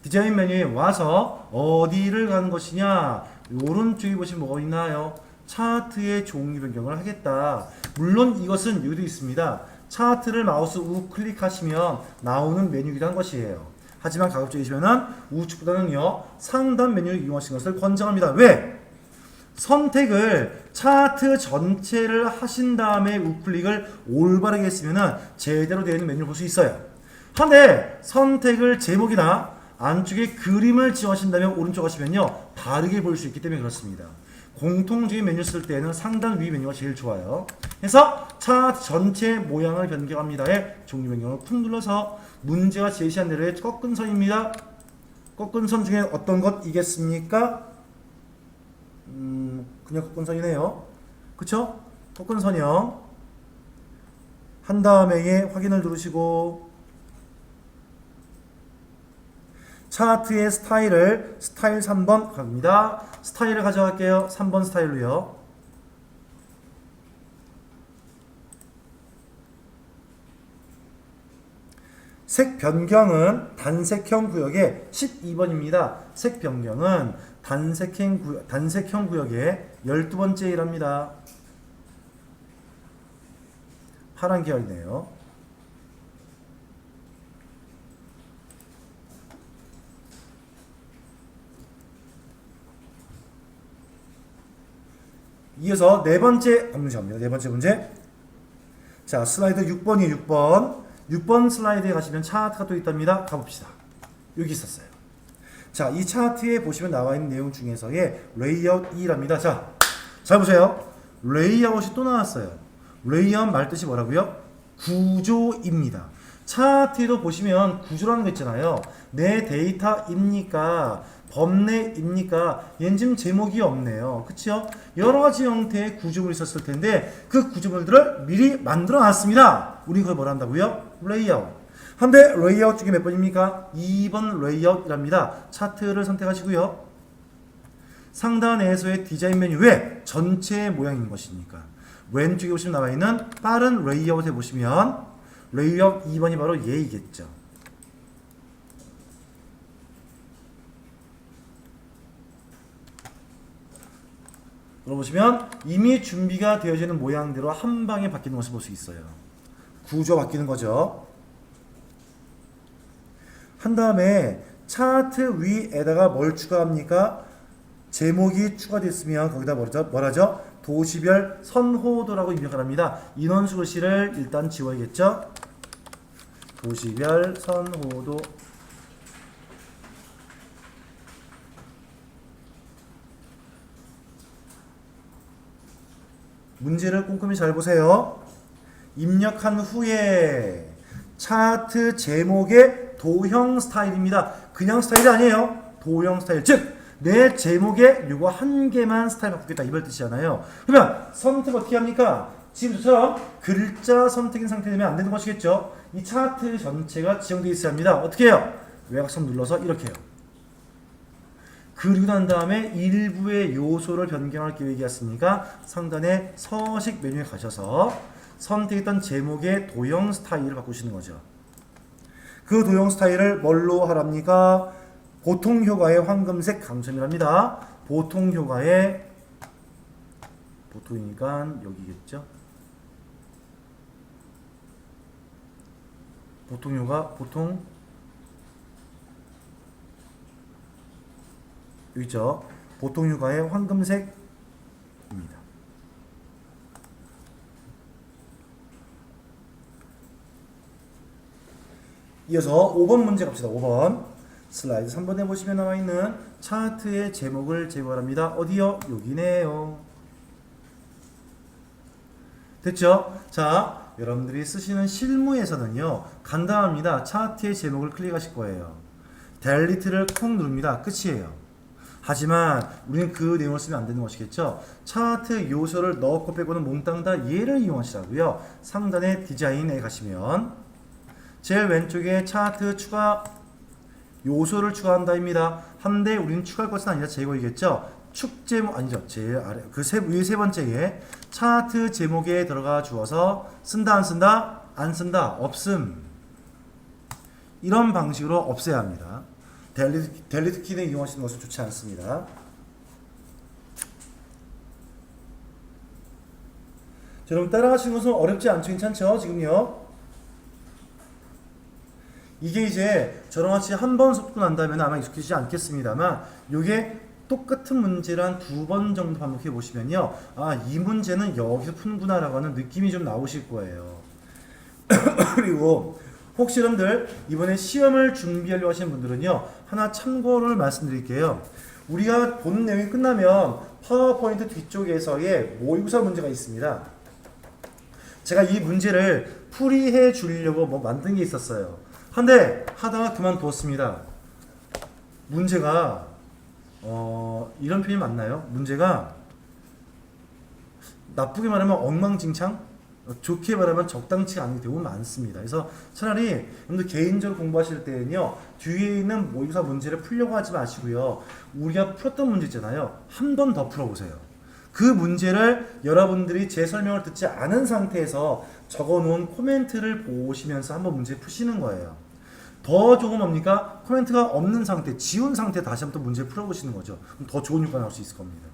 디자인 메뉴에 와서 어디를 가는 것이냐? 오른쪽에 보시면 뭐가 있나요? 차트의 종류 변경을 하겠다. 물론 이것은 여기도 있습니다. 차트를 마우스 우클릭하시면 나오는 메뉴이기도 한 것이에요. 하지만 가급적이시면은 우측보다는요 상단 메뉴를 이용하시는 것을 권장합니다. 왜? 선택을 차트 전체를 하신 다음에 우클릭을 올바르게 했으면은 제대로 되어 있는 메뉴를 볼 수 있어요. 한데 선택을 제목이나 안쪽에 그림을 지원하신다면 오른쪽 하시면요 다르게 볼 수 있기 때문에 그렇습니다. 공통적인 메뉴 쓸 때는 상단 위 메뉴가 제일 좋아요. 그래서 차트 전체 모양을 변경합니다의 종류 변경을 꾹 눌러서 문제가 제시한 대로의 꺾은 선입니다. 꺾은 선 중에 어떤 것이겠습니까? 그냥 꺾은 선이네요. 그쵸? 꺾은 선이요. 한 다음에 확인을 누르시고 차트의 스타일을 스타일 3번 갑니다. 스타일을 가져갈게요. 3번 스타일로요. 색 변경은 단색형 구역의 12번입니다. 색 변경은 단색형 구역의 12번째이랍니다. 파란 계열이네요. 이어서 네 번째 문제 갑니다. 네 번째 문제. 자, 슬라이드 6번이에요. 6번. 6번 슬라이드에 가시면 차트가 또 있답니다. 가봅시다. 여기 있었어요. 자, 이 차트에 보시면 나와 있는 내용 중에서의 레이아웃 2랍니다. 자, 잘 보세요. 레이아웃이 또 나왔어요. 레이아웃 말뜻이 뭐라고요? 구조입니다. 차트에도 보시면 구조라는 거 있잖아요. 내 데이터입니까? 범례입니까? 얘는 지금 제목이 없네요. 그쵸? 여러가지 형태의 구조물이 있었을 텐데 그 구조물들을 미리 만들어 놨습니다. 우리 그걸 뭐라 한다고요? 레이아웃. 한데 레이아웃 중에 몇 번입니까? 2번 레이아웃이랍니다. 차트를 선택하시고요. 상단에서의 디자인 메뉴 왜? 전체 모양인 것이니까. 왼쪽에 보시면 나와 있는 빠른 레이아웃에 보시면 레이아웃 2번이 바로 얘이겠죠. 보시면 이미 준비가 되어지는 모양대로 한 방에 바뀌는 것을 볼 수 있어요. 구조 바뀌는 거죠. 한 다음에 차트 위에다가 뭘 추가합니까? 제목이 추가됐으면 거기다 뭐라죠? 도시별 선호도라고 입력을 합니다. 인원수 글씨를 일단 지워야겠죠? 도시별 선호도. 문제를 꼼꼼히 잘 보세요. 입력한 후에 차트 제목의 도형 스타일입니다. 그냥 스타일이 아니에요. 도형 스타일. 즉, 내 제목에 요거 한 개만 스타일 바꾸겠다. 이별 뜻이잖아요. 그러면 선택 어떻게 합니까? 지금 저처럼 글자 선택인 상태되면 안 되는 것이겠죠. 이 차트 전체가 지정되어 있어야 합니다. 어떻게 해요? 외곽선 눌러서 이렇게 해요. 그리고 난 다음에 일부의 요소를 변경할 계획이었으니까 상단에 서식 메뉴에 가셔서 선택했던 제목의 도형 스타일을 바꾸시는 거죠. 그 도형 스타일을 뭘로 하랍니까? 보통 효과의 황금색 강점이랍니다. 보통 효과의 보통이니까 여기겠죠. 보통 효과 보통 여기 있죠. 보통 휴가의 황금색입니다. 이어서 5번 문제 갑시다. 5번 슬라이드 3번에 보시면 나와 있는 차트의 제목을 제거합니다. 어디요? 여기네요. 됐죠? 자, 여러분들이 쓰시는 실무에서는요 간단합니다. 차트의 제목을 클릭하실 거예요. 델리트를 콕 누릅니다. 끝이에요. 하지만 우리는 그 내용을 쓰면 안 되는 것이겠죠. 차트 요소를 넣고 빼고는 몽땅 다 얘를 이용하시라고요. 상단의 디자인에 가시면 제일 왼쪽에 차트 추가 요소를 추가한다입니다. 한데 우리는 추가할 것은 아니라 제거이겠죠. 축 제목 아니죠. 제일 아래 그 위에 세 번째에 차트 제목에 들어가 주어서 쓴다 안 쓴다? 안 쓴다. 없음. 이런 방식으로 없애야 합니다. 델리트 키는 이용하시는 것은 좋지 않습니다. 여러분 따라하시는 것은 어렵지 않죠? 괜찮죠? 지금요. 이게 이제 저랑 같이 한 번 속고 난다면 아마 익숙해지지 않겠습니다만 요게 똑같은 문제를 한 2번 정도 반복해 보시면요. 아, 이 문제는 여기서 푸는구나 라고 하는 느낌이 좀 나오실 거예요. 그리고 혹시 여러분들 이번에 시험을 준비하려고 하시는 분들은요. 하나 참고를 말씀드릴게요. 우리가 본 내용이 끝나면 파워포인트 뒤쪽에서의 모의고사 문제가 있습니다. 제가 이 문제를 풀이해 주려고 뭐 만든 게 있었어요. 근데 하다가 그만두었습니다. 문제가 이런 표현이 맞나요? 문제가 나쁘게 말하면 엉망진창, 좋게 말하면 적당치 않은 경우 많습니다. 그래서 차라리 여러분들 개인적으로 공부하실 때는요, 뒤에 있는 모의고사 문제를 풀려고 하지 마시고요, 우리가 풀었던 문제 있잖아요, 한 번 더 풀어보세요. 그 문제를 여러분들이 제 설명을 듣지 않은 상태에서 적어놓은 코멘트를 보시면서 한번 문제 푸시는 거예요. 더 좋은 뭡니까? 코멘트가 없는 상태, 지운 상태 다시 한번 또 문제 풀어보시는 거죠. 그럼 더 좋은 효과 나올 수 있을 겁니다.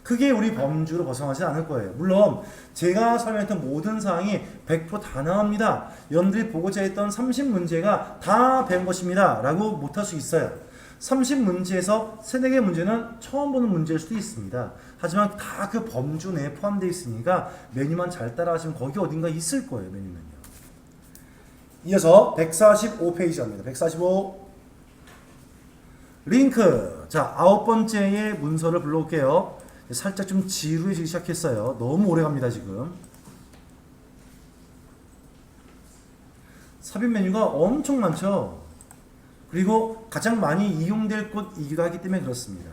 크게 우리 범주로 벗어나지 않을 거예요. 물론 제가 설명했던 모든 사항이 100% 다 나옵니다. 여러분들이 보고자 했던 30문제가 다 배운 것입니다 라고 못할 수 있어요. 30문제에서 3, 4개 문제는 처음 보는 문제일 수도 있습니다. 하지만 다 그 범주 내에 포함되어 있으니까 메뉴만 잘 따라가시면 거기 어딘가 있을 거예요. 메뉴는요. 이어서 145페이지입니다. 145 링크. 자, 9번째의 문서를 불러올게요. 살짝 좀 지루해지기 시작했어요. 너무 오래 갑니다 지금. 삽입 메뉴가 엄청 많죠. 그리고 가장 많이 이용될 곳이기도 하기 때문에 그렇습니다.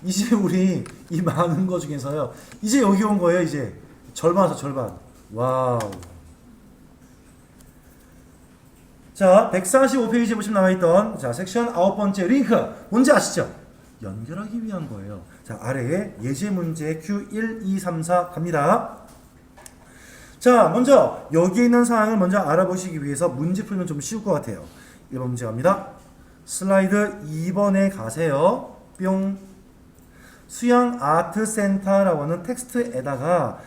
이제 우리 이 많은 거 중에서요, 이제 여기 온 거예요. 이제 절반 와서 절반. 와우. 자, 145페이지에 보시면 나와있던 자 섹션 9번째 링크. 뭔지 아시죠? 연결하기 위한 거예요. 자, 아래에 예제 문제 Q1, 2, 3, 4 갑니다. 자, 먼저 여기 있는 사항을 먼저 알아보시기 위해서 문제 풀면 좀 쉬울 것 같아요. 1번 문제 갑니다. 슬라이드 2번에 가세요. 뿅. 수양 아트 센터라고 하는 텍스트에다가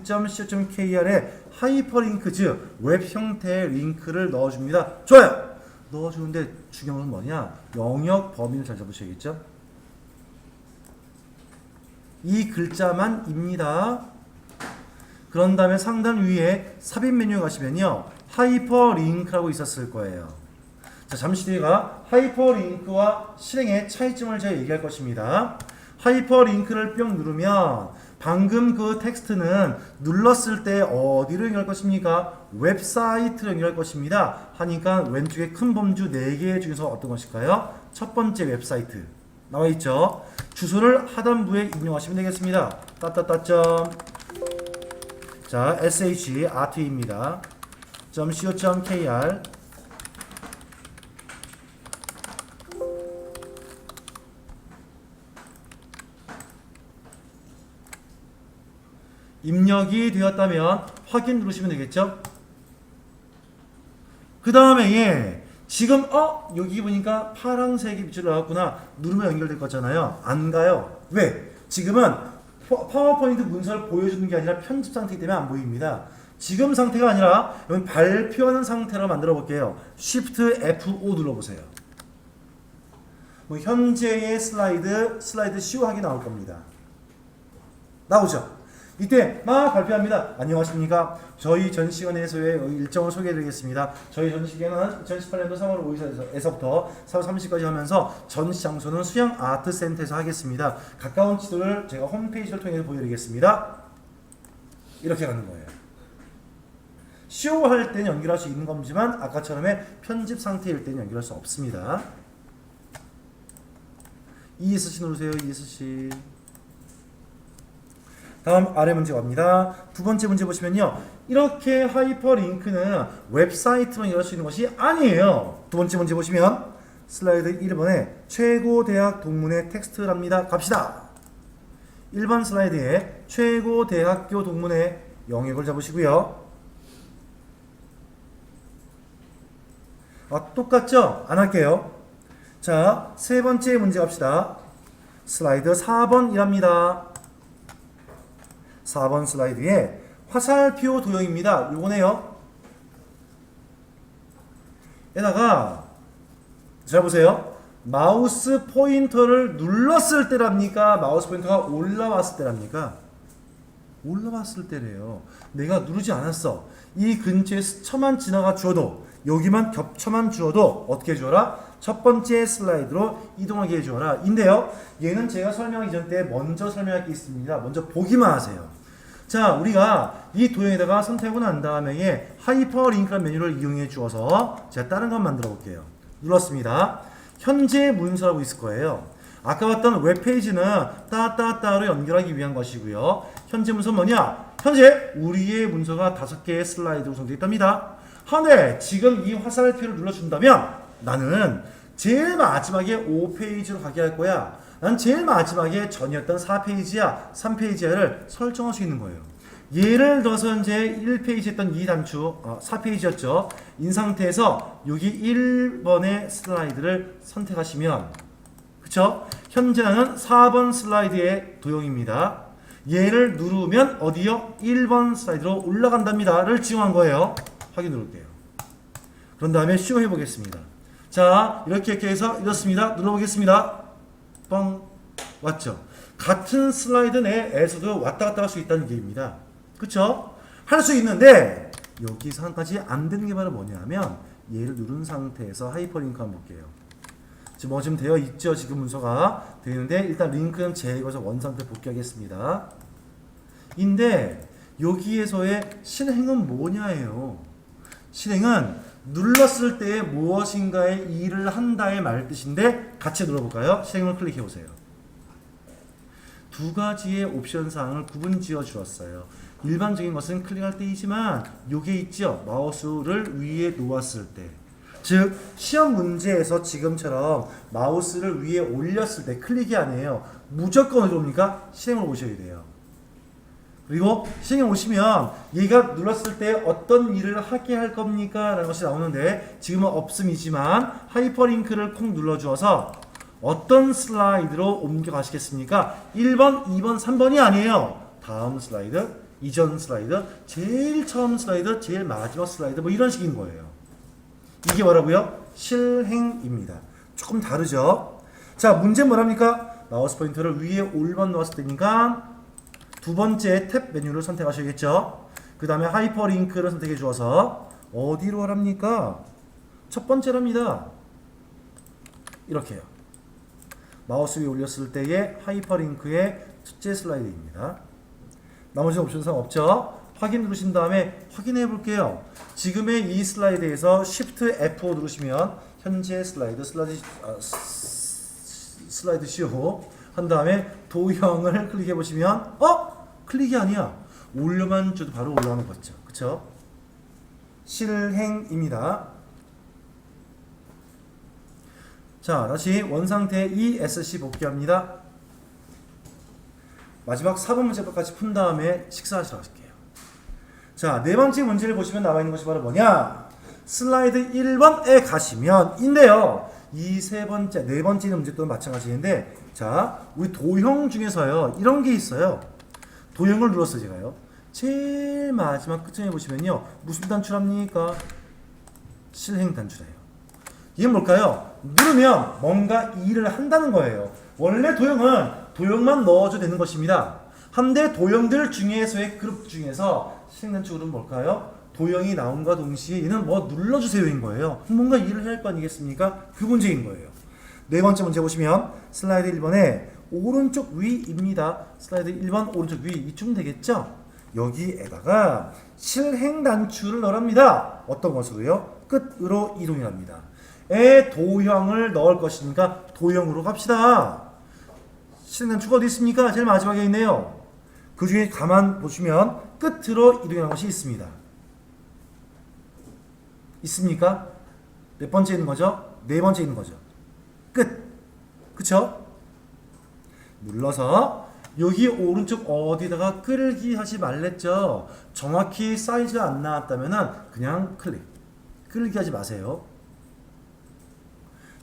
shart.co.kr에 하이퍼링크 즉 웹 형태의 링크를 넣어줍니다. 좋아요. 넣어주는데 중요한 건 뭐냐? 영역 범위를 잘 잡으셔야겠죠? 이 글자만입니다. 그런 다음에 상단 위에 삽입 메뉴에 가시면요, 하이퍼링크라고 있었을 거예요. 자, 잠시 뒤에가 하이퍼링크와 실행의 차이점을 제가 얘기할 것입니다. 하이퍼링크를 뿅 누르면 방금 그 텍스트는 눌렀을 때 어디로 연결할 것입니까? 웹사이트로 연결할 것입니다. 하니까 왼쪽에 큰 범주 4개 중에서 어떤 것일까요? 첫 번째 웹사이트 나와있죠. 주소를 하단부에 입력하시면 되겠습니다. 따따따점. 자, shrt.입니다. .co.kr. 입력이 되었다면 확인 누르시면 되겠죠. 그 다음에 지금 여기 보니까 파란색이 빛으로 나왔구나 누르면 연결될 거잖아요. 안 가요. 왜? 지금은 파워포인트 문서를 보여주는 게 아니라 편집 상태이기 때문에 안 보입니다. 지금 상태가 아니라 여러분 발표하는 상태로 만들어 볼게요. Shift F5 눌러보세요. 뭐 현재의 슬라이드 시우하게 나올 겁니다. 나오죠? 이때 막 발표합니다. 안녕하십니까. 저희 전시관에서의 일정을 소개해드리겠습니다. 저희 전시회는 2018년도 3월 5일에서부터 4월 30일까지 하면서 전시 장소는 수양 아트센터에서 하겠습니다. 가까운 지도를 제가 홈페이지를 통해서 보여드리겠습니다. 이렇게 가는 거예요. 쇼할 때는 연결할 수 있는 거지만 아까처럼의 편집 상태일 때는 연결할 수 없습니다. ESC 누르세요. ESC. 다음 아래 문제 갑니다. 두 번째 문제 보시면요, 이렇게 하이퍼링크는 웹사이트만 연결할 수 있는 것이 아니에요. 두 번째 문제 보시면 슬라이드 1번에 최고 대학 동문회 텍스트랍니다. 갑시다. 1번 슬라이드에 최고 대학교 동문회 영역을 잡으시고요. 똑같죠? 안 할게요. 자, 세 번째 문제 갑시다. 슬라이드 4번이랍니다. 4번 슬라이드에 화살표 도형입니다. 요거네요. 에다가 잘 보세요. 마우스 포인터를 눌렀을 때랍니까? 마우스 포인터가 올라왔을 때랍니까? 올라왔을 때래요. 내가 누르지 않았어. 이 근처에 스쳐만 지나가 주어도, 여기만 겹쳐만 주어도 어떻게 해주어라? 첫 번째 슬라이드로 이동하게 해주어라. 인데요, 얘는 제가 설명하기 전 때 먼저 설명할 게 있습니다. 먼저 보기만 하세요. 자, 우리가 이 도형에다가 선택하고 난 다음에 하이퍼링크라는 메뉴를 이용해 주어서 제가 다른 거 한번 만들어 볼게요. 눌렀습니다. 현재 문서라고 있을 거예요. 아까 봤던 웹페이지는 따따따로 연결하기 위한 것이고요. 현재 문서 뭐냐? 현재 우리의 문서가 5개의 슬라이드로 구성되어 있답니다. 하네, 지금 이 화살표를 눌러준다면 나는 제일 마지막에 5페이지로 가게 할 거야. 난 제일 마지막에 전이었던 4페이지야, 3페이지야를 설정할 수 있는 거예요. 예를 들어서 이제 1페이지 했던 이 단추, 4페이지였죠. 인 상태에서 여기 1번의 슬라이드를 선택하시면, 그쵸? 현재 나는 4번 슬라이드의 도형입니다. 얘를 누르면 어디요? 1번 슬라이드로 올라간답니다를 지정한 거예요. 확인 누를게요. 그런 다음에 시험해 보겠습니다. 자, 이렇게 해서 이렇습니다. 눌러보겠습니다. 뻥. 왔죠? 같은 슬라이드 내에서도 왔다 갔다 할 수 있다는 얘기입니다. 그쵸? 할 수 있는데 여기서 한 가지 안 되는 게 바로 뭐냐면, 얘를 누른 상태에서 하이퍼링크 한번 볼게요. 지금 되어 있죠? 지금 문서가 되는데 일단 링크는 제거해서 원상태 복귀하겠습니다. 인데 여기에서의 실행은 뭐냐예요. 실행은 눌렀을 때 무엇인가의 일을 한다의 말 뜻인데, 같이 눌러볼까요? 실행을 클릭해 보세요. 두 가지의 옵션 사항을 구분 지어 주었어요. 일반적인 것은 클릭할 때이지만 요게 있죠? 마우스를 위에 놓았을 때, 즉 시험 문제에서 지금처럼 마우스를 위에 올렸을 때 클릭이 아니에요. 무조건 어디로 옵니까? 실행을 오셔야 돼요. 그리고 실행에 오시면 얘가 눌렀을 때 어떤 일을 하게 할 겁니까? 라는 것이 나오는데, 지금은 없음이지만 하이퍼링크를 콕 눌러주어서 어떤 슬라이드로 옮겨가시겠습니까? 1번, 2번, 3번이 아니에요. 다음 슬라이드, 이전 슬라이드, 제일 처음 슬라이드, 제일 마지막 슬라이드, 뭐 이런 식인 거예요. 이게 뭐라고요? 실행입니다. 조금 다르죠? 자, 문제 뭐랍니까? 마우스 포인터를 위에 올번 놓았을 때니까 두 번째 탭 메뉴를 선택하셔야겠죠? 그 다음에 하이퍼링크를 선택해 주어서 어디로 하랍니까? 첫 번째랍니다. 이렇게요. 마우스 위에 올렸을 때의 하이퍼링크의 첫째 슬라이드입니다. 나머지 옵션상 없죠? 확인 누르신 다음에 확인해 볼게요. 지금의 이 슬라이드에서 Shift F5 누르시면 현재 슬라이드 쇼 한 다음에 도형을 클릭해 보시면 클릭이 아니야. 올려만 줘도 바로 올라오는 거죠. 그쵸? 실행입니다. 자, 다시 원상태 ESC 복귀합니다. 마지막 4번 문제까지 푼 다음에 식사하시러 가실게요. 자, 네 번째 문제를 보시면 나와 있는 것이 바로 뭐냐? 슬라이드 1번에 가시면 인데요. 이 세 번째, 네 번째 문제도 마찬가지인데, 자, 우리 도형 중에서요, 이런 게 있어요. 도형을 눌렀어요, 제가요. 제일 마지막 끝쯤에 보시면요, 무슨 단추랍니까? 실행 단추래요. 이게 뭘까요? 누르면 뭔가 일을 한다는 거예요. 원래 도형은 도형만 넣어줘도 되는 것입니다. 한데 도형들 중에서의 그룹 중에서 실행 단추 그룹은 뭘까요? 도형이 나온과 동시에 얘는 뭐 눌러주세요인 거예요. 뭔가 일을 해야 할 거 아니겠습니까? 그 문제인 거예요. 네 번째 문제 보시면 슬라이드 1번에 오른쪽 위입니다. 슬라이드 1번 오른쪽 위 이쯤 되겠죠? 여기에다가 실행 단추를 넣으랍니다. 어떤 것으로요? 끝으로 이동이랍니다. 도형을 넣을 것이니까 도형으로 갑시다. 실행 단추가 어디 있습니까? 제일 마지막에 있네요. 그 중에 가만 보시면 끝으로 이동하는 것이 있습니다. 있습니까? 몇 번째 있는 거죠? 네 번째 있는 거죠. 끝. 그쵸? 눌러서 여기 오른쪽 어디다가 끌기 하지 말랬죠? 정확히 사이즈가 안 나왔다면 그냥 끌기 하지 마세요.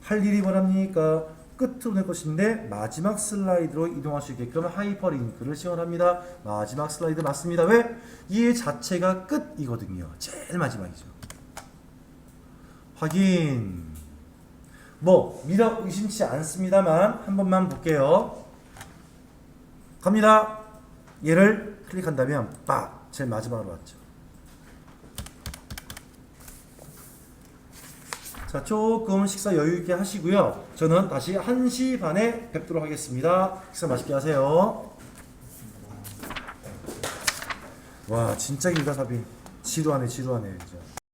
할 일이 뭐랍니까? 끝으로 낼 것인데 마지막 슬라이드로 이동할 수 있게끔 하이퍼링크를 지원합니다. 마지막 슬라이드 맞습니다. 왜? 이 자체가 끝이거든요. 제일 마지막이죠. 확인. 뭐 미력 의심치 않습니다만 한 번만 볼게요. 갑니다. 얘를 클릭한다면 빡! 제일 마지막으로 왔죠. 자, 조금 식사 여유 있게 하시고요. 저는 다시 1시 반에 뵙도록 하겠습니다. 식사 맛있게 하세요. 와, 진짜 길다, 사비. 지루하네, 진짜.